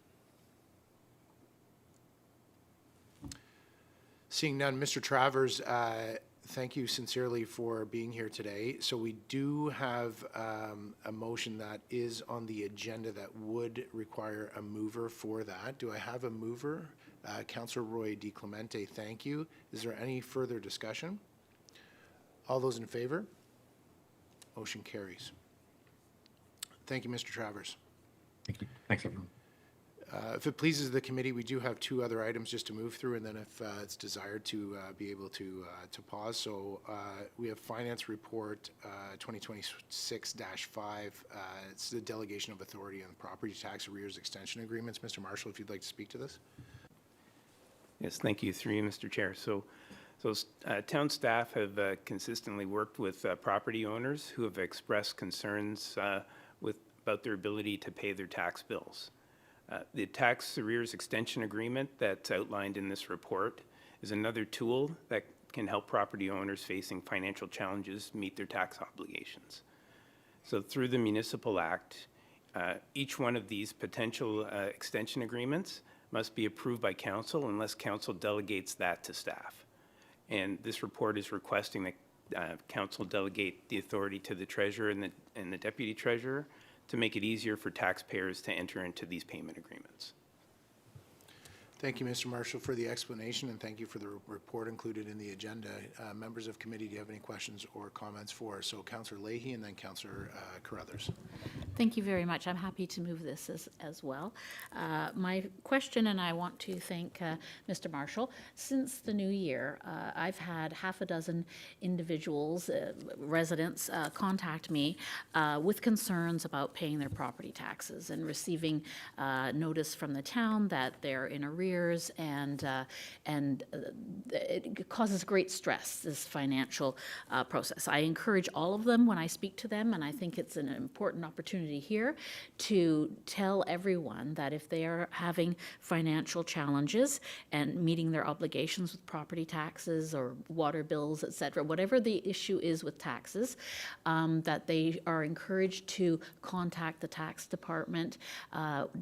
Speaker 2: Seeing none, Mr. Travers, thank you sincerely for being here today. So we do have a motion that is on the agenda that would require a mover for that. Do I have a mover? Councillor Roy-DiClemente, thank you. Is there any further discussion? All those in favor? Motion carries. Thank you, Mr. Travers.
Speaker 15: Thank you. Thanks, everyone.
Speaker 2: If it pleases the committee, we do have 2 other items just to move through, and then if it's desired to be able to pause. So we have Finance Report 2026-5. It's the delegation of authority on property tax arrears extension agreements. Mr. Marshall, if you'd like to speak to this.
Speaker 14: Yes, thank you, through you, Mr. Chair. So town staff have consistently worked with property owners who have expressed concerns about their ability to pay their tax bills. The tax arrears extension agreement that's outlined in this report is another tool that can help property owners facing financial challenges meet their tax obligations. So through the Municipal Act, each one of these potential extension agreements must be approved by council unless council delegates that to staff. And this report is requesting that council delegate the authority to the treasurer and the deputy treasurer to make it easier for taxpayers to enter into these payment agreements.
Speaker 2: Thank you, Mr. Marshall, for the explanation, and thank you for the report included in the agenda. Members of committee, do you have any questions or comments for? So Councillor Leahy and then Councillor Carruthers.
Speaker 6: Thank you very much. I'm happy to move this as well. My question, and I want to thank Mr. Marshall. Since the new year, I've had half a dozen individuals, residents, contact me with concerns about paying their property taxes and receiving notice from the town that they're in arrears, and it causes great stress, this financial process. I encourage all of them when I speak to them, and I think it's an important opportunity here to tell everyone that if they are having financial challenges and meeting their obligations with property taxes or water bills, etc., whatever the issue is with taxes, that they are encouraged to contact the tax department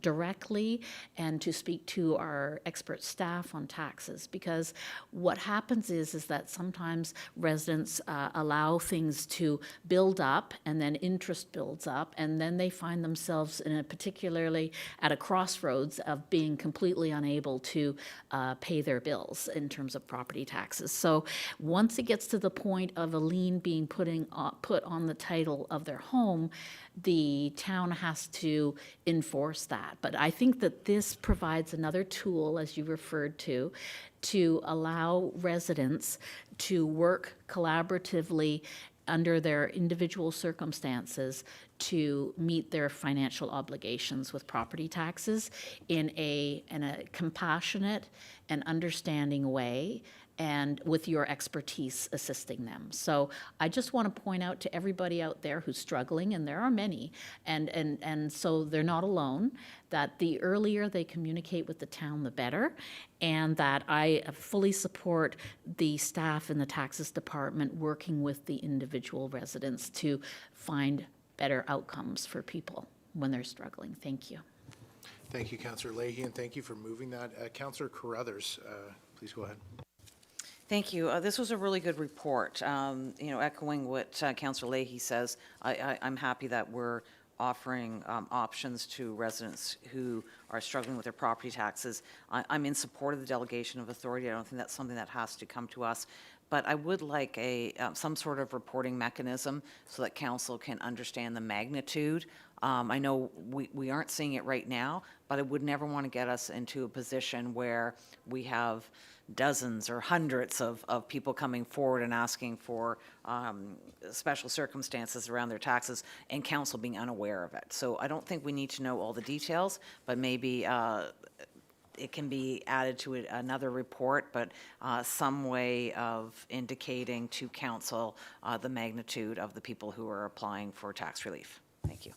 Speaker 6: directly and to speak to our expert staff on taxes, because what happens is that sometimes residents allow things to build up, and then interest builds up, and then they find themselves in particularly at a crossroads of being completely unable to pay their bills in terms of property taxes. So once it gets to the point of a lien being put on the title of their home, the town has to enforce that. But I think that this provides another tool, as you referred to allow residents to work collaboratively under their individual circumstances to meet their financial obligations with property taxes in a compassionate and understanding way, and with your expertise assisting them. So I just want to point out to everybody out there who's struggling, and there are many, and so they're not alone, that the earlier they communicate with the town, the better, and that I fully support the staff in the taxes department working with the individual residents to find better outcomes for people when they're struggling. Thank you.
Speaker 2: Thank you, Councillor Leahy, and thank you for moving that. Councillor Carruthers, please go ahead.
Speaker 5: Thank you. This was a really good report. Echoing what Councillor Leahy says, I'm happy that we're offering options to residents who are struggling with their property taxes. I'm in support of the delegation of authority. I don't think that's something that has to come to us. But I would like some sort of reporting mechanism so that council can understand the magnitude. I know we aren't seeing it right now, but I would never want to get us into a position where we have dozens or hundreds of people coming forward and asking for special circumstances around their taxes and council being unaware of it. So I don't think we need to know all the details, but maybe it can be added to another report, but some way of indicating to council the magnitude of the people who are applying for tax relief. Thank you.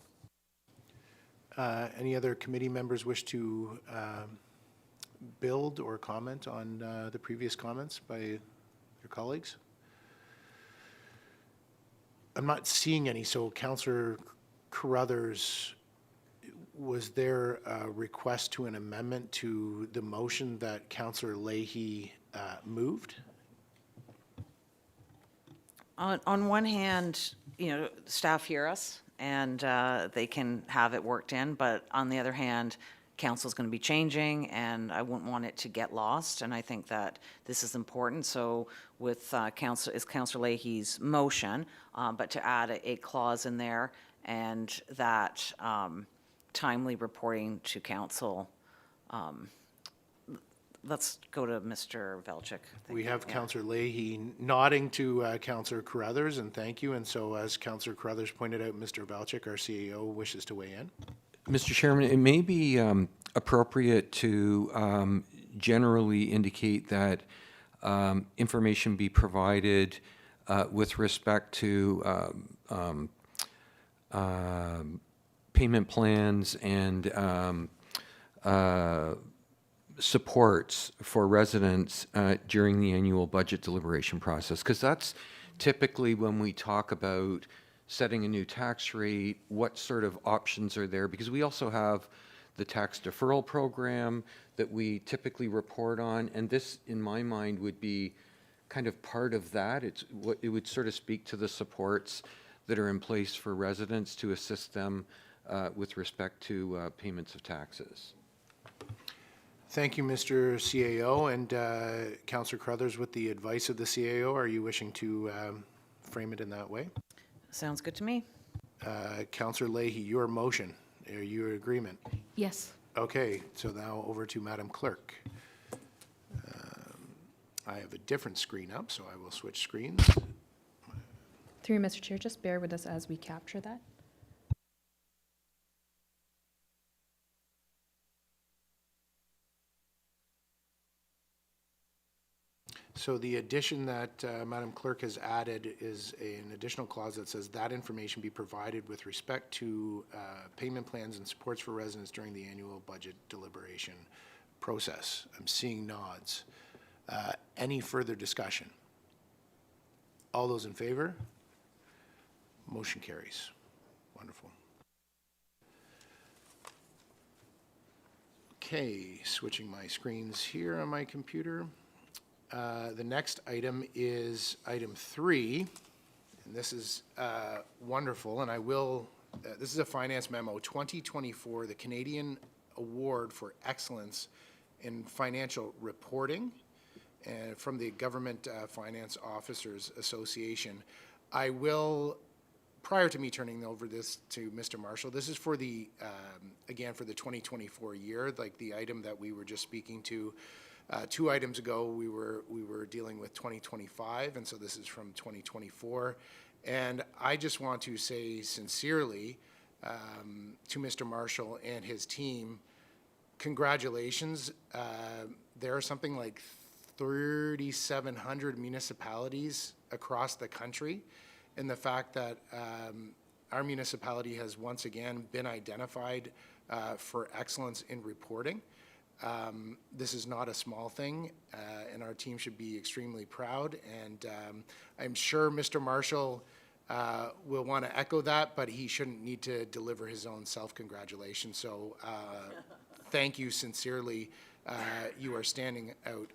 Speaker 2: Any other committee members wish to build or comment on the previous comments by your colleagues? I'm not seeing any, so Councillor Carruthers, was there a request to an amendment to the motion that Councillor Leahy moved.
Speaker 5: On one hand, you know, staff hear us and they can have it worked in, but on the other hand, council's going to be changing and I wouldn't want it to get lost. And I think that this is important. So with Councillor Leahy's motion, but to add a clause in there and that timely reporting to council. Let's go to Mr. Velchik.
Speaker 2: We have Councillor Leahy nodding to Councillor Carruthers, and thank you. And so as Councillor Carruthers pointed out, Mr. Velchik, our CAO, wishes to weigh in.
Speaker 11: Mr. Chairman, it may be appropriate to generally indicate that information be provided with respect to payment plans and supports for residents during the annual budget deliberation process, because that's typically when we talk about setting a new tax rate, what sort of options are there, because we also have the tax deferral program that we typically report on, and this, in my mind, would be kind of part of that. It would sort of speak to the supports that are in place for residents to assist them with respect to payments of taxes.
Speaker 2: Thank you, Mr. CAO. And Councillor Carruthers, with the advice of the CAO, are you wishing to frame it in that way?
Speaker 5: Sounds good to me.
Speaker 2: Councillor Leahy, your motion, are you in agreement?
Speaker 6: Yes.
Speaker 2: Okay, so now over to Madam Clerk. I have a different screen up, so I will switch screens.
Speaker 3: Through you, Mr. Chair, just bear with us as we capture that.
Speaker 2: So the addition that Madam Clerk has added is an additional clause that says that information be provided with respect to payment plans and supports for residents during the annual budget deliberation process. I'm seeing nods. Any further discussion? All those in favor? Motion carries. Wonderful. Okay, switching my screens here on my computer. The next item is item 3, and this is wonderful, and I will, this is a finance memo, 2024, the Canadian Award for Excellence in Financial Reporting, and from the Government Finance Officers Association. I will, prior to me turning over this to Mr. Marshall, this is for the, again, for the 2024 year, like the item that we were just speaking to. 2 items ago, we were dealing with 2025, and so this is from 2024. And I just want to say sincerely to Mr. Marshall and his team, congratulations. There are something like 3,700 municipalities across the country, and the fact that our municipality has once again been identified for excellence in reporting. This is not a small thing, and our team should be extremely proud. And I'm sure Mr. Marshall will want to echo that, but he shouldn't need to deliver his own self-congratulations. So thank you sincerely. You are standing out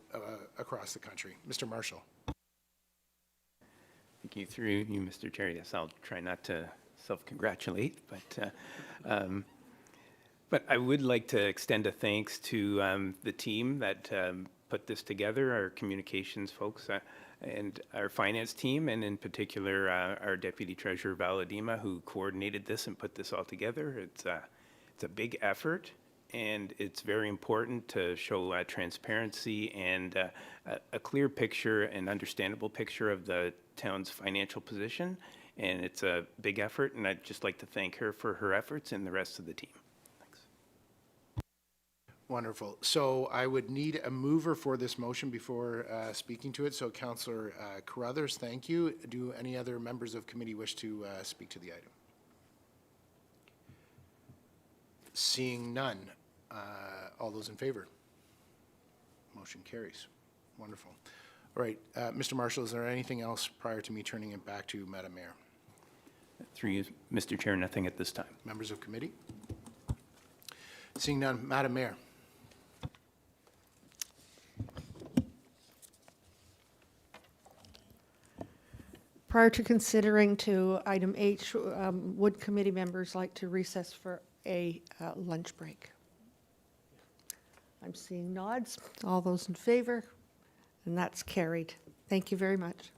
Speaker 2: across the country. Mr. Marshall.
Speaker 14: Thank you. Through you, Mr. Chair. Yes, I'll try not to self-congratulate, but I would like to extend a thanks to the team that put this together, our communications folks and our finance team, and in particular our Deputy Treasurer Valadima, who coordinated this and put this all together. It's a big effort, and it's very important to show transparency and a clear picture and understandable picture of the town's financial position. And it's a big effort, and I'd just like to thank her for her efforts and the rest of the team.
Speaker 2: Wonderful. So I would need a mover for this motion before speaking to it. So Councillor Carruthers, thank you. Do any other members of committee wish to speak to the item? Seeing none. All those in favor? Motion carries. Wonderful. All right, Mr. Marshall, is there anything else prior to me turning it back to Madam Mayor?
Speaker 14: Through you, Mr. Chair, nothing at this time.
Speaker 2: Members of committee? Seeing none, Madam Mayor.
Speaker 1: Prior to considering to item H, would committee members like to recess for a lunch break? I'm seeing nods. All those in favor? And that's carried. Thank you very much.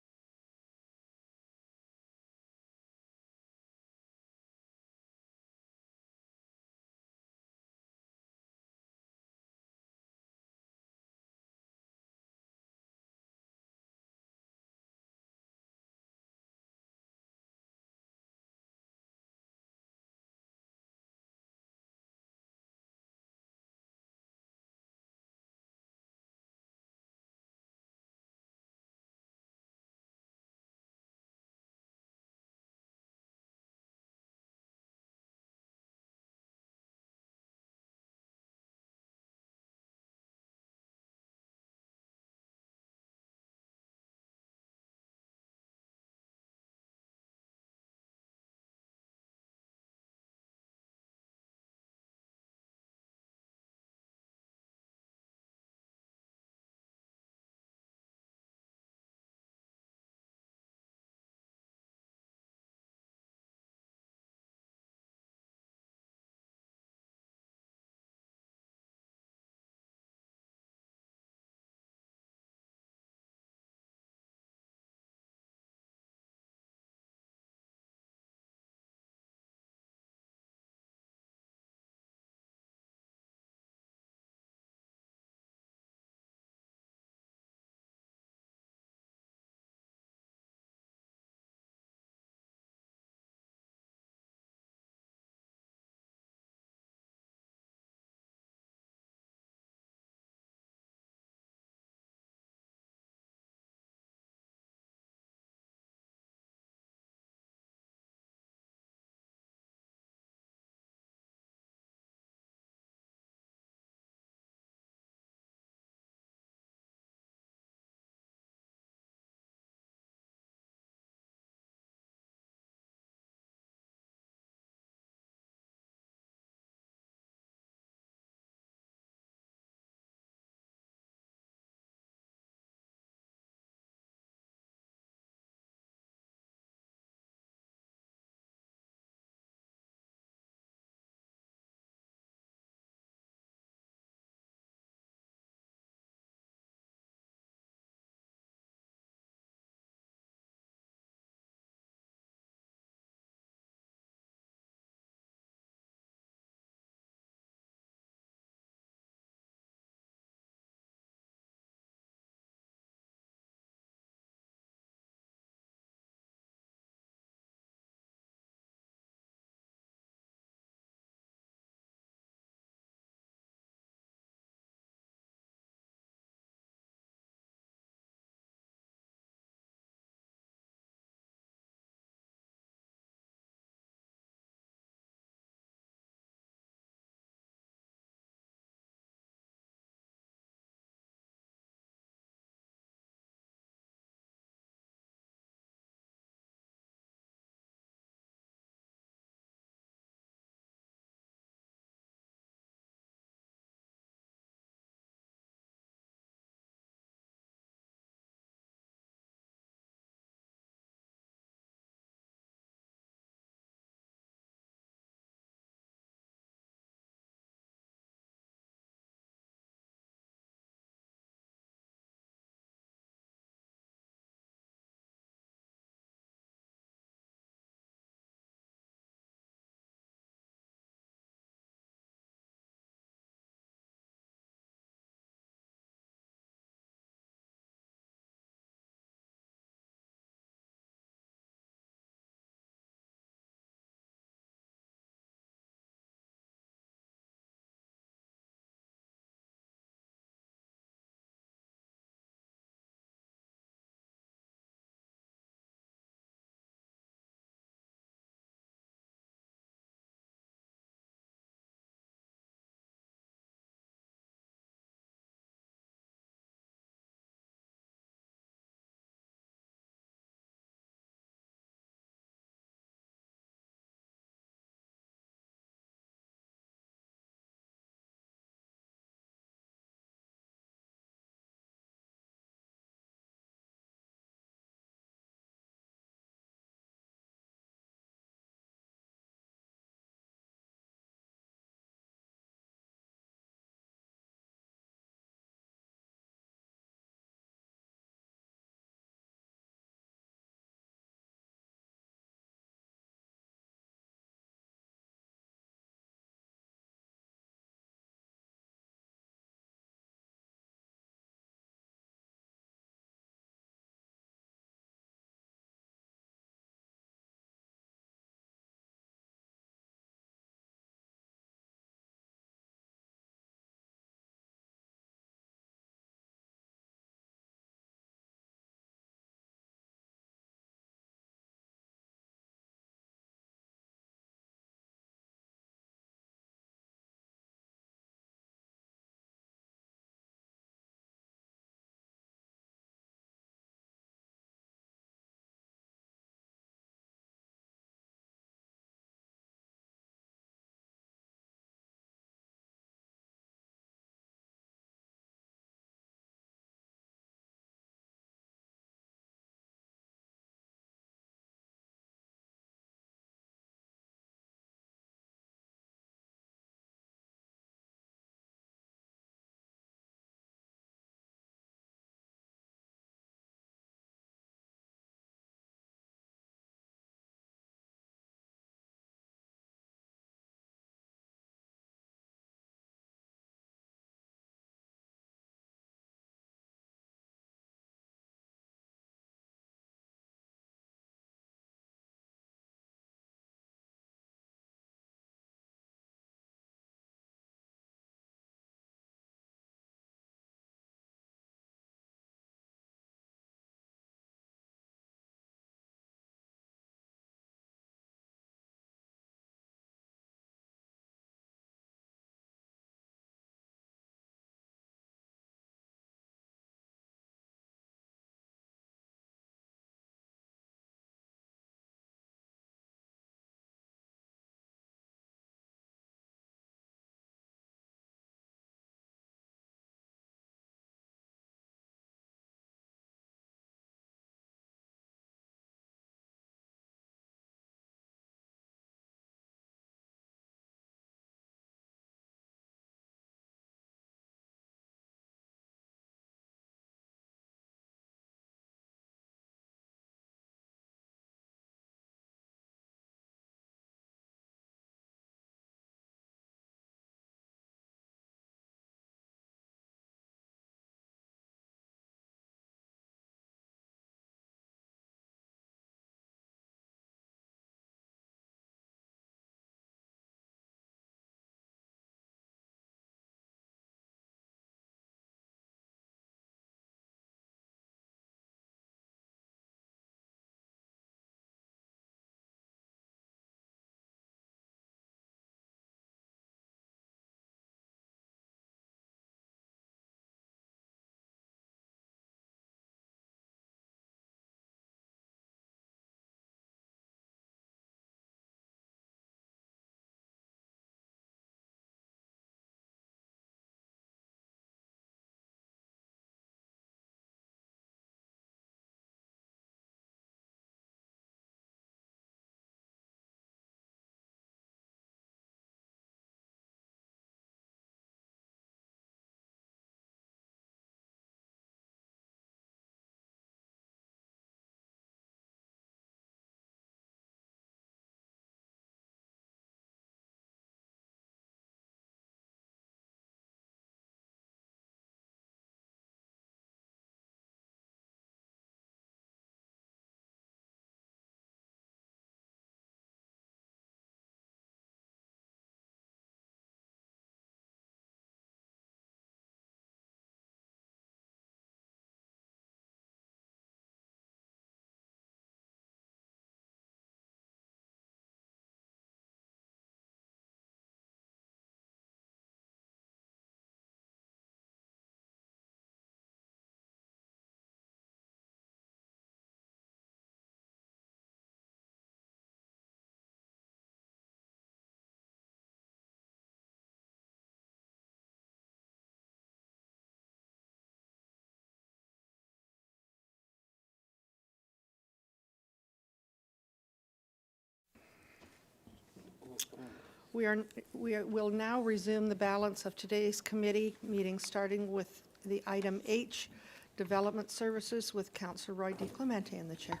Speaker 1: will now resume the balance of today's committee meeting, starting with the item H, Development Services, with Councillor Roy-DiClemente in the chair.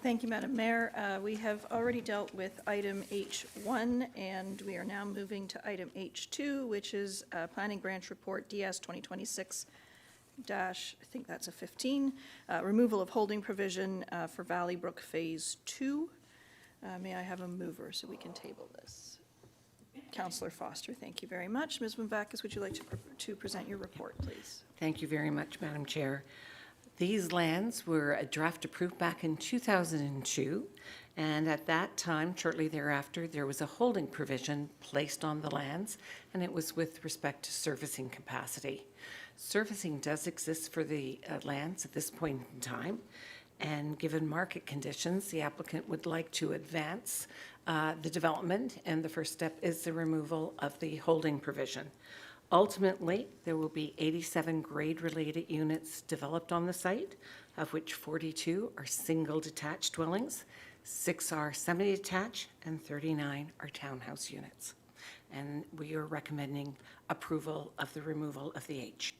Speaker 12: Thank you, Madam Mayor. We have already dealt with item H1, and we are now moving to item H2, which is Planning Branch Report DS 2026 I think that's a 15, removal of holding provision for Valley Brook Phase 2. May I have a mover so we can table this? Councillor Foster, thank you very much. Ms. Moumbakis, would you like to present your report, please?
Speaker 8: Thank you very much, Madam Chair. These lands were draft approved back in 2002, and at that time, shortly thereafter, there was a holding provision placed on the lands, and it was with respect to servicing capacity. Servicing does exist for the lands at this point in time, and given market conditions, the applicant would like to advance the development, and the first step is the removal of the holding provision. Ultimately, there will be 87 grade-related units developed on the site, of which 42 are single detached dwellings, 6 are semi-detached, and 39 are townhouse units. And we are recommending approval of the removal of the H.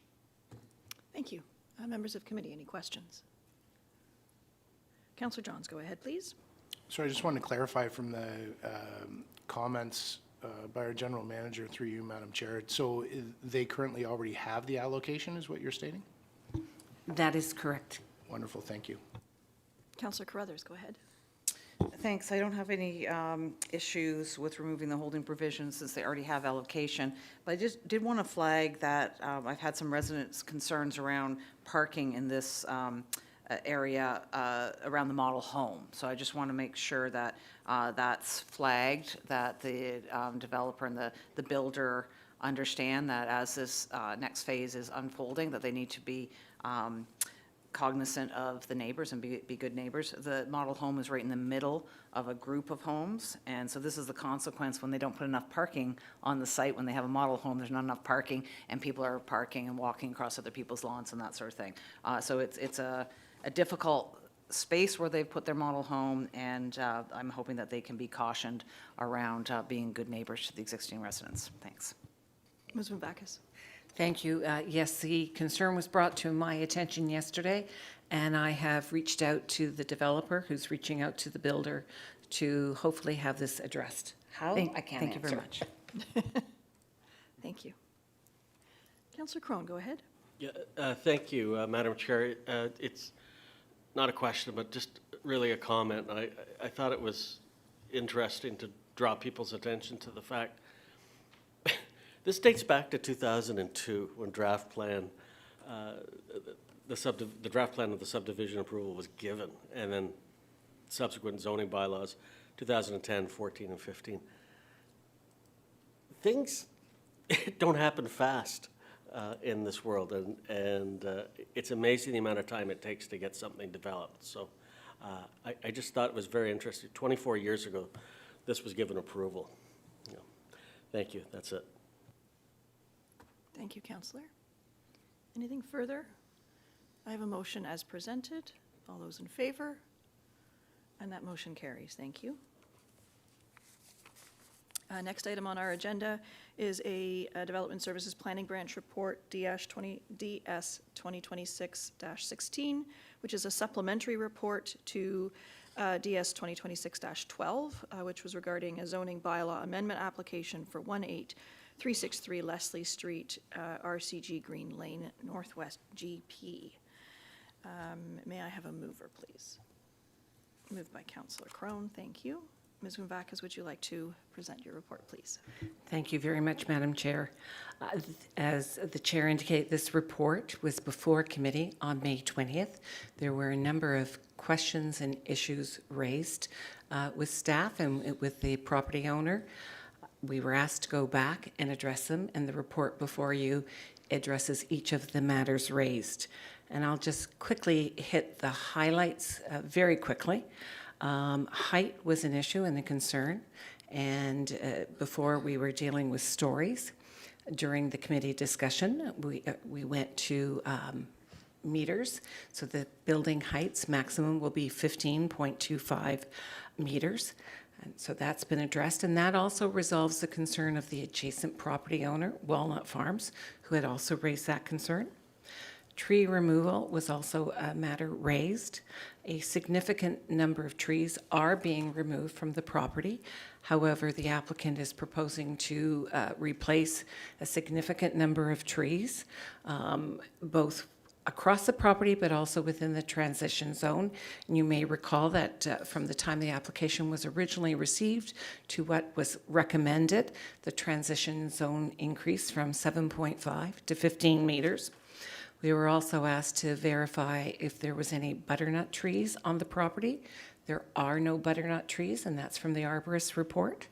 Speaker 12: Thank you. Members of committee, any questions? Councillor Johns, go ahead, please.
Speaker 2: So I just wanted to clarify from the comments by our general manager through you, Madam Chair. So they currently already have the allocation, is what you're stating?
Speaker 8: That is correct.
Speaker 2: Wonderful, thank you.
Speaker 12: Councillor Carruthers, go ahead.
Speaker 5: Thanks. I don't have any issues with removing the holding provision since they already have allocation. But I just did want to flag that I've had some residents' concerns around parking in this area around the model home. So I just want to make sure that that's flagged, that the developer and the builder understand that as this next phase is unfolding, that they need to be cognizant of the neighbors and be good neighbors. The model home is right in the middle of a group of homes, and so this is the consequence when they don't put enough parking on the site. When they have a model home, there's not enough parking, and people are parking and walking across other people's lawns and that sort of thing. So it's a difficult space where they've put their model home, and I'm hoping that they can be cautioned around being good neighbors to the existing residents. Thanks.
Speaker 12: Ms. Moumbakis.
Speaker 8: Thank you. Yes, the concern was brought to my attention yesterday, and I have reached out to the developer who's reaching out to the builder to hopefully have this addressed. How? I can't
Speaker 5: Thank you very
Speaker 8: answer.
Speaker 5: much.
Speaker 12: Thank you. Councillor Crone, go ahead.
Speaker 4: Yeah, thank you, Madam Chair. It's not a question, but just really a comment. I thought it was interesting to draw people's attention to the fact this dates back to 2002 when draft plan, the draft plan of the subdivision approval was given, and then subsequent zoning bylaws, 2010, 14, and 15. Things don't happen fast in this world, and it's amazing the amount of time it takes to get something developed. So I just thought it was very interesting. 24 years ago, this was given approval. You know, thank you. That's it.
Speaker 12: Thank you, Councillor. Anything further? I have a motion as presented. All those in favor? And that motion carries. Thank you. Next item on our agenda is a Development Services Planning Branch Report DS 2026-16, which is a supplementary report to DS 2026-12, which was regarding a zoning bylaw amendment application for 18363 Leslie Street, RCG Green Lane, Northwest GP. May I have a mover, please? Moved by Councillor Crone, thank you. Ms. Moumbakis, would you like to present your report, please?
Speaker 8: Thank you very much, Madam Chair. As the Chair indicated, this report was before committee on May 20th. There were a number of questions and issues raised with staff and with the property owner. We were asked to go back and address them, and the report before you addresses each of the matters raised. And I'll just quickly hit the highlights very quickly. Height was an issue and a concern, and before we were dealing with stories. During the committee discussion, we went to meters, so the building heights maximum will be 15.25 meters. And so that's been addressed, and that also resolves the concern of the adjacent property owner, Walnut Farms, who had also raised that concern. Tree removal was also a matter raised. A significant number of trees are being removed from the property. However, the applicant is proposing to replace a significant number of trees, both across the property, but also within the transition zone. And you may recall that from the time the application was originally received to what was recommended, the transition zone increased from 7.5 to 15 meters. We were also asked to verify if there was any butternut trees on the property. There are no butternut trees, and that's from the arborist report.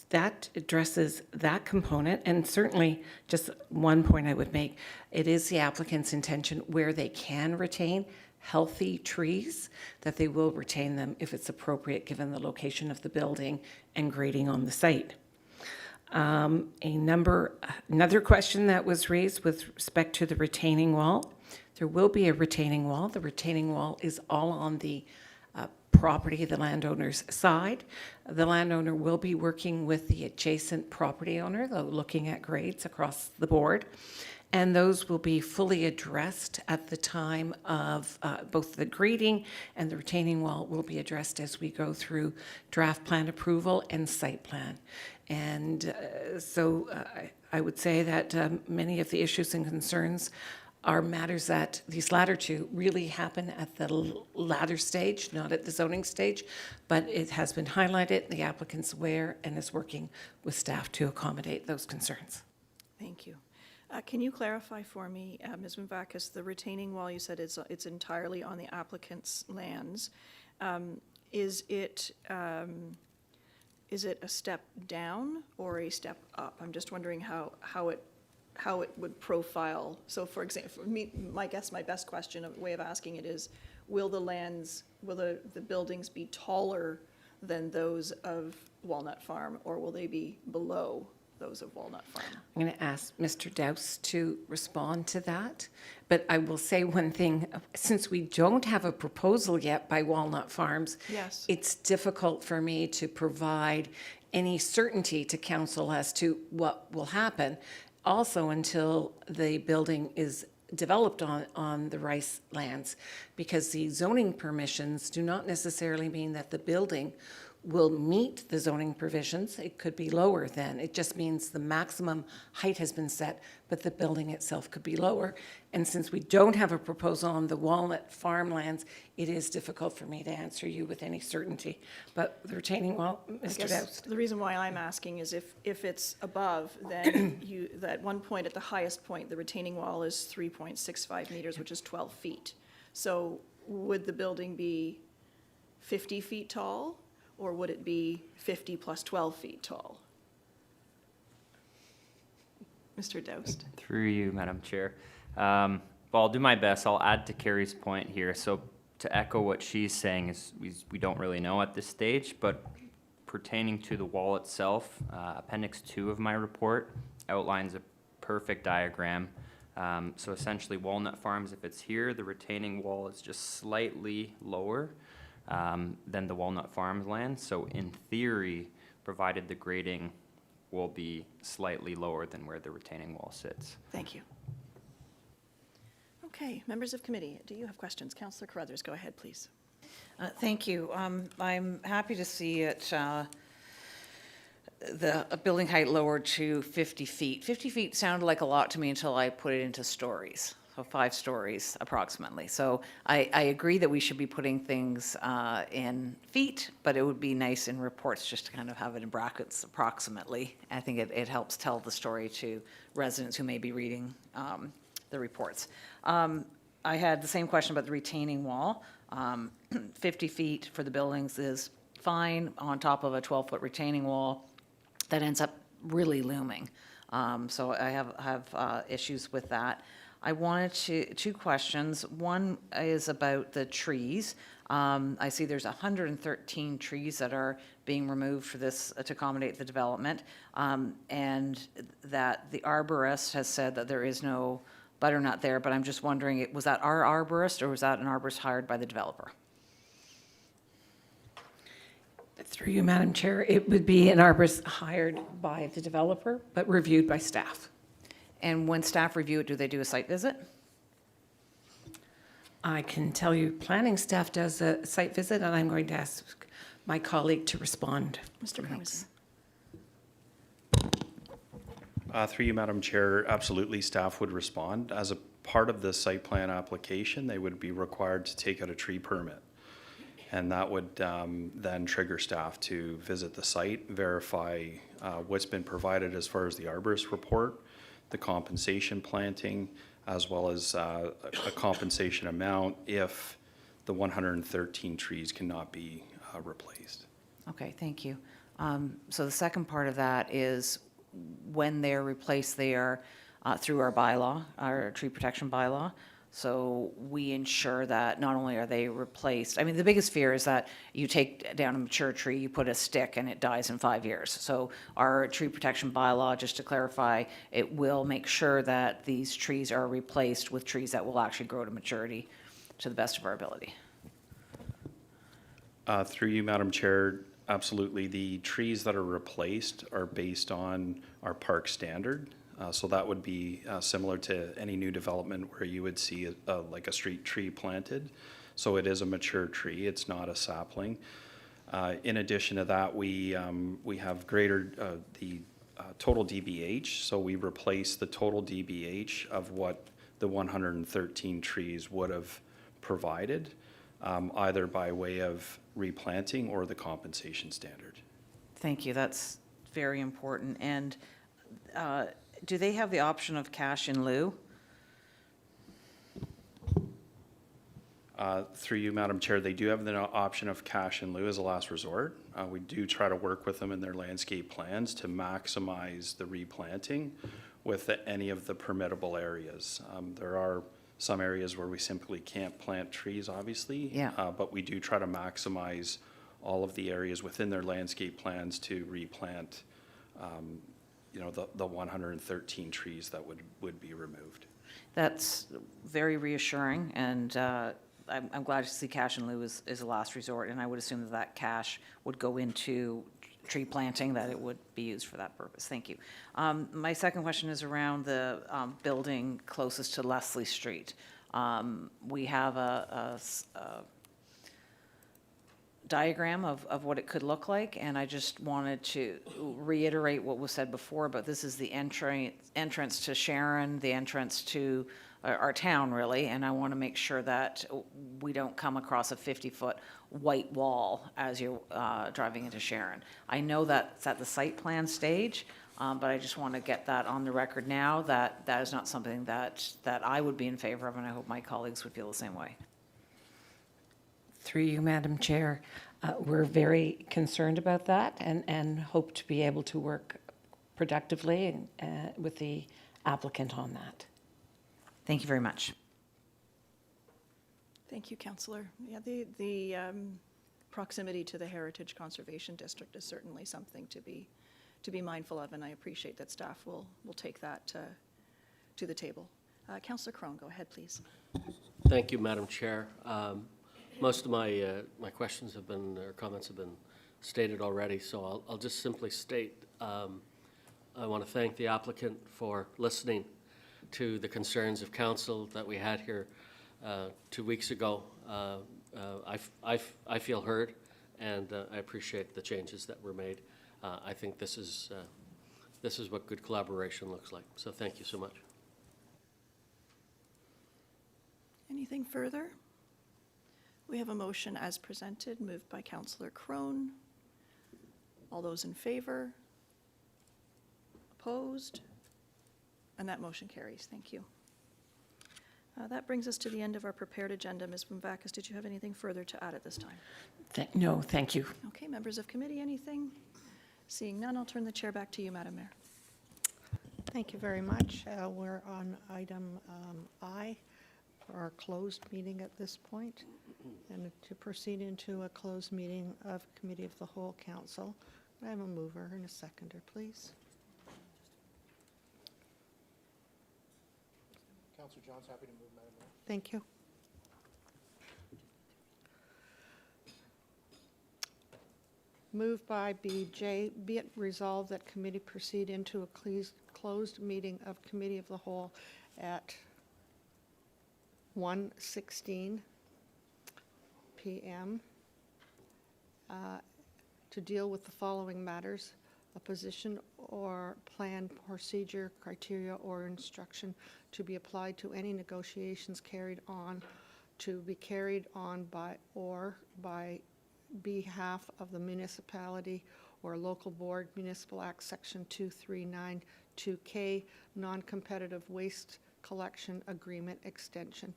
Speaker 8: That addresses that component, and certainly just one point I would make, it is the applicant's intention where they can retain healthy trees, that they will retain them if it's appropriate given the location of the building and grading on the site. Another question that was raised with respect to the retaining wall. There will be a retaining wall. The retaining wall is all on the property, the landowner's side. The landowner will be working with the adjacent property owner, though looking at grades across the board. And those will be fully addressed at the time of both the grading and the retaining wall will be addressed as we go through draft plan approval and site plan. And so I would say that many of the issues and concerns are matters that these latter two really happen at the latter stage, not at the zoning stage, but it has been highlighted, the applicant's aware and is working with staff to accommodate those concerns.
Speaker 12: Thank you. Can you clarify for me, Ms. Mvakis, the retaining wall, you said it's entirely on the applicant's lands. Is it a step down or a step up? I'm just wondering how it would profile. So for example, for me, my best question, a way of asking it is, will the buildings be taller than those of Walnut Farm, or will they be below those of Walnut Farm?
Speaker 8: I'm going to ask Mr. Douse to respond to that. But I will say one thing, since we don't have a proposal yet by Walnut Farms,
Speaker 12: Yes.
Speaker 8: it's difficult for me to provide any certainty to council as to what will happen. Also, until the building is developed on the rice lands, because the zoning permissions do not necessarily mean that the building will meet the zoning provisions. It could be lower than. It just means the maximum height has been set, but the building itself could be lower. And since we don't have a proposal on the Walnut farmlands, it is difficult for me to answer you with any certainty. But the retaining wall, Mr. Doust.
Speaker 12: The reason why I'm asking is if it's above, then at one point, at the highest point, the retaining wall is 3.65 meters, which is 12 feet. So would the building be 50 feet tall? Or would it be 50 plus 12 feet tall? Mr. Doust.
Speaker 16: Through you, Madam Chair. Well, I'll do my best. I'll add to Carrie's point here. So to echo what she's saying is we don't really know at this stage, but pertaining to the wall itself, Appendix 2 of my report outlines a perfect diagram. So essentially Walnut Farms, if it's here, the retaining wall is just slightly lower than the Walnut Farms land. So in theory, provided the grading will be slightly lower than where the retaining wall sits.
Speaker 12: Thank you. Okay, members of committee, do you have questions? Councillor Carruthers, go ahead, please.
Speaker 5: Thank you. I'm happy to see it, the building height lowered to 50 feet. 50 feet sounded like a lot to me until I put it into stories. So 5 stories approximately. So I agree that we should be putting things in feet, but it would be nice in reports just to kind of have it in brackets approximately. I think it helps tell the story to residents who may be reading the reports. I had the same question about the retaining wall. 50 feet for the buildings is fine on top of a 12-foot retaining wall that ends up really looming. So I have issues with that. I wanted two questions. One is about the trees. I see there's 113 trees that are being removed for this to accommodate the development, and that the arborist has said that there is no butternut there, but I'm just wondering, was that our arborist or was that an arborist hired by the developer?
Speaker 8: Through you, Madam Chair, it would be an arborist hired by the developer, but reviewed by staff.
Speaker 5: And when staff review it, do they do a site visit?
Speaker 8: I can tell you, planning staff does a site visit, and I'm going to ask my colleague to respond.
Speaker 12: Mr. Primus.
Speaker 7: Through you, Madam Chair, absolutely, staff would respond. As a part of the site plan application, they would be required to take out a tree permit. And that would then trigger staff to visit the site, verify what's been provided as far as the arborist report, the compensation planting, as well as a compensation amount if the 113 trees cannot be replaced.
Speaker 5: Okay, thank you. So the second part of that is when they're replaced, they are through our bylaw, our tree protection bylaw. So we ensure that not only are they replaced, I mean, the biggest fear is that you take down a mature tree, you put a stick and it dies in 5 years. So our tree protection bylaw, just to clarify, it will make sure that these trees are replaced with trees that will actually grow to maturity to the best of our ability.
Speaker 7: Through you, Madam Chair, absolutely. The trees that are replaced are based on our park standard. So that would be similar to any new development where you would see like a street tree planted. So it is a mature tree, it's not a sapling. In addition to that, we have greater the total DBH, so we replace the total DBH of what the 113 trees would have provided, either by way of replanting or the compensation standard.
Speaker 5: Thank you, that's very important. And do they have the option of cash in lieu?
Speaker 7: Through you, Madam Chair, they do have the option of cash in lieu as a last resort. We do try to work with them in their landscape plans to maximize the replanting with any of the permittable areas. There are some areas where we simply can't plant trees, obviously.
Speaker 5: Yeah.
Speaker 7: But we do try to maximize all of the areas within their landscape plans to replant, you know, the 113 trees that would be removed.
Speaker 5: That's very reassuring, and I'm glad to see cash in lieu is a last resort, and I would assume that that cash would go into tree planting, that it would be used for that purpose. Thank you. My second question is around the building closest to Leslie Street. We have a diagram of what it could look like, and I just wanted to reiterate what was said before, but this is the entrance to Sharon, the entrance to our town, really, and I want to make sure that we don't come across a 50-foot white wall as you're driving into Sharon. I know that's at the site plan stage, but I just want to get that on the record now, that that is not something that I would be in favor of, and I hope my colleagues would feel the same way.
Speaker 8: Through you, Madam Chair, we're very concerned about that and hope to be able to work productively with the applicant on that.
Speaker 5: Thank you very much.
Speaker 12: Thank you, Councillor. Yeah, the proximity to the Heritage Conservation District is certainly something to be mindful of, and I appreciate that staff will take that to the table. Councillor Crone, go ahead, please.
Speaker 4: Thank you, Madam Chair. Most of my questions have been, or comments have been stated already, so I'll just simply state I want to thank the applicant for listening to the concerns of council that we had here 2 weeks ago. I feel heard, and I appreciate the changes that were made. I think this is what good collaboration looks like. So thank you so much.
Speaker 12: Anything further? We have a motion as presented, moved by Councillor Crone. All those in favor? Opposed? And that motion carries. Thank you. That brings us to the end of our prepared agenda. Ms. Boumbakis, did you have anything further to add at this time?
Speaker 8: No, thank you.
Speaker 12: Okay, members of committee, anything? Seeing none, I'll turn the chair back to you, Madam Mayor.
Speaker 1: Thank you very much. We're on item I for our closed meeting at this point, and to proceed into a closed meeting of Committee of the Whole Council. I have a mover and a seconder, please.
Speaker 2: Councillor John's happy to move, Madam Mayor.
Speaker 1: Thank you. Moved by BJ, be it resolved that committee proceed into a closed meeting of Committee of the Whole at 1:16 p.m. To deal with the following matters: a position or plan, procedure, criteria, or instruction to be applied to any negotiations carried on, to be carried on by behalf of the municipality or local board, Municipal Act Section 2392K, non-competitive waste collection agreement extension.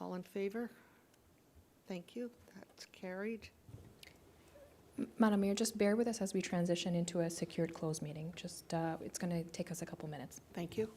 Speaker 1: All in favor? Thank you. That's carried.
Speaker 3: Madam Mayor, just bear with us as we transition into a secured closed meeting. Just, it's going to take us a couple minutes.
Speaker 1: Thank you.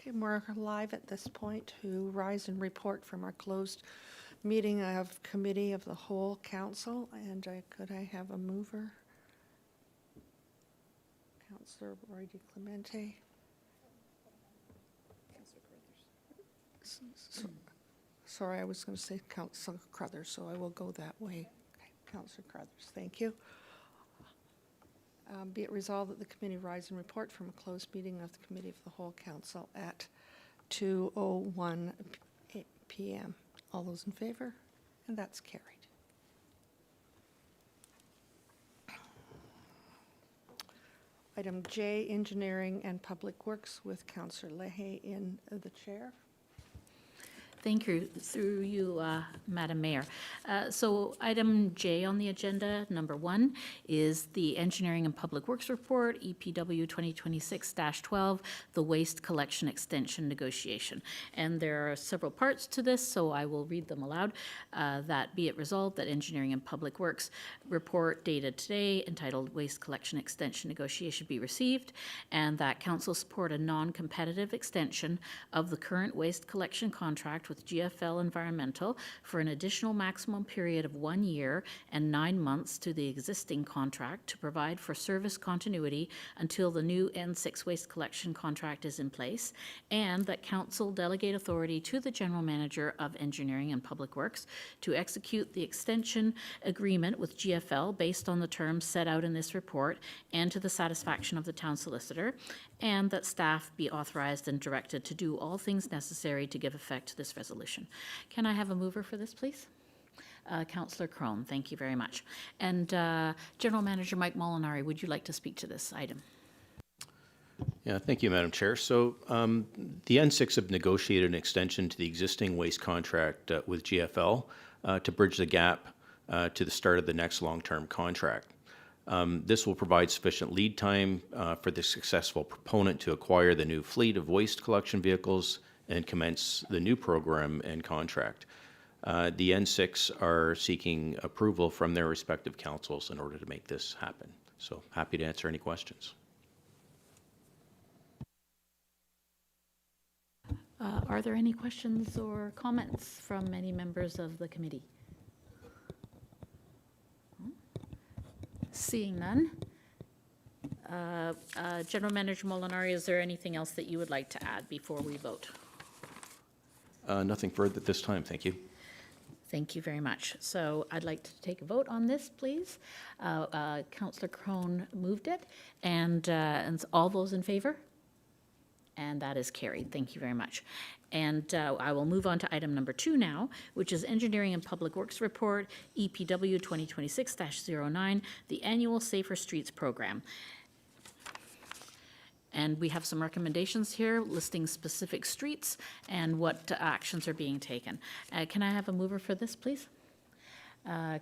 Speaker 1: and we're live at this point to rise and report from our closed meeting of Committee of the Whole Council. And could I have a mover? Councillor Roy-DiClemente. Sorry, I was going to say Councillor Crothers, so I will go that way. Okay, Councillor Crothers, thank you. Be it resolved that the committee rise and report from a closed meeting of the Committee of the Whole Council at 2:01 p.m. All those in favor? And that's carried. Item J, Engineering and Public Works with Councillor Leahy in the chair.
Speaker 6: Thank you. Through you, Madam Mayor. So item J on the agenda, number 1, is the Engineering and Public Works Report, EPW 2026-12, the Waste Collection Extension Negotiation. And there are several parts to this, so I will read them aloud. That be it resolved that Engineering and Public Works report dated today entitled Waste Collection Extension Negotiation be received, and that Council support a non-competitive extension of the current waste collection contract with GFL Environmental for an additional maximum period of 1 year and 9 months to the existing contract to provide for service continuity until the new N6 waste collection contract is in place, and that Council delegate authority to the General Manager of Engineering and Public Works to execute the extension agreement with GFL based on the terms set out in this report and to the satisfaction of the Town Solicitor, and that staff be authorized and directed to do all things necessary to give effect to this resolution. Can I have a mover for this, please? Councillor Crone, thank you very much. And General Manager Mike Molinari, would you like to speak to this item?
Speaker 17: Yeah, thank you, Madam Chair. So the N6 have negotiated an extension to the existing waste contract with GFL to bridge the gap to the start of the next long-term contract. This will provide sufficient lead time for the successful proponent to acquire the new fleet of waste collection vehicles and commence the new program and contract. The N6 are seeking approval from their respective councils in order to make this happen. So happy to answer any questions.
Speaker 6: Are there any questions or comments from any members of the committee? Seeing none. General Manager Molinari, is there anything else that you would like to add before we vote?
Speaker 17: Nothing further at this time, thank you.
Speaker 6: Thank you very much. So I'd like to take a vote on this, please. Councillor Crone moved it, and all those in favor? And that is carried. Thank you very much. And I will move on to item number 2 now, which is Engineering and Public Works Report, EPW 2026-09, the Annual Safer Streets Program. And we have some recommendations here listing specific streets and what actions are being taken. Can I have a mover for this, please?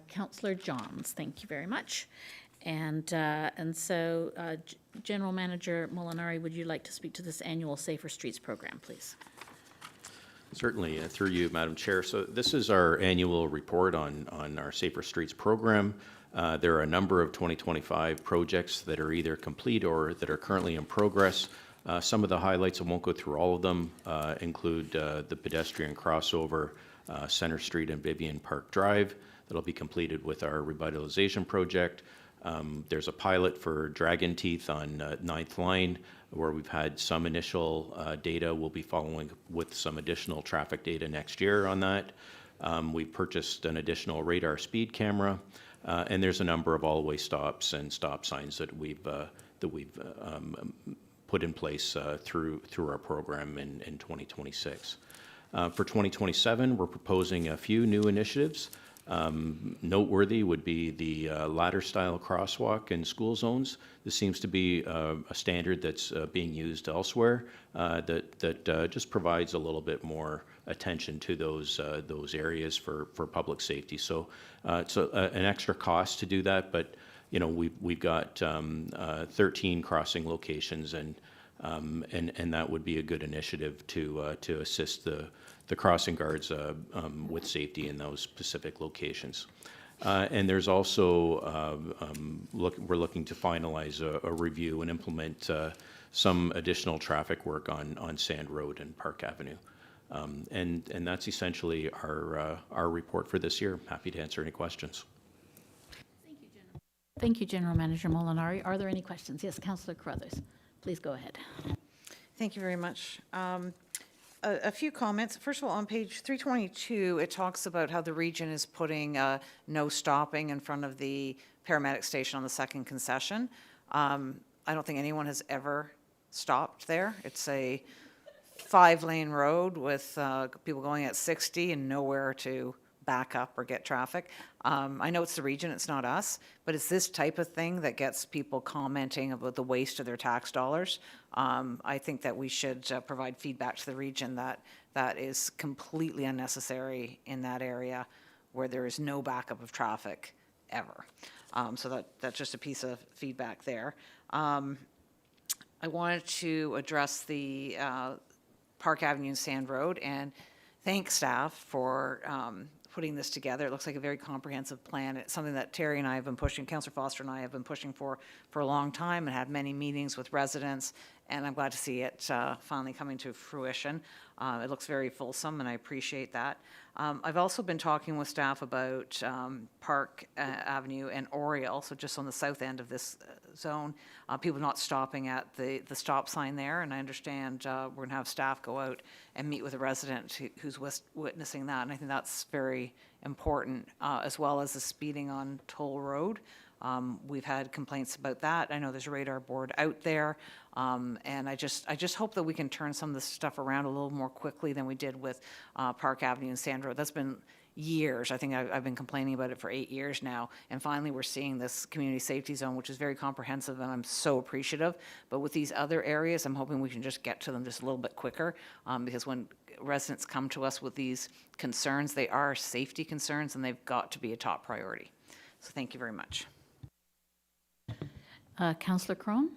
Speaker 6: Councillor Johns, thank you very much. And so, General Manager Molinari, would you like to speak to this annual Safer Streets program, please?
Speaker 17: Certainly, through you, Madam Chair. So this is our annual report on our Safer Streets program. There are a number of 2025 projects that are either complete or that are currently in progress. Some of the highlights, I won't go through all of them, include the pedestrian crossover, Centre Street and Vivian Park Drive, that'll be completed with our revitalization project. There's a pilot for Dragon Teeth on 9th Line, where we've had some initial data. We'll be following with some additional traffic data next year on that. We've purchased an additional radar speed camera, and there's a number of all-way stops and stop signs that we've put in place through our program in 2026. For 2027, we're proposing a few new initiatives. Noteworthy would be the ladder-style crosswalk in school zones. This seems to be a standard that's being used elsewhere that just provides a little bit more attention to those areas for public safety. So it's an extra cost to do that, but you know we've got 13 crossing locations, and that would be a good initiative to assist the crossing guards with safety in those specific locations. And there's also, we're looking to finalize a review and implement some additional traffic work on Sand Road and Park Avenue. And that's essentially our report for this year. Happy to answer any questions.
Speaker 6: Thank you, General Manager Molinari. Are there any questions? Yes, Councillor Carruthers, please go ahead.
Speaker 5: Thank you very much. A few comments. First of all, on page 322, it talks about how the region is putting no stopping in front of the paramedic station on the second concession. I don't think anyone has ever stopped there. It's a 5-lane road with people going at 60 and nowhere to back up or get traffic. I know it's the region, it's not us, but it's this type of thing that gets people commenting about the waste of their tax dollars. I think that we should provide feedback to the region that that is completely unnecessary in that area where there is no backup of traffic ever. So that's just a piece of feedback there. I wanted to address the Park Avenue and Sand Road and thank staff for putting this together. It looks like a very comprehensive plan. It's something that Terry and I have been pushing, Councillor Foster and I have been pushing for a long time and had many meetings with residents, and I'm glad to see it finally coming to fruition. It looks very fulsome, and I appreciate that. I've also been talking with staff about Park Avenue and Oriel, so just on the south end of this zone, people not stopping at the stop sign there, and I understand we're going to have staff go out and meet with a resident who's witnessing that, and I think that's very important, as well as the speeding on Toll Road. We've had complaints about that. I know there's a radar board out there, and I just hope that we can turn some of this stuff around a little more quickly than we did with Park Avenue and Sand Road. That's been years. I think I've been complaining about it for 8 years now, and finally we're seeing this community safety zone, which is very comprehensive, and I'm so appreciative. But with these other areas, I'm hoping we can just get to them just a little bit quicker, because when residents come to us with these concerns, they are safety concerns, and they've got to be a top priority. So thank you very much.
Speaker 6: Councillor Crone?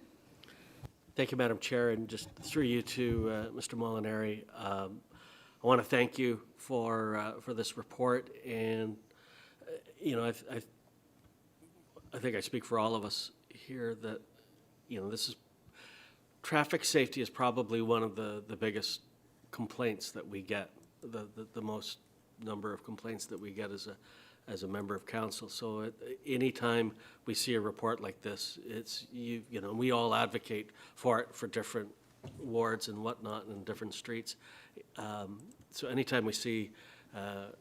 Speaker 4: Thank you, Madam Chair, and just through you to Mr. Molinari, I want to thank you for this report, and you know, I think I speak for all of us here that, you know, this is traffic safety is probably one of the biggest complaints that we get, the most number of complaints that we get as a member of council. So anytime we see a report like this, it's you know, we all advocate for it for different wards and whatnot and different streets. So anytime we see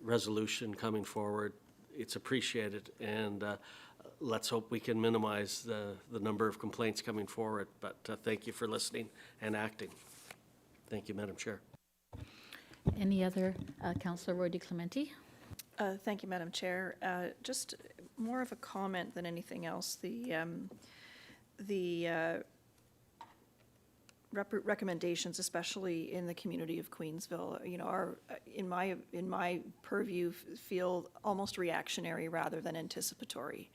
Speaker 4: resolution coming forward, it's appreciated, and let's hope we can minimize the number of complaints coming forward. But thank you for listening and acting. Thank you, Madam Chair.
Speaker 6: Any other, Councillor Roy-DiClemente?
Speaker 12: Thank you, Madam Chair. Just more of a comment than anything else. The recommendations, especially in the community of Queensville, you know, are in my purview feel almost reactionary rather than anticipatory.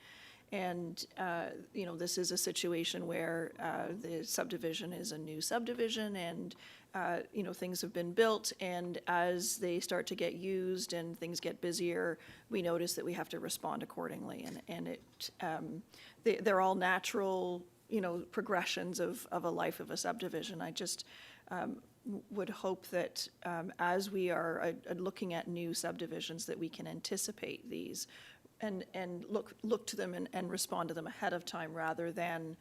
Speaker 12: And you know, this is a situation where the subdivision is a new subdivision, and you know, things have been built, and as they start to get used and things get busier, we notice that we have to respond accordingly. And they're all natural, you know, progressions of a life of a subdivision. I just would hope that as we are looking at new subdivisions, that we can anticipate these and look to them and respond to them ahead of time, rather than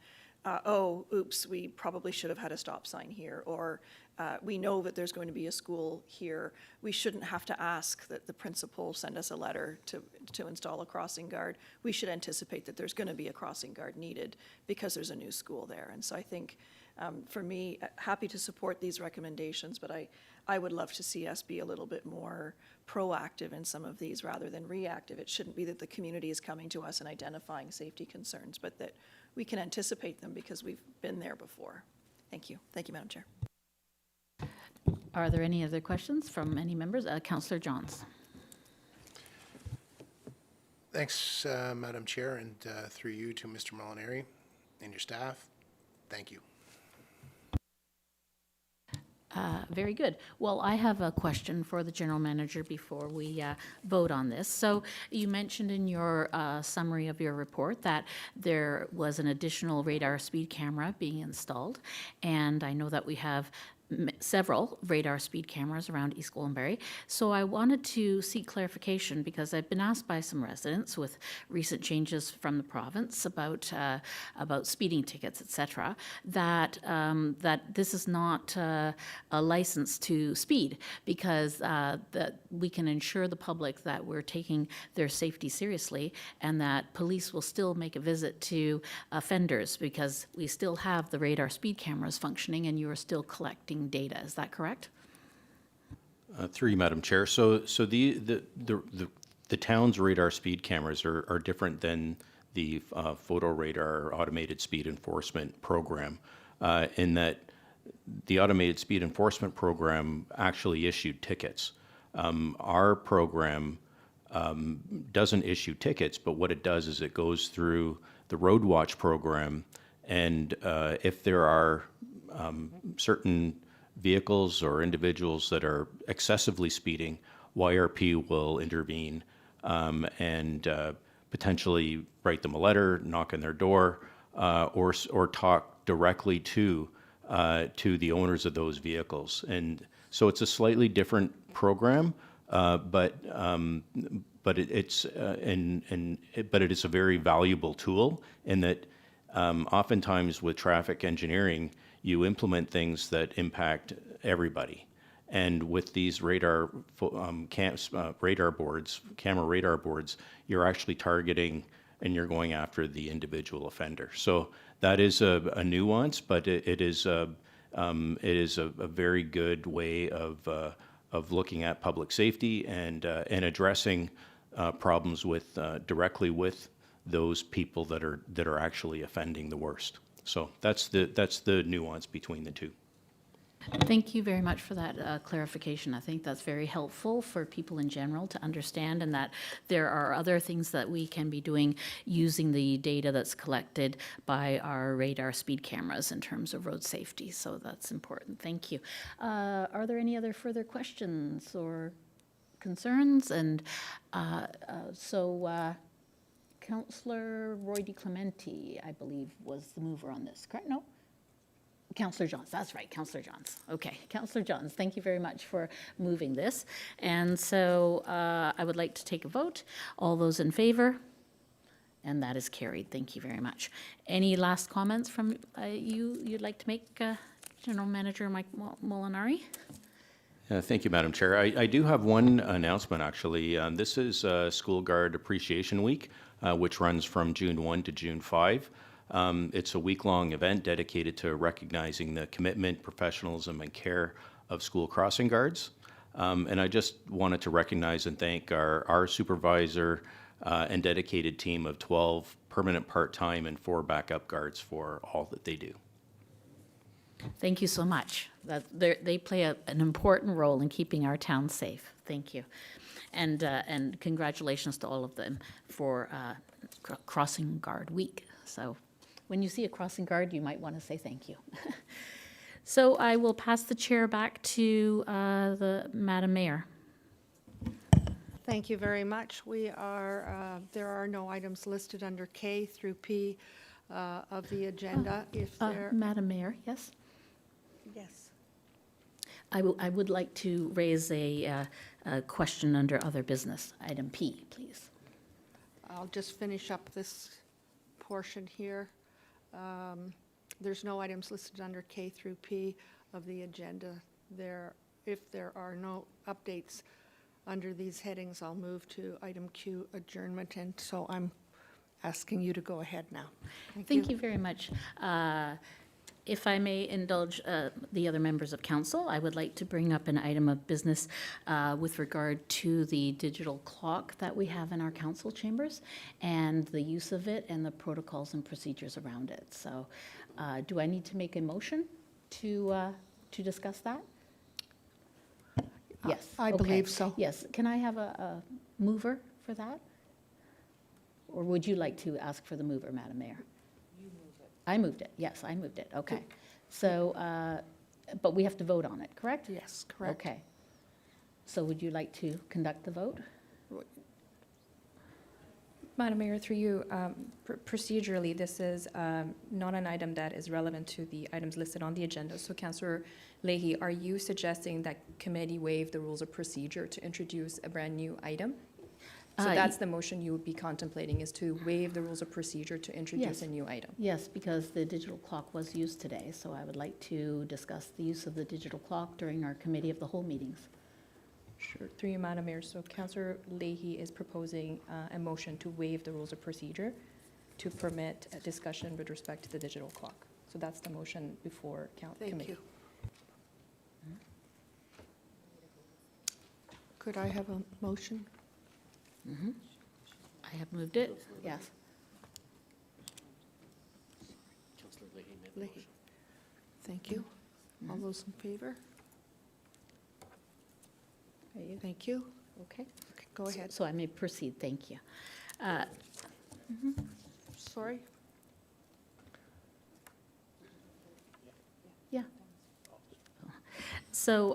Speaker 12: oh, oops, we probably should have had a stop sign here, or we know that there's going to be a school here. We shouldn't have to ask that the principal send us a letter to install a crossing guard. We should anticipate that there's going to be a crossing guard needed because there's a new school there. And so I think, for me, happy to support these recommendations, but I would love to see us be a little bit more proactive in some of these rather than reactive. It shouldn't be that the community is coming to us and identifying safety concerns, but that we can anticipate them because we've been there before. Thank you. Thank you, Madam Chair.
Speaker 6: Are there any other questions from any members? Councillor Johns.
Speaker 2: Thanks, Madam Chair, and through you to Mr. Molinari and your staff, thank you.
Speaker 6: Very good. Well, I have a question for the general manager before we vote on this. So you mentioned in your summary of your report that there was an additional radar speed camera being installed, and I know that we have several radar speed cameras around East Gwillimbury. So I wanted to seek clarification because I've been asked by some residents with recent changes from the province about speeding tickets, etc., that that this is not a license to speed because that we can ensure the public that we're taking their safety seriously and that police will still make a visit to offenders because we still have the radar speed cameras functioning and you are still collecting data. Is that correct?
Speaker 17: Through you, Madam Chair. So the town's radar speed cameras are different than the photo radar automated speed enforcement program in that the automated speed enforcement program actually issued tickets. Our program doesn't issue tickets, but what it does is it goes through the Road Watch program, and if there are certain vehicles or individuals that are excessively speeding, YRP will intervene and potentially write them a letter, knock on their door, or talk directly to the owners of those vehicles. And so it's a slightly different program, but it is a very valuable tool in that oftentimes with traffic engineering, you implement things that impact everybody. And with these camera radar boards, you're actually targeting and you're going after the individual offender. So that is a nuance, but it is a very good way of looking at public safety and addressing problems with directly with those people that are actually offending the worst. So that's the nuance between the two.
Speaker 6: Thank you very much for that clarification. I think that's very helpful for people in general to understand, and that there are other things that we can be doing using the data that's collected by our radar speed cameras in terms of road safety. So that's important. Thank you. Are there any other further questions or concerns? And Councillor Roy-DiClemente, I believe, was the mover on this, correct? No? Councillor Johns, that's right, Councillor Johns. Okay, Councillor Johns, thank you very much for moving this. And so I would like to take a vote. All those in favor? And that is carried. Thank you very much. Any last comments from you'd like to make, General Manager Mike Molinari?
Speaker 17: Thank you, Madam Chair. I do have one announcement, actually. This is School Guard Appreciation Week, which runs from June 1 to June 5. It's a week-long event dedicated to recognizing the commitment, professionalism, and care of school crossing guards. And I just wanted to recognize and thank our supervisor and dedicated team of 12 permanent part-time and 4 backup guards for all that they do.
Speaker 6: Thank you so much. They play an important role in keeping our town safe. Thank you. And congratulations to all of them for Crossing Guard Week. So when you see a crossing guard, you might want to say thank you. So I will pass the chair back to the Madam Mayor.
Speaker 1: Thank you very much. There are no items listed under K through P of the agenda. If there,
Speaker 6: Madam Mayor, yes?
Speaker 1: Yes.
Speaker 6: I would like to raise a question under other business, item P, please.
Speaker 1: I'll just finish up this portion here. There's no items listed under K through P of the agenda. If there are no updates under these headings, I'll move to item Q, adjournment, and so I'm asking you to go ahead now.
Speaker 6: Thank you very much. If I may indulge the other members of council, I would like to bring up an item of business with regard to the digital clock that we have in our council chambers and the use of it and the protocols and procedures around it. So do I need to make a motion to discuss that? Yes.
Speaker 1: I believe so.
Speaker 6: Yes. Can I have a mover for that? Or would you like to ask for the mover, Madam Mayor? I moved it. Yes, I moved it. Okay. So but we have to vote on it, correct?
Speaker 1: Yes, correct.
Speaker 6: Okay. So would you like to conduct the vote?
Speaker 3: Madam Mayor, through you, procedurally, this is not an item that is relevant to the items listed on the agenda. So Councillor Leahy, are you suggesting that committee waive the rules of procedure to introduce a brand-new item? So that's the motion you would be contemplating, is to waive the rules of procedure to introduce
Speaker 6: Yes.
Speaker 3: a new item?
Speaker 6: Yes, because the digital clock was used today, so I would like to discuss the use of the digital clock during our committee of the whole meetings.
Speaker 3: Sure. Through you, Madam Mayor, so Councillor Leahy is proposing a motion to waive the rules of procedure to permit a discussion with respect to the digital clock. So that's the motion before committee.
Speaker 1: Thank you. Could I have a motion?
Speaker 6: I have moved it, yes.
Speaker 1: Leahy. Thank you. All those in favor?
Speaker 6: Are you-
Speaker 1: Thank you.
Speaker 6: Okay.
Speaker 1: Okay, go ahead.
Speaker 6: So I may proceed, thank you.
Speaker 1: Sorry.
Speaker 6: Yeah. So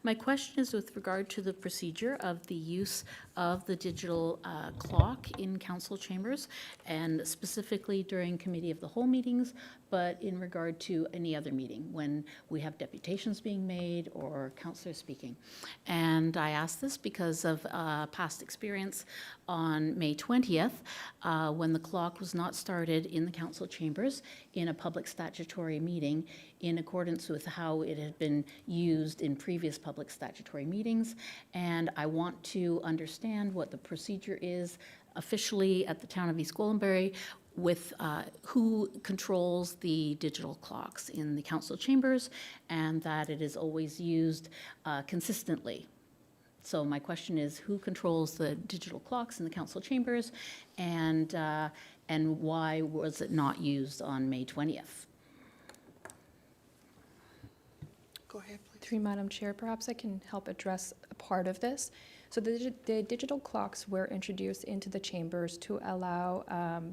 Speaker 6: my question is with regard to the procedure of the use of the digital clock in council chambers, and specifically during committee of the whole meetings, but in regard to any other meeting when we have deputations being made or councillors speaking. And I ask this because of past experience on May 20th, when the clock was not started in the council chambers in a public statutory meeting in accordance with how it had been used in previous public statutory meetings. And I want to understand what the procedure is officially at the town of East Gwillimbury with who controls the digital clocks in the council chambers, and that it is always used consistently. So my question is, who controls the digital clocks in the council chambers, and why was it not used on May 20th?
Speaker 1: Go ahead, please.
Speaker 3: Through you, Madam Chair, perhaps I can help address a part of this. So the digital clocks were introduced into the chambers to allow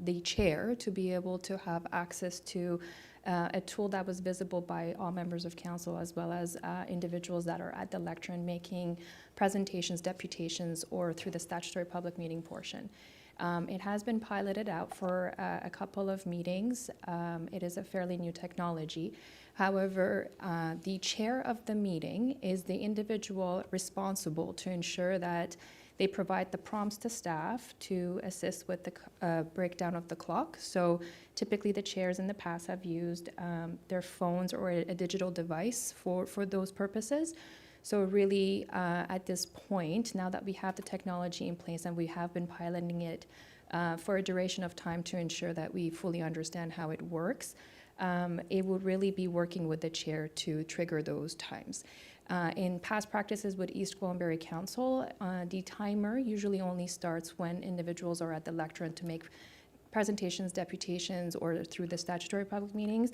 Speaker 3: the chair to be able to have access to a tool that was visible by all members of council, as well as individuals that are at the lectern making presentations, deputations, or through the statutory public meeting portion. It has been piloted out for a couple of meetings. It is a fairly new technology. However, the chair of the meeting is the individual responsible to ensure that they provide the prompts to staff to assist with the breakdown of the clock. So typically the chairs in the past have used their phones or a digital device for those purposes. So really, at this point, now that we have the technology in place and we have been piloting it for a duration of time to ensure that we fully understand how it works, it would really be working with the chair to trigger those times. In past practices with East Gwillimbury Council, the timer usually only starts when individuals are at the lectern to make presentations, deputations, or through the statutory public meetings.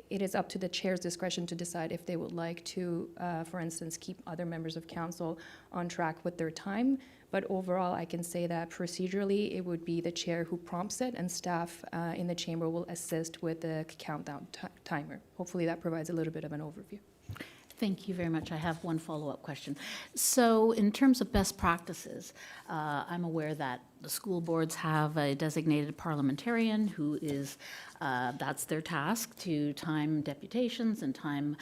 Speaker 3: It is up to the chair's discretion to decide if they would like to, for instance, keep other members of council on track with their time. But overall, I can say that procedurally, it would be the chair who prompts it, and staff in the chamber will assist with the countdown timer. Hopefully that provides a little bit of an overview.
Speaker 6: Thank you very much. I have one follow-up question. So in terms of best practices, I'm aware that the school boards have a designated parliamentarian who is, that's their task, to time deputations and time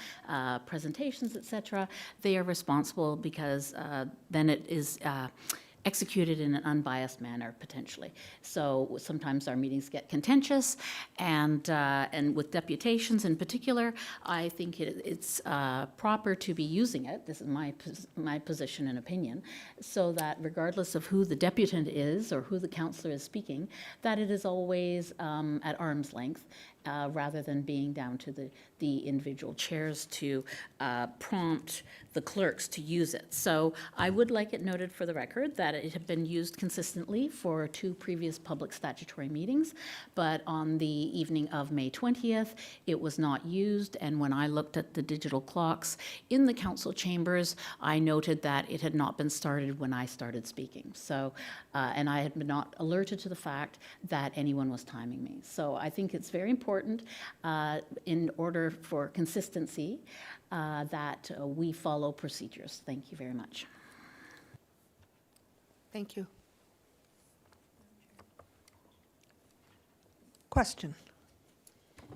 Speaker 6: presentations, et cetera. They are responsible because then it is executed in an unbiased manner, potentially. So sometimes our meetings get contentious, and with deputations in particular, I think it's proper to be using it, this is my position and opinion, so that regardless of who the deputant is or who the councillor is speaking, that it is always at arm's length, rather than being down to the individual chairs to prompt the clerks to use it. So I would like it noted for the record that that it had been used consistently for 2 previous public statutory meetings, but on the evening of May 20th, it was not used, and when I looked at the digital clocks in the council chambers, I noted that it had not been started when I started speaking. So, and I had been not alerted to the fact that anyone was timing me. So I think it's very important in order for consistency that we follow procedures. Thank you very much.
Speaker 1: Thank you. Question.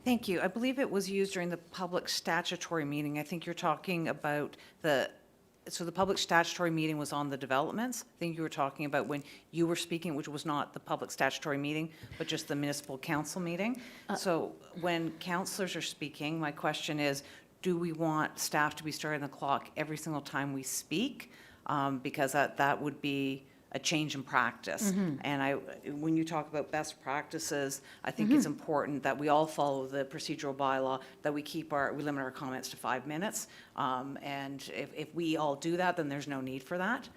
Speaker 5: Thank you. I believe it was used during the public statutory meeting. I think you're talking about so the public statutory meeting was on the developments. I think you were talking about when you were speaking, which was not the public statutory meeting, but just the municipal council meeting. So when councillors are speaking, my question is, do we want staff to be starting the clock every single time we speak? Because that would be a change in practice. And when you talk about best practices, I think it's important that we all follow the procedural bylaw, that we limit our comments to 5 minutes. And if we all do that, then there's no need for that.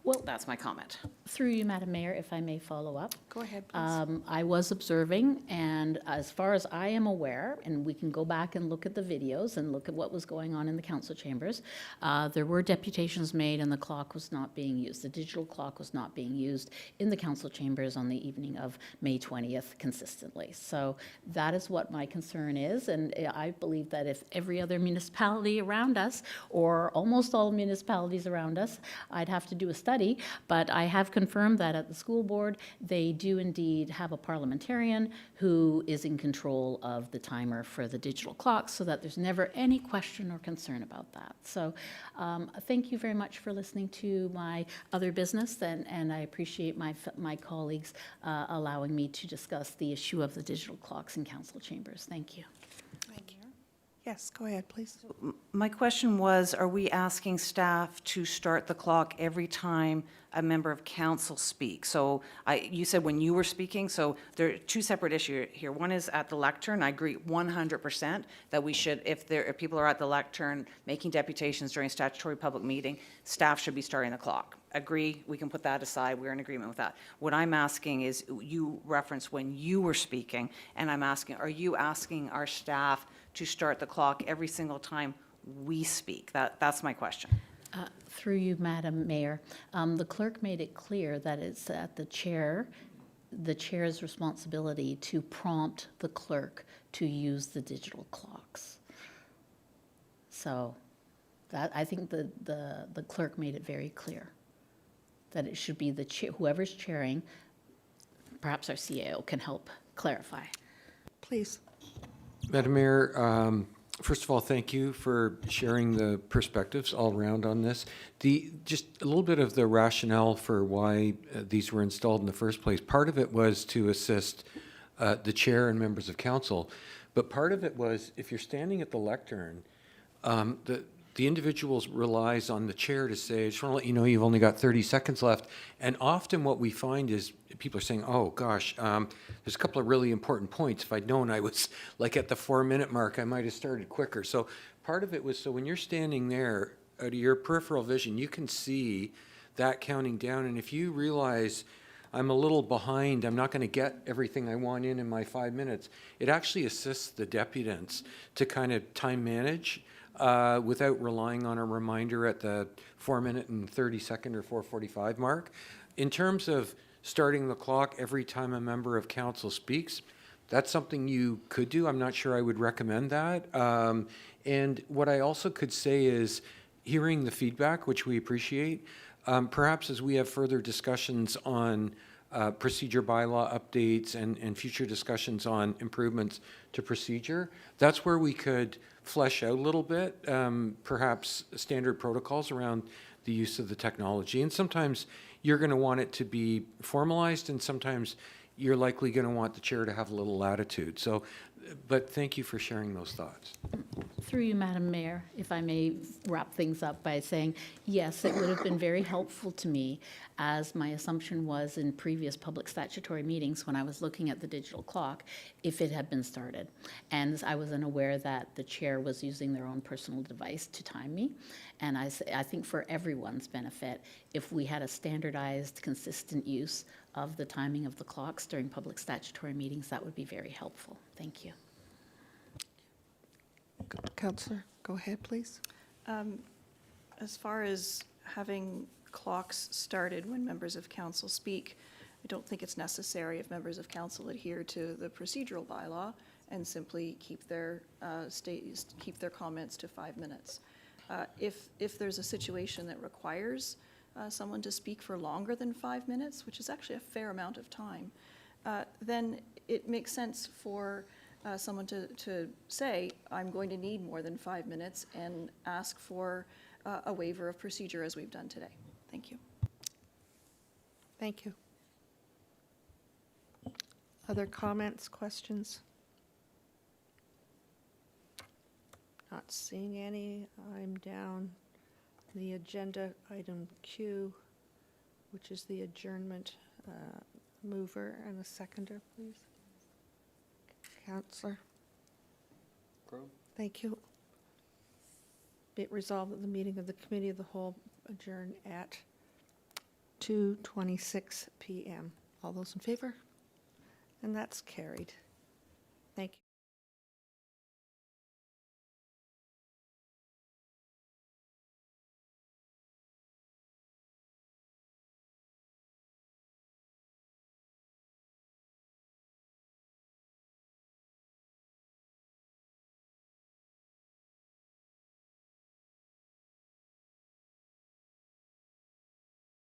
Speaker 5: Well, that's my comment.
Speaker 6: Through you, Madam Mayor, if I may follow up.
Speaker 1: Go ahead, please.
Speaker 6: I was observing, and as far as I am aware, and we can go back and look at the videos and look at what was going on in the council chambers, there were deputations made and the clock was not being used. The digital clock was not being used in the council chambers on the evening of May 20th consistently. So that is what my concern is, and I believe that if every other municipality around us, or almost all municipalities around us, I'd have to do a study, but I have confirmed that at the school board, they do indeed have a parliamentarian who is in control of the timer for the digital clocks, so that there's never any question or concern about that. So thank you very much for listening to my other business, and I appreciate my colleagues allowing me to discuss the issue of the digital clocks in council chambers. Thank you.
Speaker 1: Thank you. Yes, go ahead, please.
Speaker 5: My question was, are we asking staff to start the clock every time a member of council speaks? So you said when you were speaking, so there are 2 separate issues here. One is at the lectern. I agree 100% that we should, if people are at the lectern making deputations during a statutory public meeting, staff should be starting the clock. Agree, we can put that aside, we're in agreement with that. What I'm asking is, you referenced when you were speaking, and I'm asking, are you asking our staff to start the clock every single time we speak? That's my question.
Speaker 6: Through you, Madam Mayor, the clerk made it clear that it's at the chair's responsibility to prompt the clerk to use the digital clocks. So that, I think the clerk made it very clear that it should be whoever's chairing. Perhaps our CAO can help clarify.
Speaker 1: Please.
Speaker 11: Madam Mayor, first of all, thank you for sharing the perspectives all around on this. Just a little bit of the rationale for why these were installed in the first place. Part of it was to assist the chair and members of council, but part of it was, if you're standing at the lectern, the individuals relies on the chair to say, I just want to let you know you've only got 30 seconds left. And often what we find is people are saying, oh gosh, there's a couple of really important points. If I'd known I was like at the 4-minute mark, I might have started quicker. So part of it was, so when you're standing there, out of your peripheral vision, you can see that counting down. And if you realize I'm a little behind, I'm not going to get everything I want in my 5 minutes, it actually assists the deputants to kind of time manage without relying on a reminder at the 4-minute and 30-second or 4:45 mark. In terms of starting the clock every time a member of council speaks, that's something you could do. I'm not sure I would recommend that. And what I also could say is, hearing the feedback, which we appreciate, perhaps as we have further discussions on procedure bylaw updates and future discussions on improvements to procedure, that's where we could flesh out a little bit, perhaps standard protocols around the use of the technology. And sometimes you're going to want it to be formalized, and sometimes you're likely going to want the chair to have a little latitude. So, but thank you for sharing those thoughts.
Speaker 6: Through you, Madam Mayor, if I may wrap things up by saying, yes, it would have been very helpful to me, as my assumption was in previous public statutory meetings when I was looking at the digital clock, if it had been started. And I was unaware that the chair was using their own personal device to time me. And I think for everyone's benefit, if we had a standardized, consistent use of the timing of the clocks during public statutory meetings, that would be very helpful. Thank you.
Speaker 1: Councillor, go ahead, please.
Speaker 12: As far as having clocks started when members of council speak, I don't think it's necessary if members of council adhere to the procedural bylaw and simply keep their comments to 5 minutes. If there's a situation that requires someone to speak for longer than 5 minutes, which is actually a fair amount of time, then it makes sense for someone to say, I'm going to need more than 5 minutes, and ask for a waiver of procedure as we've done today. Thank you.
Speaker 1: Thank you. Other comments, questions? Not seeing any. I'm down the agenda item Q, which is the adjournment. Mover and a seconder, please. Councillor. Thank you. Be it resolved that the meeting of the Committee of the Whole adjourn at 2:26 p.m. All those in favor? And that's carried.